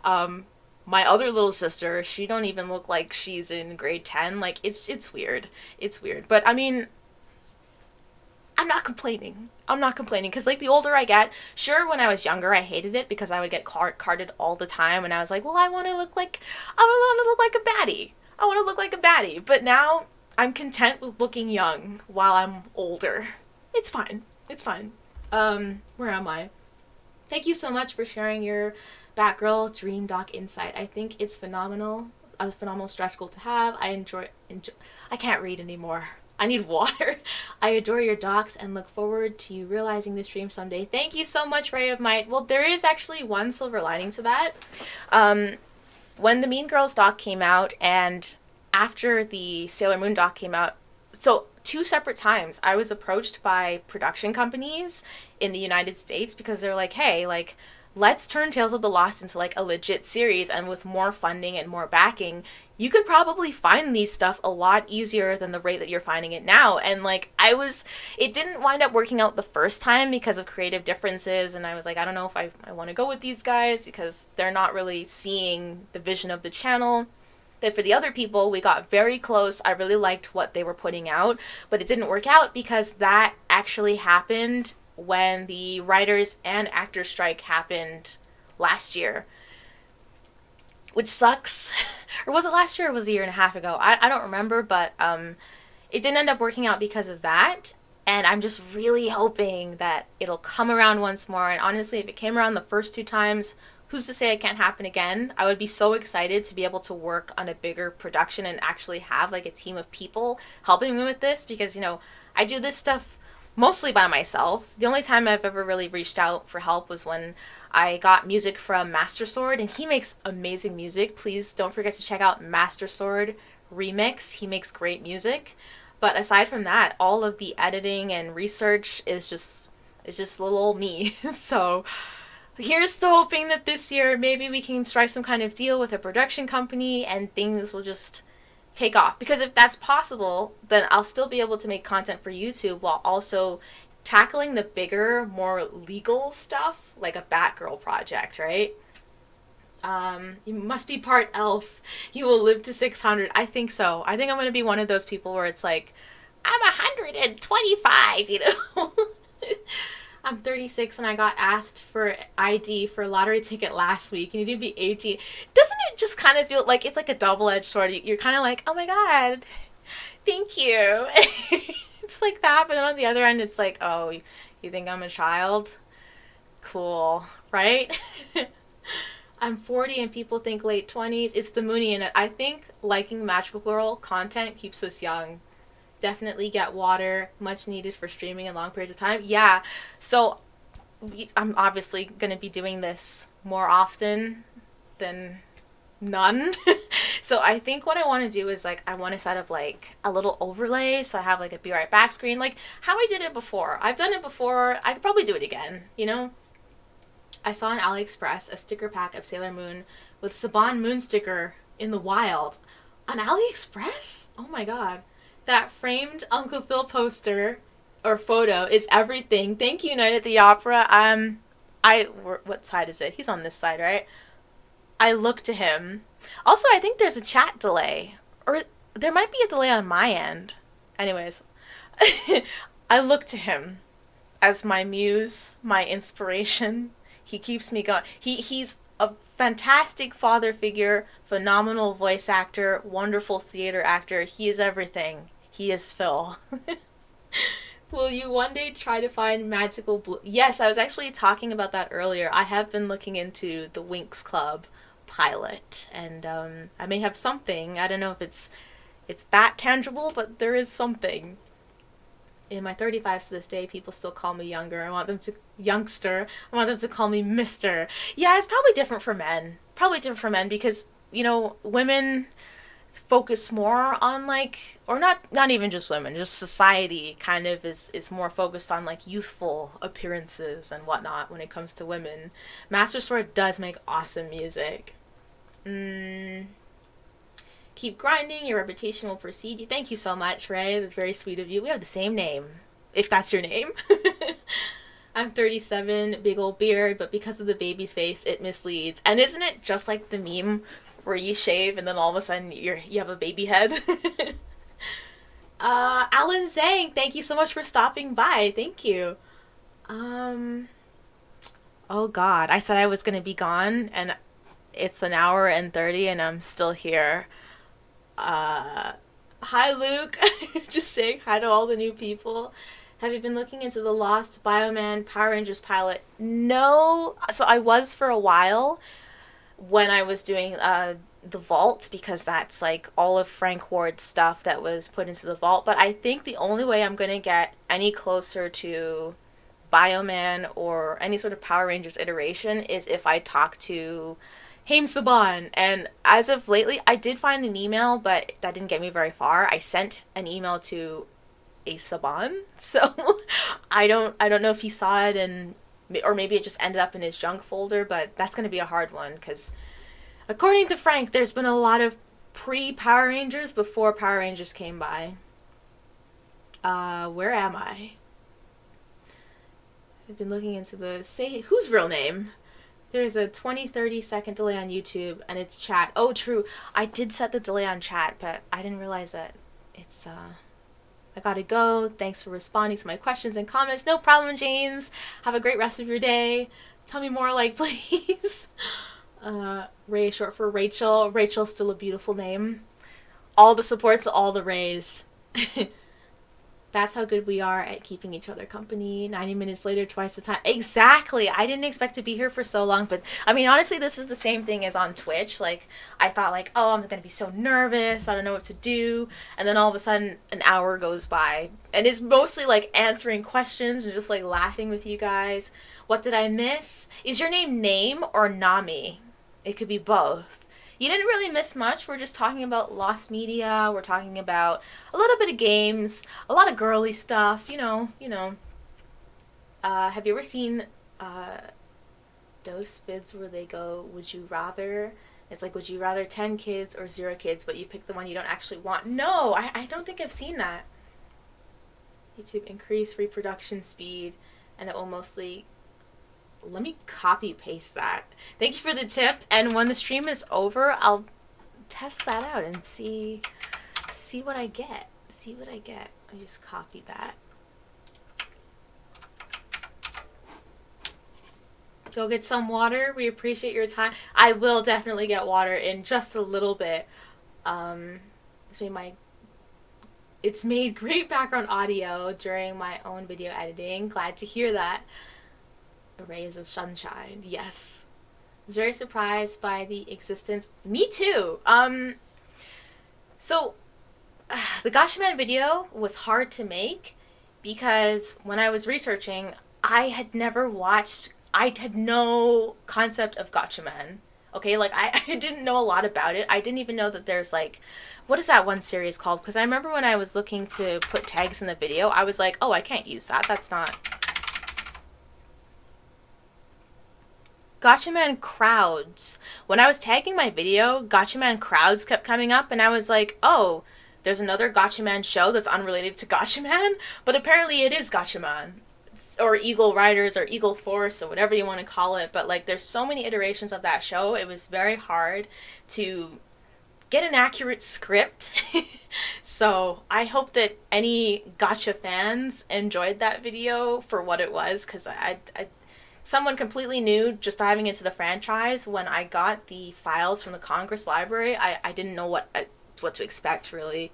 My other little sister, she don't even look like she's in grade 10. Like, it's weird. It's weird. But I mean, I'm not complaining, because, like, the older I get, sure, when I was younger, I hated it because I would get carded all the time, and I was like, well, I want to look like a baddie. But now, I'm content with looking young while I'm older. It's fine. Where am I? Thank you so much for sharing your Batgirl Dream Doc insight. I think it's phenomenal, a phenomenal stretch goal to have. I enjoy. I can't read anymore. I need water. I adore your docs and look forward to you realizing this dream someday. Thank you so much, Ray of Might. Well, there is actually one silver lining to that. When the Mean Girls doc came out and after the Sailor Moon doc came out, so 2 separate times I was approached by production companies in the United States because they're like, hey, like, let's turn Tales of the Lost into, like, a legit series, and with more funding and more backing, you could probably find these stuff a lot easier than the rate that you're finding it now. And, like, it didn't wind up working out the first time because of creative differences, and I was like, I don't know if I want to go with these guys because they're not really seeing the vision of the channel. Then for the other people, we got very close. I really liked what they were putting out, but it didn't work out because that actually happened when the writers and actors strike happened last year, which sucks. Or was it last year or was it a year and a half ago? I don't remember, but it didn't end up working out because of that. And I'm just really hoping that it'll come around once more. And honestly, if it came around the first 2 times, who's to say it can't happen again? I would be so excited to be able to work on a bigger production and actually have like a team of people helping me with this, because, I do this stuff mostly by myself. The only time I've ever really reached out for help was when I got music from Master Sword, and he makes amazing music. Please don't forget to check out Master Sword Remix. He makes great music. But aside from that, all of the editing and research is just little old me. So here's to hoping that this year maybe we can strike some kind of deal with a production company and things will just take off. Because if that's possible, then I'll still be able to make content for YouTube while also tackling the bigger, more legal stuff, like a Batgirl project, right? You must be part elf. You will live to 600. I think so. I think I'm going to be one of those people where it's like, I'm 125, I'm 36 and I got asked for ID for a lottery ticket last week and you need to be 18. Doesn't it just kind of feel like it's like a double-edged sword? You're kind of like, oh my God, thank you. It's like that, but then on the other end, it's like, oh, you think I'm a child? Cool, right? I'm 40 and people think late 20s. It's the Mooney in it. I think liking Magical Girl content keeps us young. Definitely get water, much needed for streaming in long periods of time. Yeah, so I'm obviously going to be doing this more often than none. So I think what I want to do is like I want to set up like a little overlay so I have like a be right back screen, like how I did it before. I've done it before. I could probably do it again, I saw on AliExpress a sticker pack of Sailor Moon with Saban Moon sticker in the wild. On AliExpress? Oh my God. That framed Uncle Phil poster or photo is everything. Thank you, Night at the Opera. What side is it? He's on this side, right? I look to him. Also, I think there's a chat delay. Or there might be a delay on my end. Anyways, I look to him as my muse, my inspiration. He keeps me going. He's a fantastic father figure, phenomenal voice actor, wonderful theater actor. He is everything. He is Phil. Will you one day try to find magical blue? Yes, I was actually talking about that earlier. I have been looking into the Winx Club pilot, and I may have something. I don't know if it's that tangible, but there is something. In my 35s to this day, people still call me younger. I want them to youngster. I want them to call me Mister. Yeah, it's probably different for men. Probably different for men because women focus more on like, or not even just women, just society kind of is more focused on like youthful appearances and whatnot when it comes to women. Master Sword does make awesome music. Keep grinding, your reputation will precede you. Thank you so much, Ray. That's very sweet of you. We have the same name, if that's your name. I'm 37, big old beard, but because of the baby's face, it misleads. And isn't it just like the meme where you shave and then all of a sudden you have a baby head? Alan Zhang, thank you so much for stopping by. Thank you. Oh God, I said I was going to be gone, and it's an hour and 30, and I'm still here. Hi Luke. Just saying hi to all the new people. Have you been looking into the Lost Bioman Power Rangers pilot? No. So I was for a while when I was doing the vault, because that's like all of Frank Ward's stuff that was put into the vault. But I think the only way I'm going to get any closer to Bioman or any sort of Power Rangers iteration is if I talk to Haim Saban. And as of lately, I did find an email, but that didn't get me very far. I sent an email to a Saban, so I don't know if he saw it, or maybe it just ended up in his junk folder, but that's going to be a hard one, because according to Frank, there's been a lot of pre-Power Rangers before Power Rangers came by. Where am I? I've been looking into whose real name? There's a 20-30 second delay on YouTube, and it's chat. Oh, true. I did set the delay on chat, but I didn't realize that it's, I gotta go. Thanks for responding to my questions and comments. No problem, James. Have a great rest of your day. Tell me more, please. Ray, short for Rachel. Rachel's still a beautiful name. All the supports, all the Rays. That's how good we are at keeping each other company. 90 minutes later, twice the time. Exactly. I didn't expect to be here for so long, but I mean, honestly, this is the same thing as on Twitch. Like, I thought, like, oh, I'm going to be so nervous. I don't know what to do. And then all of a sudden, an hour goes by. And it's mostly like answering questions and just like laughing with you guys. What did I miss? Is your name or Nami? It could be both. You didn't really miss much. We're just talking about lost media. We're talking about a little bit of games, a lot of girly stuff. Have you ever seen those vids where they go, "Would you rather?" It's like, "Would you rather 10 kids or 0 kids?" But you pick the one you don't actually want. No, I don't think I've seen that. YouTube increase reproduction speed, and it will mostly. Let me copy paste that. Thank you for the tip. And when the stream is over, I'll test that out and see what I get. See what I get. I just copy that. Go get some water. We appreciate your time. I will definitely get water in just a little bit. It's made great background audio during my own video editing. Glad to hear that. Rays of sunshine. Yes. I was very surprised by the existence. Me too. So the Gatchaman video was hard to make because when I was researching, I had no concept of Gatchaman. Okay, like I didn't know a lot about it. I didn't even know that there's like, what is that one series called? Because I remember when I was looking to put tags in the video, I was like, oh, I can't use that. That's not. Gatchaman crowds. When I was tagging my video, Gatchaman crowds kept coming up, and I was like, oh, there's another Gatchaman show that's unrelated to Gatchaman, but apparently it is Gatchaman. Or Eagle Riders, or Eagle Force, or whatever you want to call it, but like there's so many iterations of that show, it was very hard to get an accurate script. So I hope that any Gacha fans enjoyed that video for what it was, because I someone completely new just diving into the franchise, when I got the files from the Congress Library, I didn't know what to expect, really.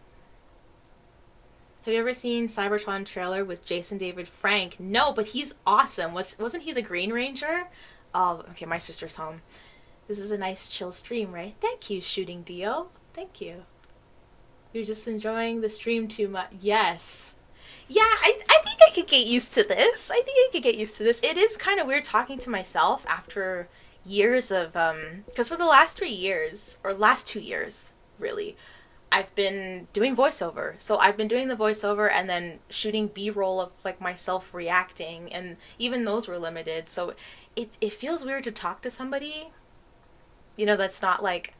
Have you ever seen Cybertron trailer with Jason David Frank? No, but he's awesome. Wasn't he the Green Ranger? Oh, okay, my sister's home. This is a nice chill stream, right? Thank you, Shooting Dio. Thank you. You're just enjoying the stream too much. Yes. Yeah, I think I could get used to this. It is kind of weird talking to myself after years of, because for the last 3 years, or last 2 years, really, I've been doing voiceover. So I've been doing the voiceover and then shooting B-roll of, like, myself reacting, and even those were limited. So it feels weird to talk to somebody, that's not, like,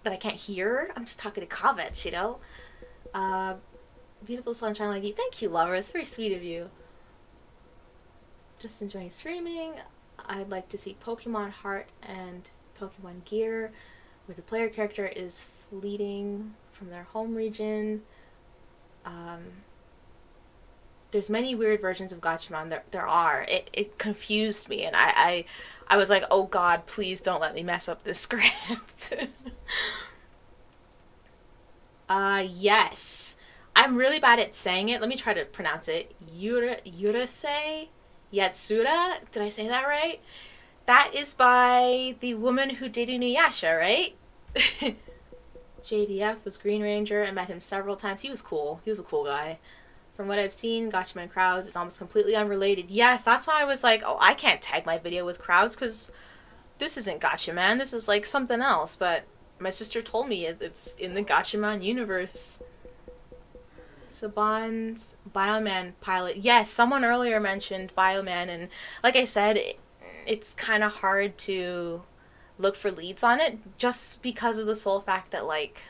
that I can't hear. I'm just talking to comments, Beautiful sunshine like you. Thank you, lover. It's very sweet of you. Just enjoying streaming. I'd like to see Pokemon Heart and Pokemon Gear, where the player character is fleeting from their home region. There's many weird versions of Gatchaman. There are. It confused me, and I was like, oh god, please don't let me mess up this script. Yes. I'm really bad at saying it. Let me try to pronounce it. Yurase Yatsura? Did I say that right? That is by the woman who did Inuyasha, right? JDF was Green Ranger. I met him several times. He was cool. He was a cool guy. From what I've seen, Gatchaman crowds is almost completely unrelated. Yes, that's why I was like, oh, I can't tag my video with crowds because this isn't Gatchaman. This is like something else. But my sister told me it's in the Gatchaman universe. Saban's Bioman pilot. Yes, someone earlier mentioned Bioman, and like I said, it's kind of hard to look for leads on it just because of the sole fact that, like,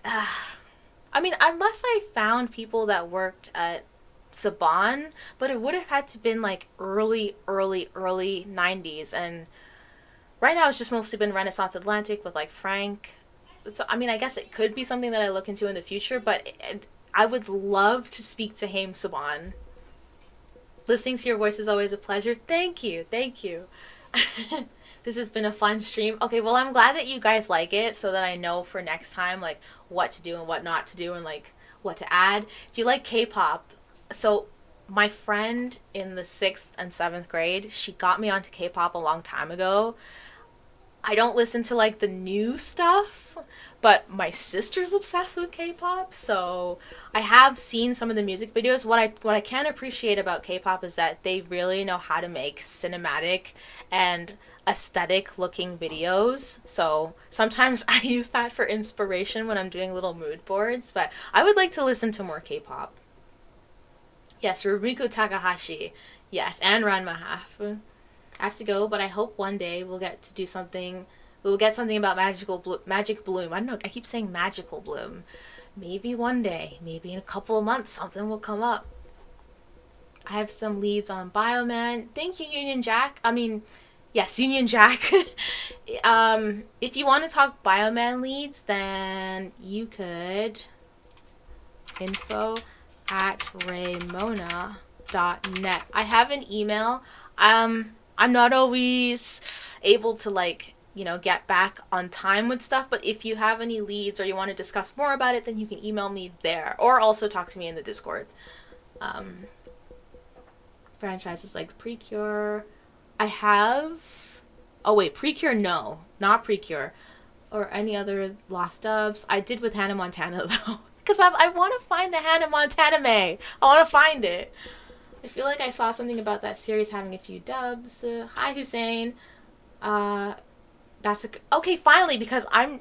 I mean, unless I found people that worked at Saban, but it would have had to been like early 90s, and right now it's just mostly been Renaissance Atlantic with like Frank. So I mean, I guess it could be something that I look into in the future, but I would love to speak to Haim Saban. Listening to your voice is always a pleasure. Thank you. This has been a fun stream. Okay, well, I'm glad that you guys like it, so that I know for next time, like, what to do and what not to do, and like what to add. Do you like K-pop? So my friend in the 6th and 7th grade, she got me onto K-pop a long time ago. I don't listen to like the new stuff, but my sister's obsessed with K-pop, so I have seen some of the music videos. What I can appreciate about K-pop is that they really know how to make cinematic and aesthetic looking videos. So sometimes I use that for inspiration when I'm doing little mood boards, but I would like to listen to more K-pop. Yes, Rumiko Takahashi. Yes, and Ranma Half. I have to go, but I hope one day we'll get to do something. We'll get something about magic bloom. I don't know. I keep saying magical bloom. Maybe one day, maybe in a couple of months, something will come up. I have some leads on Bioman. Thank you, Union Jack. I mean, yes, Union Jack. If you want to talk Bioman leads, then you could info at raymona.net. I have an email. I'm not always able to get back on time with stuff, but if you have any leads or you want to discuss more about it, then you can email me there or also talk to me in the Discord. Franchises like Precure. I have... Oh wait, Precure no. Not Precure. Or any other Lost Dubs. I did with Hannah Montana though. Because I want to find the Hannah Montana May. I want to find it. I feel like I saw something about that series having a few dubs. Hi Hussein. Okay, finally, because I'm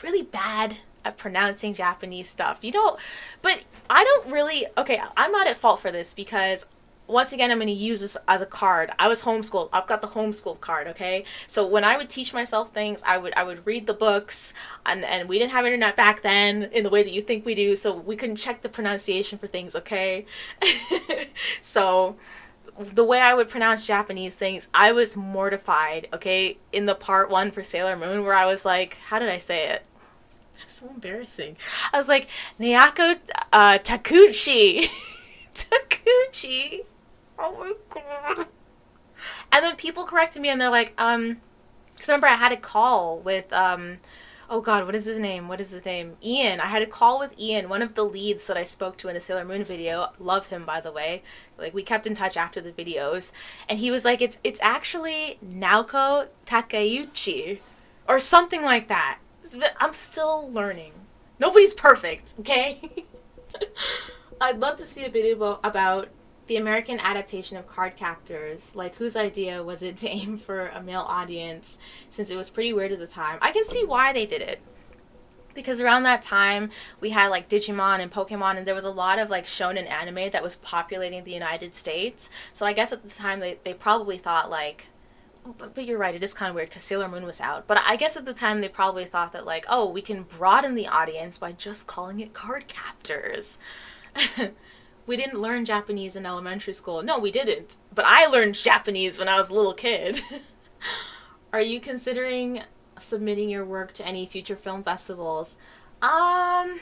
really bad at pronouncing Japanese stuff. But I don't really... Okay, I'm not at fault for this because once again, I'm going to use this as a card. I was homeschooled. I've got the homeschool card, okay? So when I would teach myself things, I would read the books, and we didn't have internet back then in the way that you think we do, so we couldn't check the pronunciation for things, okay? So the way I would pronounce Japanese things, I was mortified, okay? In the part 1 for Sailor Moon, where I was like, how did I say it? That's so embarrassing. I was like, Nyako Takuchi. Takuchi. Oh my god. And then people corrected me and they're like, because remember I had a call with, oh god, what is his name? Ian. I had a call with Ian, one of the leads that I spoke to in the Sailor Moon video. Love him, by the way. Like, we kept in touch after the videos. And he was like, it's actually Naoko Takeuchi. Or something like that. I'm still learning. Nobody's perfect, okay? I'd love to see a video about the American adaptation of card captors. Like, whose idea was it to aim for a male audience, since it was pretty weird at the time. I can see why they did it. Because around that time, we had, like, Digimon and Pokemon, and there was a lot of, like, shonen anime that was populating the United States. So I guess at the time, they probably thought, like... But you're right, it is kind of weird, because Sailor Moon was out. But I guess at the time, they probably thought that, like, oh, we can broaden the audience by just calling it card captors. We didn't learn Japanese in elementary school. No, we didn't. But I learned Japanese when I was a little kid. Are you considering submitting your work to any future film festivals? If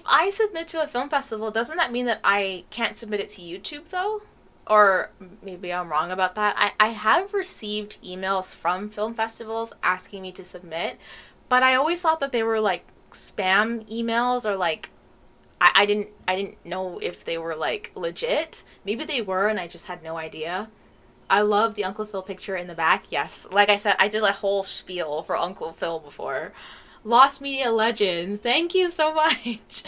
I submit to a film festival, doesn't that mean that I can't submit it to YouTube, though? Or maybe I'm wrong about that. I have received emails from film festivals asking me to submit, but I always thought that they were, like, spam emails, or, like, I didn't know if they were, like, legit. Maybe they were and I just had no idea. I love the Uncle Phil picture in the back. Yes, like I said, I did a whole spiel for Uncle Phil before. Lost Media Legends, thank you so much.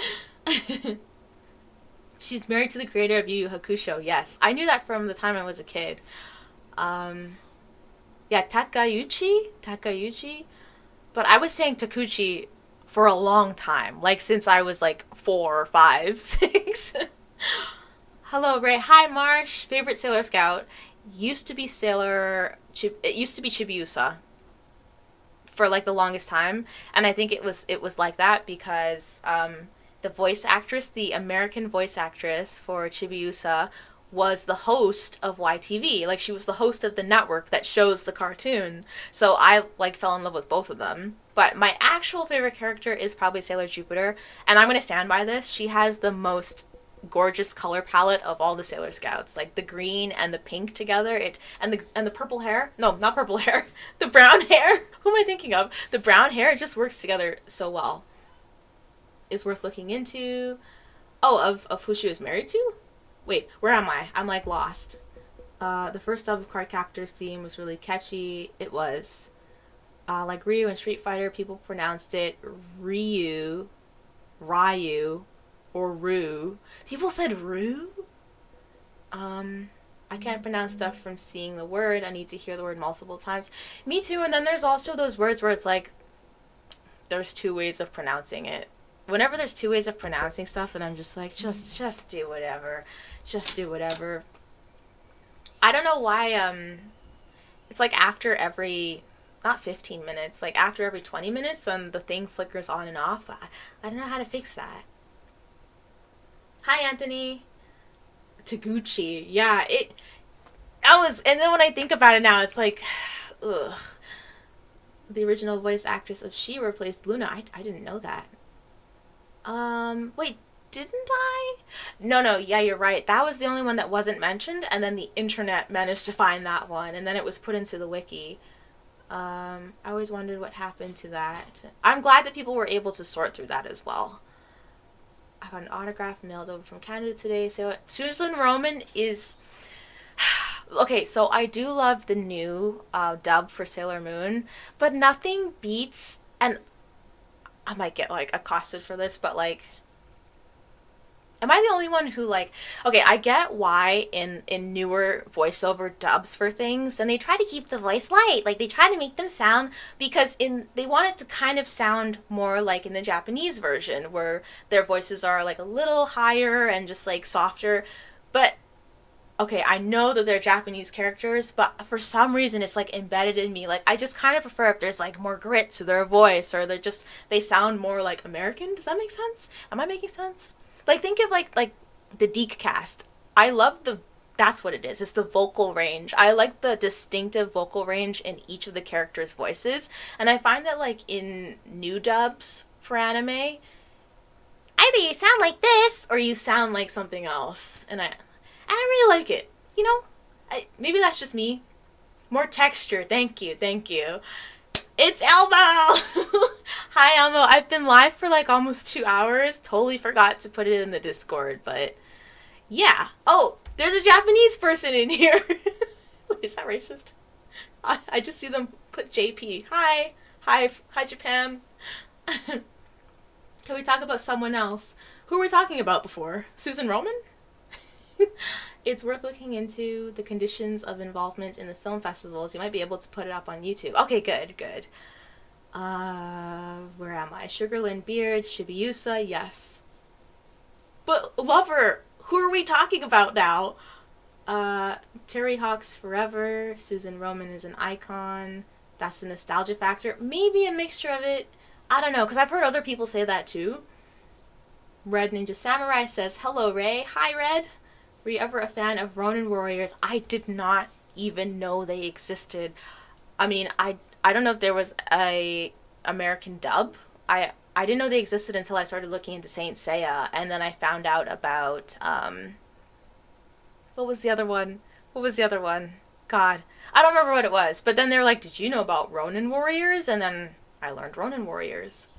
She's married to the creator of Yu Yu Hakusho. Yes, I knew that from the time I was a kid. Yeah, Takeuchi. But I was saying Takuchi for a long time, like since I was like 4 or 5, 6. Hello, Ray. Hi, Marsh. Favorite Sailor Scout used to be it used to be Chibiusa for like the longest time, and I think it was like that because the voice actress, the American voice actress for Chibiusa, was the host of YTV. Like, she was the host of the network that shows the cartoon. So I, like, fell in love with both of them. But my actual favorite character is probably Sailor Jupiter. And I'm going to stand by this. She has the most gorgeous color palette of all the Sailor Scouts. Like, the green and the pink together. And the purple hair. No, not purple hair. The brown hair. Who am I thinking of? The brown hair, it just works together so well. Is worth looking into. Oh, of who she was married to? Wait, where am I? I'm like lost. The first dub of Card Captor's theme was really catchy. It was. Like Ryu in Street Fighter, people pronounced it Ryu, or Ru. People said Ru? I can't pronounce stuff from seeing the word. I need to hear the word multiple times. Me too, and then there's also those words where it's like, there's two ways of pronouncing it. Whenever there's two ways of pronouncing stuff, and I'm just like, just do whatever. Just do whatever. I don't know why, it's like after every, not 15 minutes, like after every 20 minutes, the thing flickers on and off. I don't know how to fix that. Hi, Anthony. Taguchi. Yeah, and then when I think about it now, it's like, ugh. The original voice actress of She replaced Luna. I didn't know that. Wait, didn't I? No, yeah, you're right. That was the only one that wasn't mentioned, and then the internet managed to find that one, and then it was put into the wiki. I always wondered what happened to that. I'm glad that people were able to sort through that as well. I got an autograph mailed over from Canada today. So Susan Roman is... Okay, so I do love the new dub for Sailor Moon, but nothing beats... And I might get, like, accosted for this, but, like... Am I the only one who, like... Okay, I get why in newer voiceover dubs for things, and they try to keep the voice light. Like, they try to make them sound... Because they want it to kind of sound more like in the Japanese version, where their voices are, like, a little higher and just, like, softer. But... Okay, I know that they're Japanese characters, but for some reason it's, like, embedded in me. Like, I just kind of prefer if there's, like, more grit to their voice, or they sound more, like, American. Does that make sense? Am I making sense? Like, think of, like the Deke cast. I love that's what it is. It's the vocal range. I like the distinctive vocal range in each of the characters' voices. And I find that, like, in new dubs for anime, either you sound like this, or you sound like something else. And I really like it. You know? Maybe that's just me. More texture. Thank you. It's Elmo! Hi, Elmo. I've been live for like almost 2 hours. Totally forgot to put it in the Discord, but yeah. Oh, there's a Japanese person in here. Wait, is that racist? I just see them put JP. Hi, Japan. Can we talk about someone else? Who were we talking about before? Susan Roman? It's worth looking into the conditions of involvement in the film festivals. You might be able to put it up on YouTube. Okay, good. Where am I? Sugarland Beards, Shibuya, yes. But, Lover, who are we talking about now? Terry Hawks Forever, Susan Roman is an icon. That's the nostalgia factor. Maybe a mixture of it. I don't know, because I've heard other people say that too. Red Ninja Samurai says, hello, Ray. Hi, Red. Were you ever a fan of Ronin Warriors? I did not even know they existed. I mean, I don't know if there was a American dub. I didn't know they existed until I started looking into Saint Seiya, and then I found out about, what was the other one? God, I don't remember what it was. But then they were like, did you know about Ronin Warriors? And then I learned Ronin Warriors.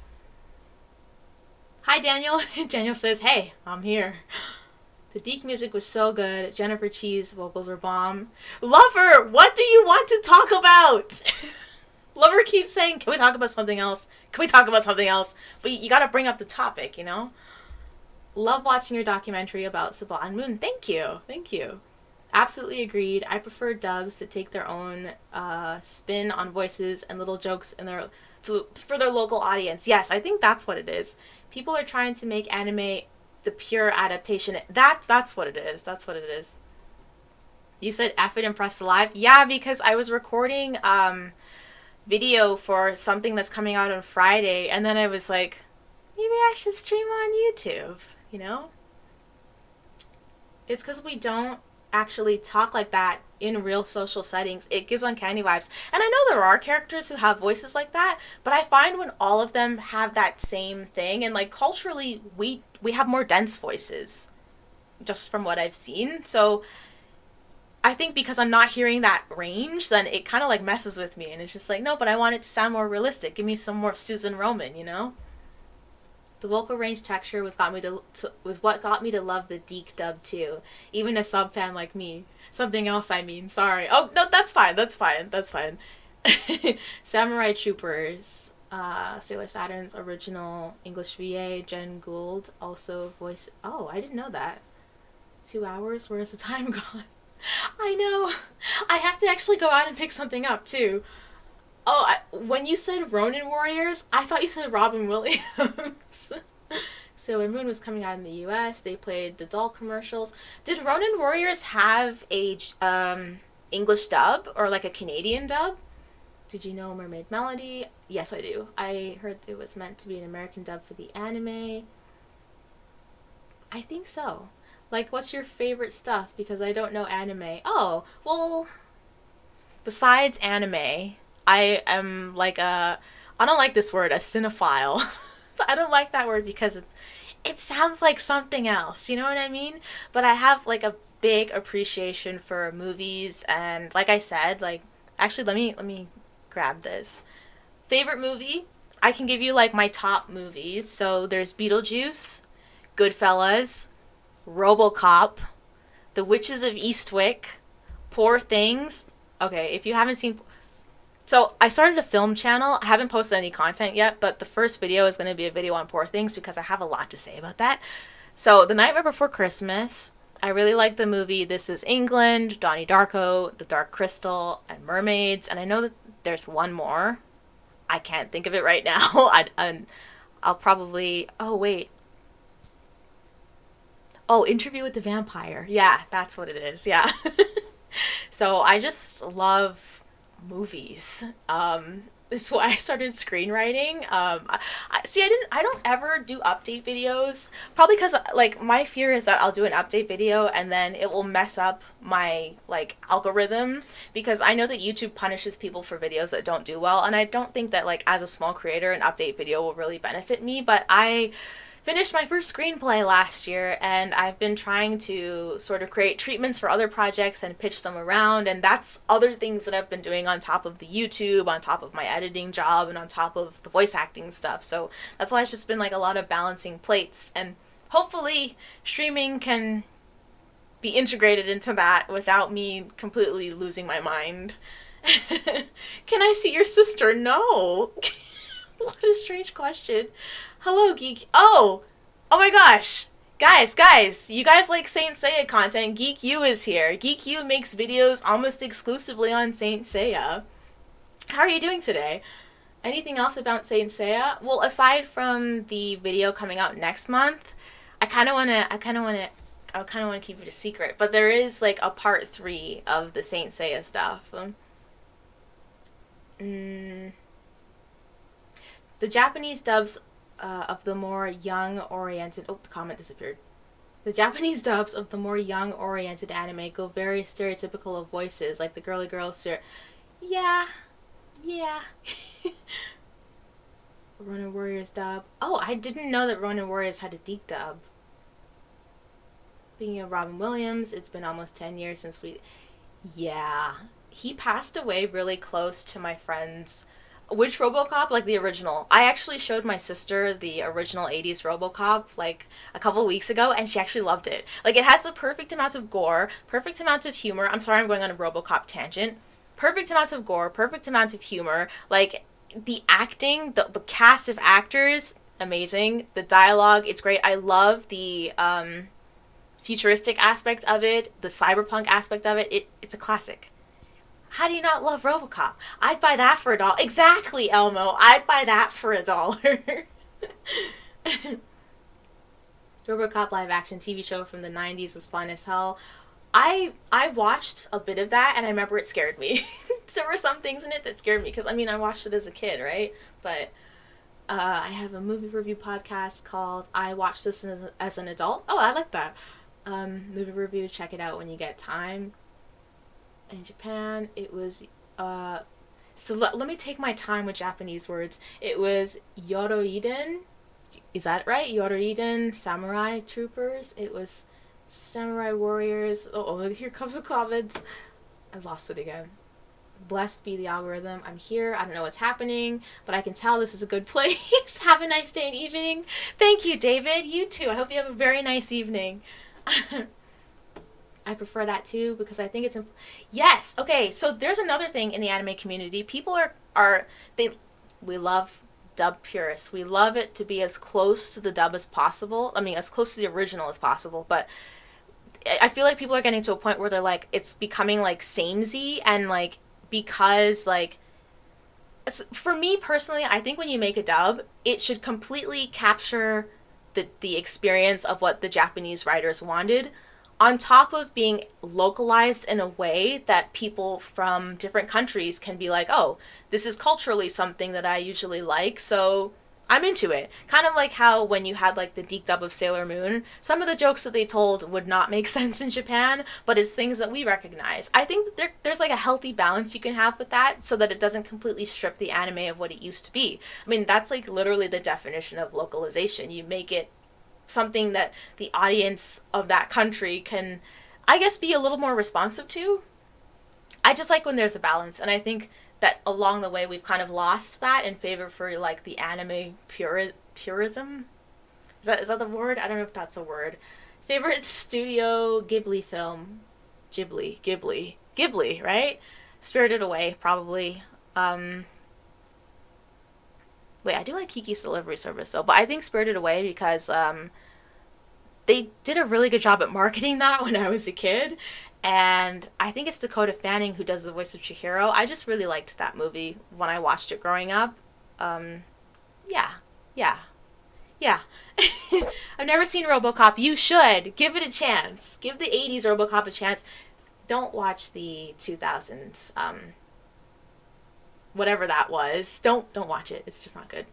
Hi, Daniel. Daniel says, hey, I'm here. The Deke music was so good. Jennifer Cheese vocals were bomb. Lover, what do you want to talk about? Lover keeps saying, can we talk about something else? But you gotta bring up the topic, you know? Love watching your documentary about Sublime Moon. Thank you. Absolutely agreed. I prefer dubs to take their own spin on voices and little jokes for their local audience. Yes, I think that's what it is. People are trying to make anime the pure adaptation. That's what it is. You said F it and press live? Yeah, because I was recording video for something that's coming out on Friday, and then I was like, maybe I should stream on YouTube, you know? It's because we don't actually talk like that in real social settings. It gives uncanny vibes. And I know there are characters who have voices like that, but I find when all of them have that same thing, and like culturally we have more dense voices, just from what I've seen. So I think because I'm not hearing that range, then it kind of like messes with me, and it's just like, no, but I want it to sound more realistic. Give me some more Susan Roman, you know? The vocal range texture was what got me to love the Deke dub too. Even a sub fan like me. Something else, I mean. Sorry. Oh no, that's fine. That's fine. That's fine. Samurai Troopers. Sailor Saturn's original English VA, Jen Gould, also voice. Oh, I didn't know that. 2 hours? Where's the time gone? I know. I have to actually go out and pick something up too. Oh, when you said Ronin Warriors, I thought you said Robin Williams. Sailor Moon was coming out in the U.S. They played the doll commercials. Did Ronin Warriors have a English dub or like a Canadian dub? Did you know Mermaid Melody? Yes, I do. I heard it was meant to be an American dub for the anime. I think so. Like, what's your favorite stuff? Because I don't know anime. Oh, well, besides anime, I am like I don't like this word, a cinephile. I don't like that word because it sounds like something else, you know what I mean? But I have like a big appreciation for movies, and like I said, like, actually let me grab this. Favorite movie? I can give you like my top movies. So there's Beetlejuice, Goodfellas, RoboCop, The Witches of Eastwick, Poor Things. Okay, if you haven't seen... So I started a film channel. I haven't posted any content yet, but the first video is going to be a video on Poor Things because I have a lot to say about that. So The Nightmare Before Christmas. I really like the movie This Is England, Donnie Darko, The Dark Crystal, and Mermaids. And I know that there's one more. I can't think of it right now. I'll probably... Oh, wait. Oh, Interview with the Vampire. Yeah, that's what it is. Yeah. So I just love movies. This is why I started screenwriting. I don't ever do update videos. Probably because, like, my fear is that I'll do an update video and then it will mess up my, like, algorithm. Because I know that YouTube punishes people for videos that don't do well. And I don't think that, like, as a small creator, an update video will really benefit me. But I finished my first screenplay last year, and I've been trying to sort of create treatments for other projects and pitch them around, and that's other things that I've been doing on top of the YouTube, on top of my editing job, and on top of the voice acting stuff. So that's why it's just been like a lot of balancing plates, and hopefully streaming can be integrated into that without me completely losing my mind. Can I see your sister? No. What a strange question. Hello, Geek. Oh my gosh. Guys, you guys like Saint Seiya content. Geek U is here. Geek U makes videos almost exclusively on Saint Seiya. How are you doing today? Anything else about Saint Seiya? Well, aside from the video coming out next month, I kind of want to keep it a secret, but there is like a part 3 of the Saint Seiya stuff. The Japanese dubs of the more young-oriented... Oh, the comment disappeared. The Japanese dubs of the more young-oriented anime go very stereotypical of voices, like the girly girls... Yeah. Ronin Warriors dub. Oh, I didn't know that Ronin Warriors had a Deke dub. Speaking of Robin Williams, it's been almost 10 years since we... Yeah. He passed away really close to my friend's... Which RoboCop? Like the original. I actually showed my sister the original 80s RoboCop like a couple weeks ago, and she actually loved it. Like, it has the perfect amount of gore, perfect amount of humor. I'm sorry I'm going on a RoboCop tangent. Perfect amount of gore, perfect amount of humor. Like, the acting, the cast of actors, amazing. The dialogue, it's great. I love the futuristic aspect of it, the cyberpunk aspect of it. It's a classic. How do you not love RoboCop? I'd buy that for $1. Exactly, Elmo. I'd buy that for $1. RoboCop live action TV show from the 90s was fun as hell. I watched a bit of that, and I remember it scared me. There were some things in it that scared me, because, I mean, I watched it as a kid, right? But I have a movie review podcast called I Watched This as an Adult. Oh, I like that. Movie review, check it out when you get time. In Japan, it was, so let me take my time with Japanese words. It was Yoroiden. Is that right? Yoroiden, Samurai Troopers. It was Samurai Warriors. Oh, here comes the comments. I lost it again. Blessed be the algorithm. I'm here. I don't know what's happening, but I can tell this is a good place. Have a nice day and evening. Thank you, David. You too. I hope you have a very nice evening. I prefer that too because I think it's yes. Okay, so there's another thing in the anime community. People are they we love dub purists. We love it to be as close to the dub as possible. I mean, as close to the original as possible, but I feel like people are getting to a point where they're like it's becoming like samey and like because like for me personally, I think when you make a dub, it should completely capture the experience of what the Japanese writers wanted, on top of being localized in a way that people from different countries can be like, oh, this is culturally something that I usually like, so I'm into it. Kind of like how when you had like the deep dub of Sailor Moon, some of the jokes that they told would not make sense in Japan, but is things that we recognize. I think there's like a healthy balance you can have with that so that it doesn't completely strip the anime of what it used to be. I mean, that's like literally the definition of localization. You make it something that the audience of that country can, I guess, be a little more responsive to. I just like when there's a balance, and I think that along the way we've kind of lost that in favor for like the anime purism. Is that the word? I don't know if that's a word. Favorite Studio Ghibli film? Ghibli, right? Spirited Away, probably. Wait, I do like Kiki's Delivery Service though, but I think Spirited Away because they did a really good job at marketing that when I was a kid. And I think it's Dakota Fanning who does the voice of Chihiro. I just really liked that movie when I watched it growing up. Yeah, yeah, yeah. I've never seen RoboCop. You should. Give it a chance. Give the 80s RoboCop a chance. Don't watch the 2000s, whatever that was. Don't watch it. It's just not good.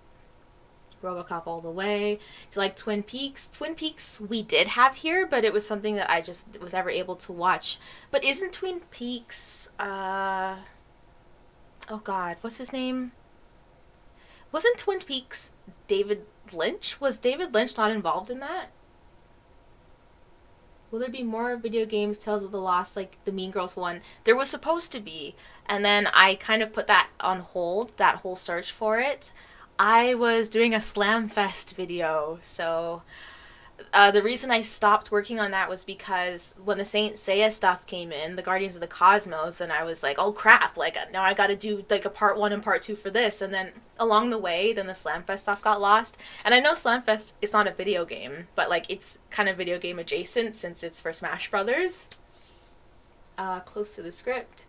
RoboCop all the way. To like Twin Peaks. Twin Peaks we did have here, but it was something that I just was never able to watch. But isn't Twin Peaks oh god, what's his name? Wasn't Twin Peaks David Lynch? Was David Lynch not involved in that? Will there be more video games Tales of the Lost like the Mean Girls one? There was supposed to be, and then I kind of put that on hold, that whole search for it. I was doing a Slamfest video, so the reason I stopped working on that was because when the Saint Seiya stuff came in, the Guardians of the Cosmos, and I was like, oh crap, like now I gotta do like a part 1 and part 2 for this, and then along the way, then the Slamfest stuff got lost. And I know Slamfest is not a video game, but like it's kind of video game adjacent since it's for Smash Brothers. Close to the script.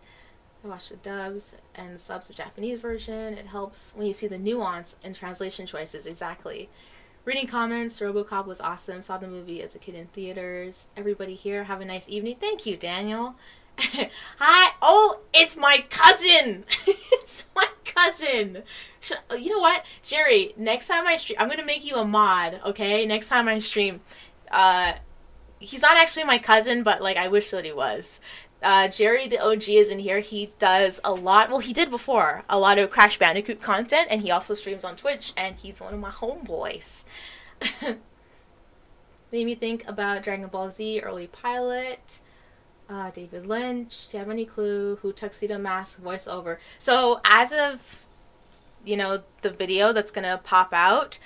I watched the dubs and the subs of Japanese version. It helps when you see the nuance in translation choices, exactly. Reading comments, RoboCop was awesome. Saw the movie as a kid in theaters. Everybody here, have a nice evening. Thank you, Daniel. Hi. Oh, it's my cousin. It's my cousin. You know what, Jerry, next time I stream, I'm going to make you a mod, okay? Next time I stream. He's not actually my cousin, but like I wish that he was. Jerry the OG is in here. He does a lot, well he did before, a lot of Crash Bandicoot content, and he also streams on Twitch, and he's one of my homeboys. Made me think about Dragon Ball Z early pilot. David Lynch, do you have any clue who Tuxedo Mask voiceover? So as of, the video that's gonna pop out,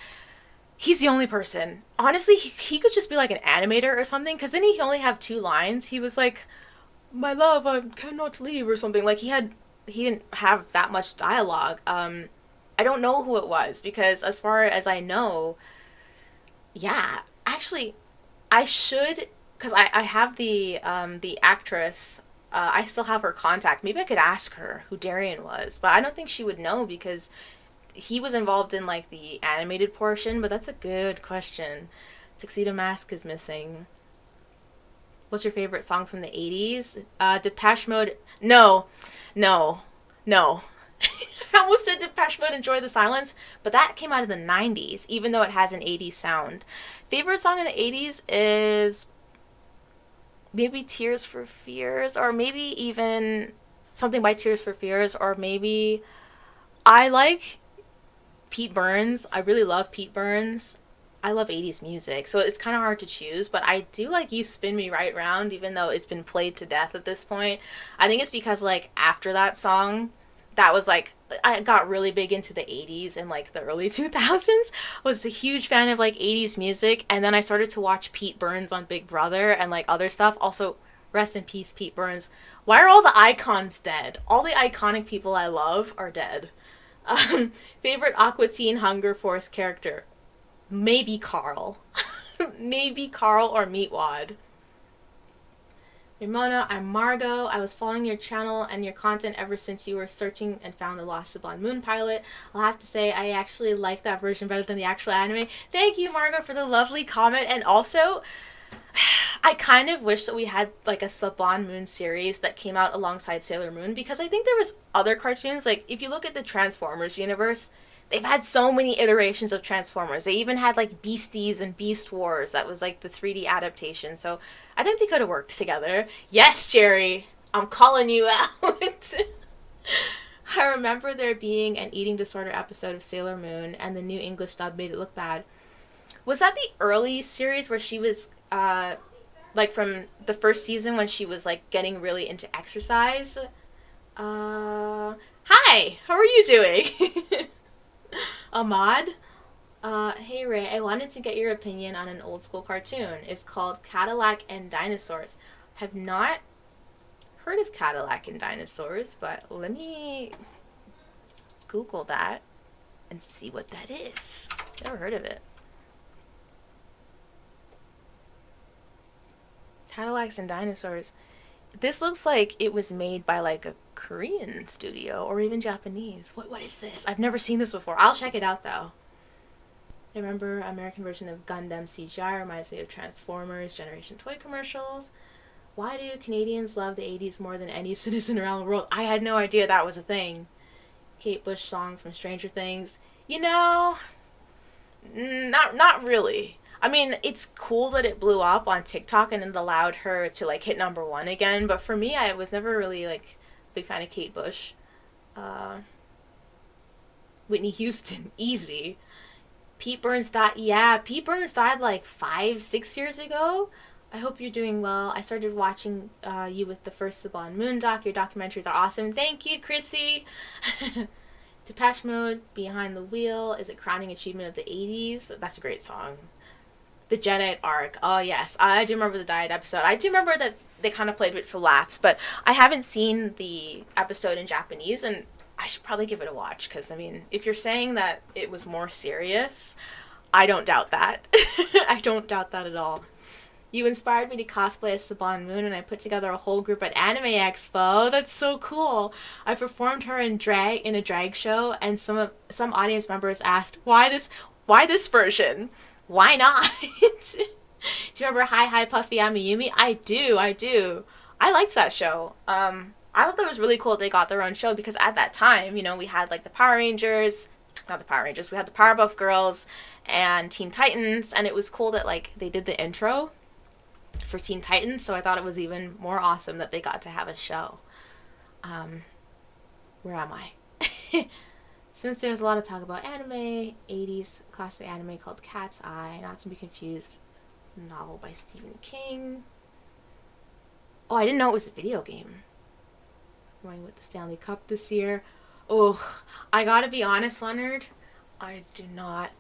he's the only person. Honestly, he could just be like an animator or something, because then he only have 2 lines. He was like, my love, I cannot leave, or something. Like, he didn't have that much dialogue. I don't know who it was, because as far as I know, yeah, actually, I should, because I have the actress, I still have her contact. Maybe I could ask her who Darian was, but I don't think she would know, because he was involved in, like, the animated portion, but that's a good question. Tuxedo Mask is missing. What's your favorite song from the 80s? Depeche Mode. No. I almost said Depeche Mode, Enjoy the Silence, but that came out of the 90s, even though it has an 80s sound. Favorite song in the 80s is maybe Tears for Fears, or maybe even something by Tears for Fears, or maybe I like Pete Burns. I really love Pete Burns. I love 80s music, so it's kind of hard to choose, but I do like You Spin Me Right Round, even though it's been played to death at this point. I think it's because, like, after that song, that was like, I got really big into the 80s and like the early 2000s. Was a huge fan of like 80s music, and then I started to watch Pete Burns on Big Brother and like other stuff. Also, rest in peace, Pete Burns. Why are all the icons dead? All the iconic people I love are dead. Favorite Aqua Teen Hunger Force character? Maybe Carl. Maybe Carl or Meatwad. Ramona, I'm Margot. I was following your channel and your content ever since you were searching and found the Lost Sublime Moon pilot. I'll have to say I actually like that version better than the actual anime. Thank you, Margot, for the lovely comment. And also, I kind of wish that we had like a Sublime Moon series that came out alongside Sailor Moon, because I think there was other cartoons. Like, if you look at the Transformers universe, they've had so many iterations of Transformers. They even had like Beasties and Beast Wars. That was like the 3D adaptation. So I think they could have worked together. Yes, Jerry, I'm calling you out. I remember there being an eating disorder episode of Sailor Moon, and the new English dub made it look bad. Was that the early series where she was, like from the first season when she was like getting really into exercise? Hi, how are you doing? Ahmad? Hey Ray, I wanted to get your opinion on an old school cartoon. It's called Cadillac and Dinosaurs. Have not heard of Cadillac and Dinosaurs, but let me Google that and see what that is. Never heard of it. Cadillacs and Dinosaurs. This looks like it was made by like a Korean studio or even Japanese. What is this? I've never seen this before. I'll check it out though. I remember American version of Gundam CGI reminds me of Transformers Generation Toy commercials. Why do Canadians love the 80s more than any citizen around the world? I had no idea that was a thing. Kate Bush song from Stranger Things. You know, not really. I mean, it's cool that it blew up on TikTok and it allowed her to like hit #1 again, but for me, I was never really like a big fan of Kate Bush. Whitney Houston, easy. Pete Burns died. Yeah, Pete Burns died like 5-6 years ago. I hope you're doing well. I started watching you with the first Sublime Moon doc. Your documentaries are awesome. Thank you, Chrissy. Depeche Mode, Behind the Wheel, is a crowning achievement of the 80s. That's a great song. The Jedi arc. Oh, yes. I do remember the Diet episode. I do remember that they kind of played with it for laughs, but I haven't seen the episode in Japanese, and I should probably give it a watch, because, I mean, if you're saying that it was more serious, I don't doubt that. I don't doubt that at all. You inspired me to cosplay as Sublime Moon, and I put together a whole group at Anime Expo. That's so cool. I performed her in a drag show, and some audience members asked, why this version? Why not? Do you remember Hi Hi Puffy Amiyumi? I do. I liked that show. I thought that was really cool that they got their own show, because at that time, you know, we had like the Power Rangers, not the Power Rangers, we had the Powerpuff Girls and Teen Titans, and it was cool that like they did the intro for Teen Titans, so I thought it was even more awesome that they got to have a show. Where am I? Since there's a lot of talk about anime, 80s classic anime called Cat's Eye, not to be confused, a novel by Stephen King. Oh, I didn't know it was a video game. Going with the Stanley Cup this year. Oh, I gotta be honest, Leonard. I do not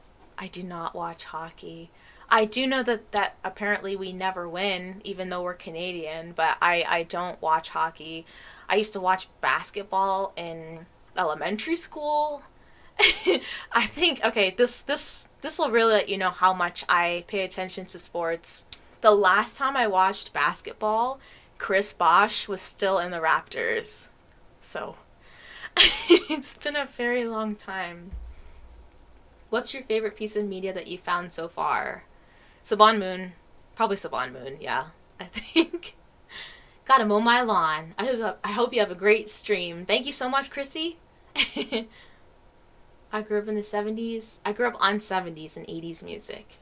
watch hockey. I do know that apparently we never win, even though we're Canadian, but I don't watch hockey. I used to watch basketball in elementary school. I think, okay, this will really let you know how much I pay attention to sports. The last time I watched basketball, Chris Bosh was still in the Raptors. So, it's been a very long time. What's your favorite piece of media that you found so far? Sublime Moon. Probably Sublime Moon, yeah. I think. Gotta mow my lawn. I hope you have a great stream. Thank you so much, Chrissy. I grew up in the 70s. I grew up on 70s and 80s music.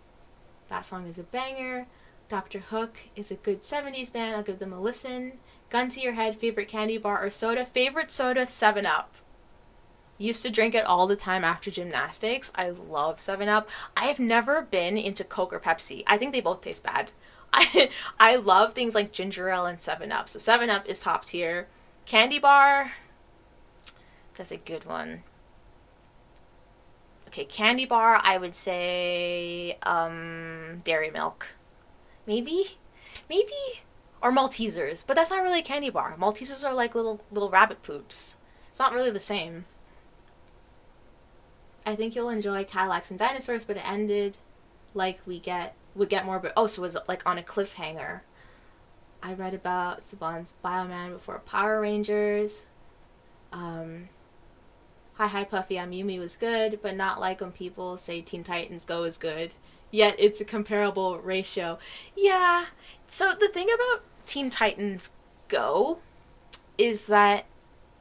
That song is a banger. Dr. Hook is a good 70s band. I'll give them a listen. Gun to your head, favorite candy bar or soda? Favorite soda, 7-Up. Used to drink it all the time after gymnastics. I love 7 Up. I have never been into Coke or Pepsi. I think they both taste bad. I love things like ginger ale and 7 Up. So 7 Up is top tier. Candy bar, that's a good one. Okay, candy bar, I would say Dairy Milk. Maybe? Maybe? Or Maltesers, but that's not really a candy bar. Maltesers are like little rabbit poops. It's not really the same. I think you'll enjoy Cadillacs and Dinosaurs, but it ended like would get more. But oh, so it was like on a cliffhanger. I read about Saban's Bioman before Power Rangers. Hi Puffy, I'm Yumi was good, but not like when people say Teen Titans Go is good. Yet it's a comparable ratio. Yeah. So the thing about Teen Titans Go is that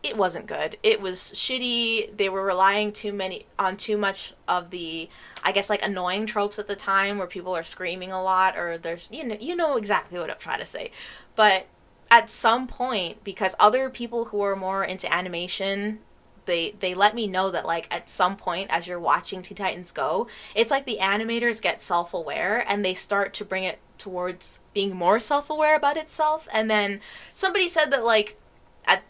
it wasn't good. It was shitty. They were relying too much of the, I guess, like annoying tropes at the time where people are screaming a lot, or there's you know exactly what I'm trying to say. But at some point, because other people who are more into animation, they let me know that like at some point as you're watching Teen Titans Go, it's like the animators get self-aware and they start to bring it towards being more self-aware about itself. And then somebody said that like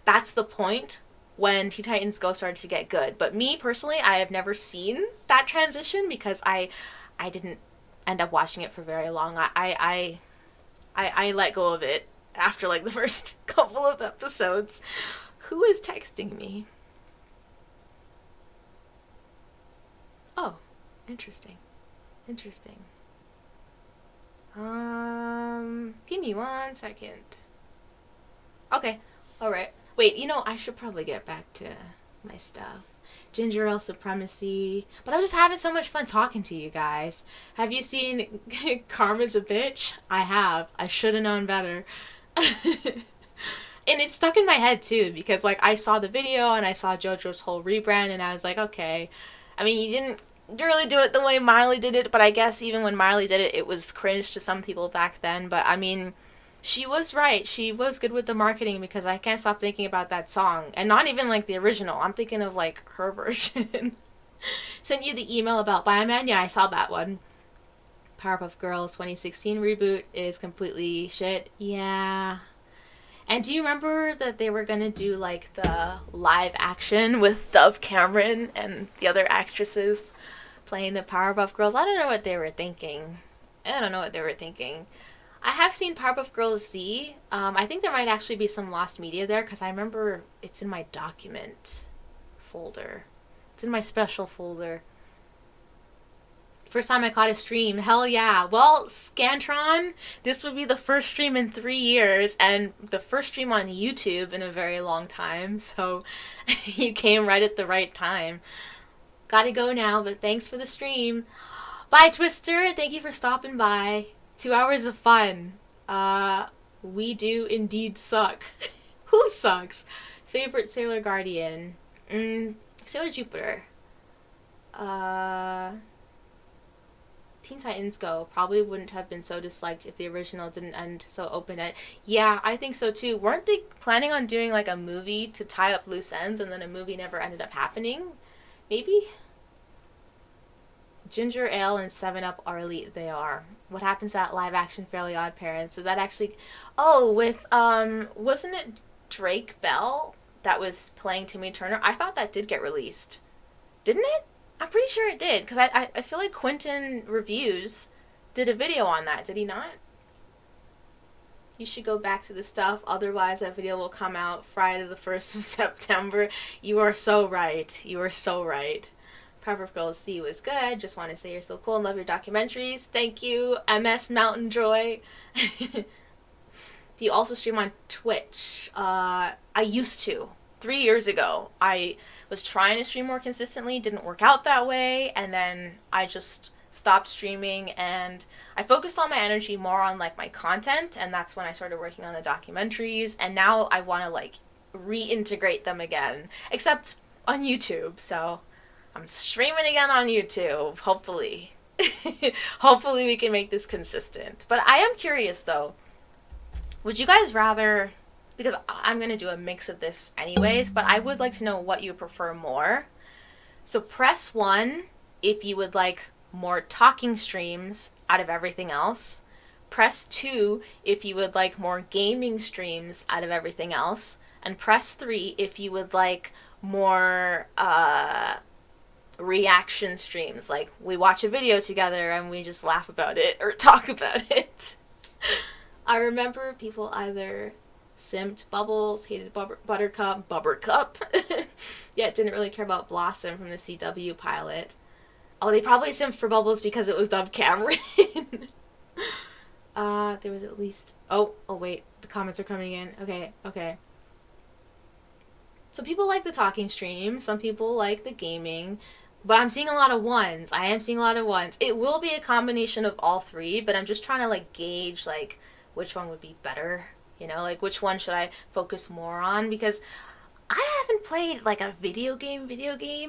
that's the point when Teen Titans Go started to get good. But me personally, I have never seen that transition because I didn't end up watching it for very long. I let go of it after like the first couple of episodes. Who is texting me? Oh, interesting. Interesting. Give me 1 second. Okay. Alright. Wait, I should probably get back to my stuff. Ginger ale supremacy. But I'm just having so much fun talking to you guys. Have you seen Karma's a Bitch? I have. I should have known better. And it's stuck in my head too, because like I saw the video and I saw JoJo's whole rebrand and I was like, okay. I mean, you didn't really do it the way Miley did it, but I guess even when Miley did it, it was cringe to some people back then. But I mean, she was right. She was good with the marketing because I can't stop thinking about that song. And not even like the original. I'm thinking of like her version. Sent you the email about Bioman? Yeah, I saw that one. Powerpuff Girls 2016 reboot is completely shit. Yeah. And do you remember that they were going to do like the live action with Dove Cameron and the other actresses playing the Powerpuff Girls? I don't know what they were thinking. I have seen Powerpuff Girls Z. I think there might actually be some lost media there because I remember it's in my document folder. It's in my special folder. First time I caught a stream. Hell yeah. Well, Scantron, this would be the first stream in 3 years and the first stream on YouTube in a very long time. So you came right at the right time. Gotta go now, but thanks for the stream. Bye, Twister. Thank you for stopping by. 2 hours of fun. We do indeed suck. Who sucks? Favorite Sailor Guardian? Sailor Jupiter. Teen Titans Go probably wouldn't have been so disliked if the original didn't end so open-ended. Yeah, I think so too. Weren't they planning on doing like a movie to tie up loose ends and then a movie never ended up happening? Maybe? Ginger Ale and 7 Up are elite. They are. What happens to that live action Fairly Odd Parents? So that actually... Oh, with, wasn't it Drake Bell that was playing Timmy Turner? I thought that did get released. Didn't it? I'm pretty sure it did, because I feel like Quentin Reviews did a video on that. Did he not? You should go back to the stuff, otherwise that video will come out Friday the 1st of September. You are so right. You are so right. Powerpuff Girls C was good. Just want to say you're so cool and love your documentaries. Thank you, MS Mountain Joy. Do you also stream on Twitch? I used to. 3 years ago. I was trying to stream more consistently, didn't work out that way, and then I just stopped streaming and I focused all my energy more on like my content, and that's when I started working on the documentaries, and now I want to like reintegrate them again, except on YouTube. So I'm streaming again on YouTube, hopefully. Hopefully we can make this consistent. But I am curious though, would you guys rather... Because I'm going to do a mix of this anyways, but I would like to know what you prefer more. So press 1 if you would like more talking streams out of everything else. Press 2 if you would like more gaming streams out of everything else. And press 3 if you would like more reaction streams. Like we watch a video together and we just laugh about it or talk about it. I remember people either simped Bubbles, hated Buttercup. Yeah, didn't really care about Blossom from the CW pilot. Oh, they probably simped for Bubbles because it was dubbed Cameron. There was at least... Oh, wait. The comments are coming in. Okay. So people like the talking stream. Some people like the gaming. But I'm seeing a lot of ones. I am seeing a lot of ones. It will be a combination of all three, but I'm just trying to, like, gauge, like, which one would be better. You know, like, which one should I focus more on? Because I haven't played, like, a video game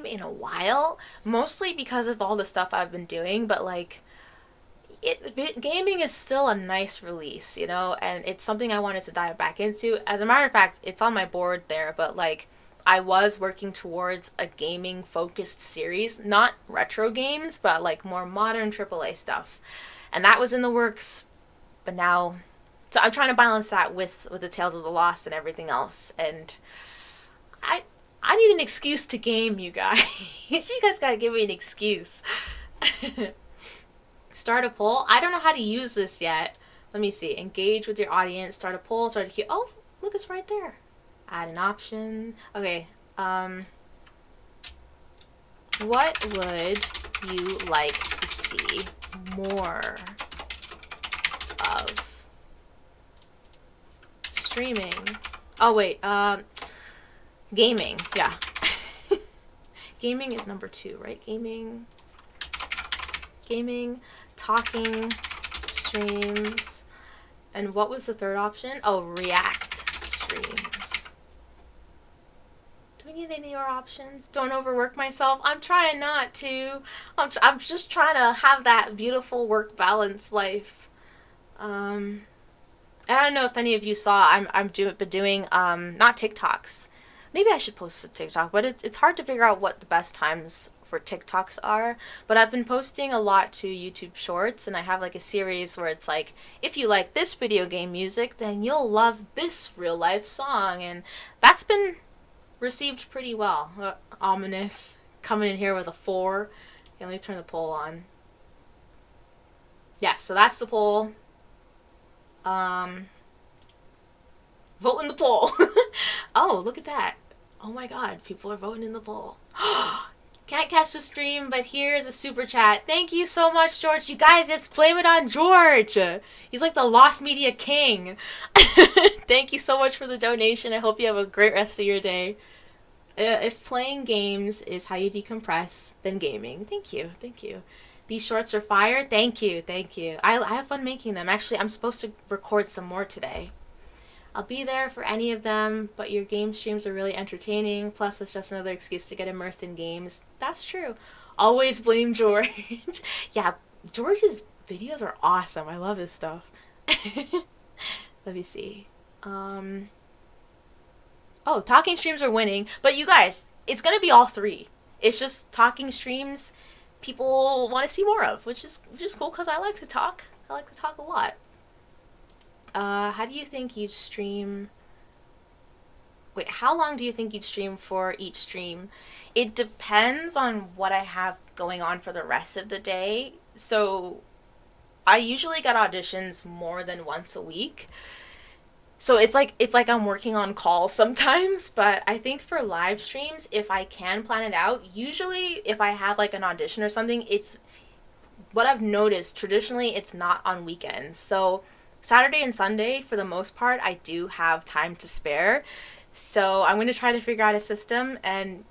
in a while. Mostly because of all the stuff I've been doing, but, like... gaming is still a nice release, you know, and it's something I wanted to dive back into. As a matter of fact, it's on my board there, but like I was working towards a gaming focused series, not retro games, but like more modern AAA stuff. And that was in the works, but now so I'm trying to balance that with the Tales of the Lost and everything else. And I need an excuse to game, you guys. You guys got to give me an excuse. Start a poll. I don't know how to use this yet. Let me see. Engage with your audience. Start a poll. Start a queue. Oh, look, it's right there. Add an option. Okay. What would you like to see more of? Streaming. Oh, wait. Gaming. Yeah. Gaming is number 2, right? Gaming. Talking streams, and what was the third option? Oh, react streams. Do we need any more options? Don't overwork myself. I'm trying not to. I'm just trying to have that beautiful work balance life. And I don't know if any of you saw. I've been doing not TikToks. Maybe I should post a TikTok, but it's hard to figure out what the best times for TikToks are. But I've been posting a lot to YouTube Shorts, and I have like a series where it's like, if you like this video game music, then you'll love this real life song, and that's been received pretty well. Ominous coming in here with a 4. Okay, let me turn the poll on. Yes, so that's the poll. Vote in the poll. Oh, look at that. Oh my god, people are voting in the poll. Can't catch the stream, but here's a super chat. Thank you so much, George. You guys, it's Blame It on George. He's like the lost media king. Thank you so much for the donation. I hope you have a great rest of your day. If playing games is how you decompress, then gaming. Thank you. These shorts are fire. Thank you. I have fun making them. Actually, I'm supposed to record some more today. I'll be there for any of them, but your game streams are really entertaining. Plus, it's just another excuse to get immersed in games. That's true. Always blame George. Yeah, George's videos are awesome. I love his stuff. Let me see. Oh, talking streams are winning. But you guys, it's going to be all 3. It's just talking streams people want to see more of, which is cool because I like to talk. I like to talk a lot. How do you think you'd stream... Wait, how long do you think you'd stream for each stream? It depends on what I have going on for the rest of the day. So, I usually get auditions more than once a week. So it's like I'm working on calls sometimes, but I think for live streams, if I can plan it out, usually if I have like an audition or something, it's... What I've noticed, traditionally, it's not on weekends. So... Saturday and Sunday, for the most part, I do have time to spare. So I'm going to try to figure out a system, and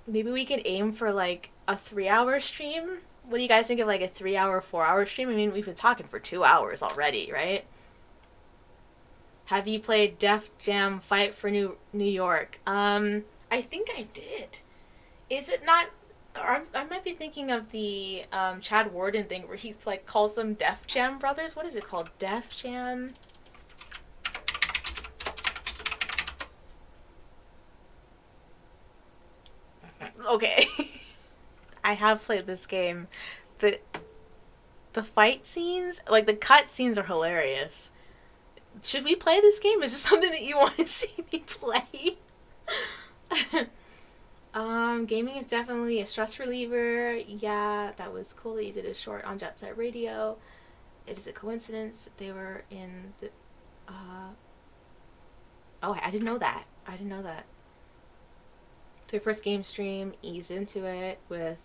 maybe we can aim for like a 3-hour stream. What do you guys think of like a 3-hour, 4-hour stream? I mean, we've been talking for 2 hours already, right? Have you played Def Jam Fight for New York? I think I did. Is it not... Or I might be thinking of the Chad Warden thing where he like calls them Def Jam Brothers. What is it called? Def Jam? Okay. I have played this game. The the fight scenes, like the cut scenes are hilarious. Should we play this game? Is this something that you want to see me play? Gaming is definitely a stress reliever. Yeah, that was cool that you did a short on Jet Set Radio. It is a coincidence that they were in the. Oh, I didn't know that. I didn't know that. Their first game stream, ease into it with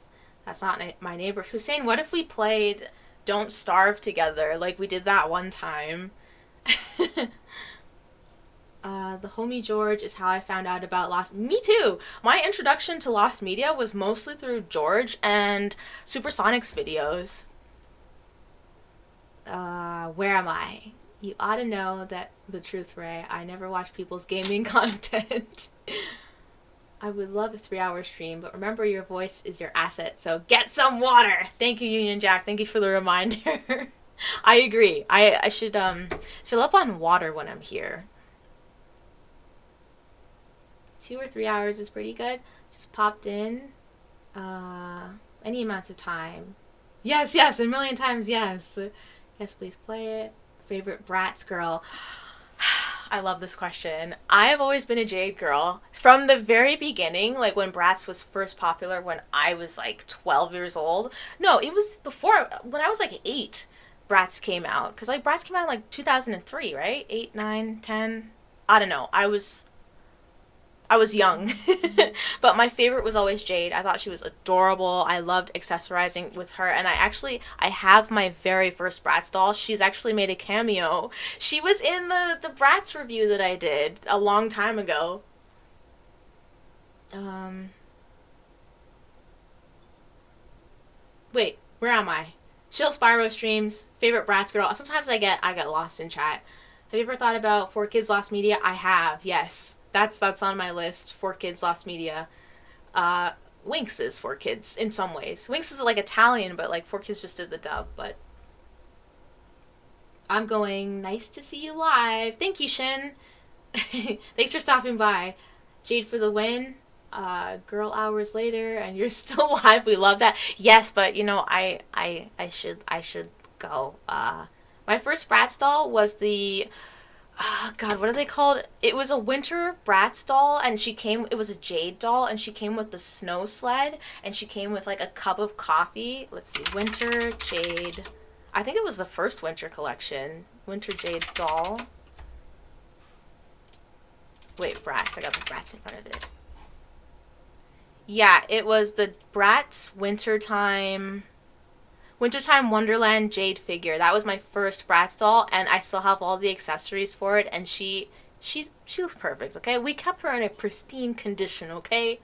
That's Not My Neighbor. Hussein, what if we played Don't Starve together like we did that one time? The Homie George is how I found out about Lost. Me too. My introduction to Lost Media was mostly through George and Supersonic's videos. Where am I? You ought to know that the truth, Ray. I never watch people's gaming content. I would love a 3-hour stream, but remember your voice is your asset, so get some water! Thank you, Union Jack. Thank you for the reminder. I agree. I should fill up on water when I'm here. 2 or 3 hours is pretty good. Just popped in. Any amounts of time. Yes, a million times yes. Yes, please play it. Favorite Bratz girl. I love this question. I have always been a Jade girl. From the very beginning, like when Bratz was first popular when I was like 12 years old. No, it was before, when I was like 8, Bratz came out. Because like Bratz came out in like 2003, right? 8, 9, 10. I don't know. I was young. But my favorite was always Jade. I thought she was adorable. I loved accessorizing with her. And I have my very first Bratz doll. She's actually made a cameo. She was in the Bratz review that I did a long time ago. Wait, where am I? Chill Spyro streams, favorite Bratz girl. Sometimes I get lost in chat. Have you ever thought about 4Kids Lost Media? I have, yes. That's on my list. 4Kids Lost Media. Winx is 4Kids in some ways. Winx is like Italian, but like 4Kids just did the dub. But I'm going. Nice to see you live. Thank you, Shin. Thanks for stopping by. Jade for the win. Girl hours later, and you're still live. We love that. Yes, but you know, I should go. My first Bratz doll was the, oh God, what are they called? It was a winter Bratz doll, and it was a Jade doll, and she came with the snow sled, and she came with like a cup of coffee. Let's see, Winter Jade. I think it was the first winter collection. Winter Jade doll. Wait, Bratz. I got the Bratz in front of it. Yeah, it was the Bratz Wintertime Wonderland Jade figure. That was my first Bratz doll, and I still have all the accessories for it, and she looks perfect, okay? We kept her in a pristine condition, okay?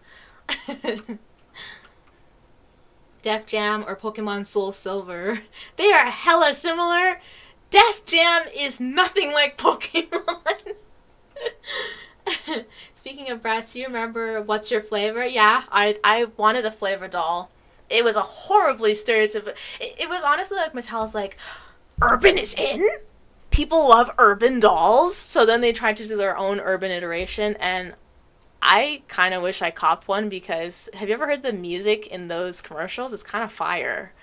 Def Jam or Pokemon Soul Silver. They are hella similar. Def Jam is nothing like Pokemon. Speaking of Bratz, do you remember What's Your Flavor? Yeah, I wanted a flavor doll. It was a horribly stereotypical. It was honestly like Mattel's like, urban is in? People love urban dolls. So then they tried to do their own urban iteration, and I kind of wish I copped one because have you ever heard the music in those commercials? It's kind of fire.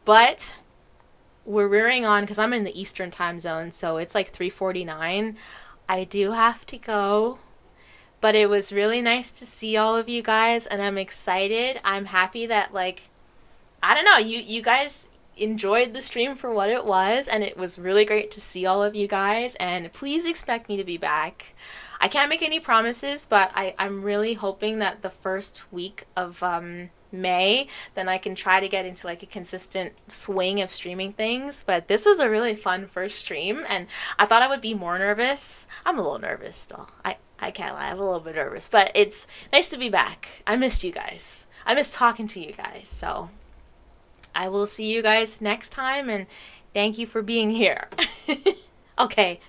But we're rearing on because I'm in the Eastern time zone, so it's like 3:49. I do have to go. But it was really nice to see all of you guys, and I'm excited. I'm happy that, like, I don't know, you guys enjoyed the stream for what it was, and it was really great to see all of you guys, and please expect me to be back. I can't make any promises, but I'm really hoping that the first week of May, then I can try to get into, like, a consistent swing of streaming things. But this was a really fun first stream, and I thought I would be more nervous. I'm a little nervous still. I can't lie, I'm a little bit nervous, but it's nice to be back. I missed you guys. I missed talking to you guys, so I will see you guys next time, and thank you for being here. Okay.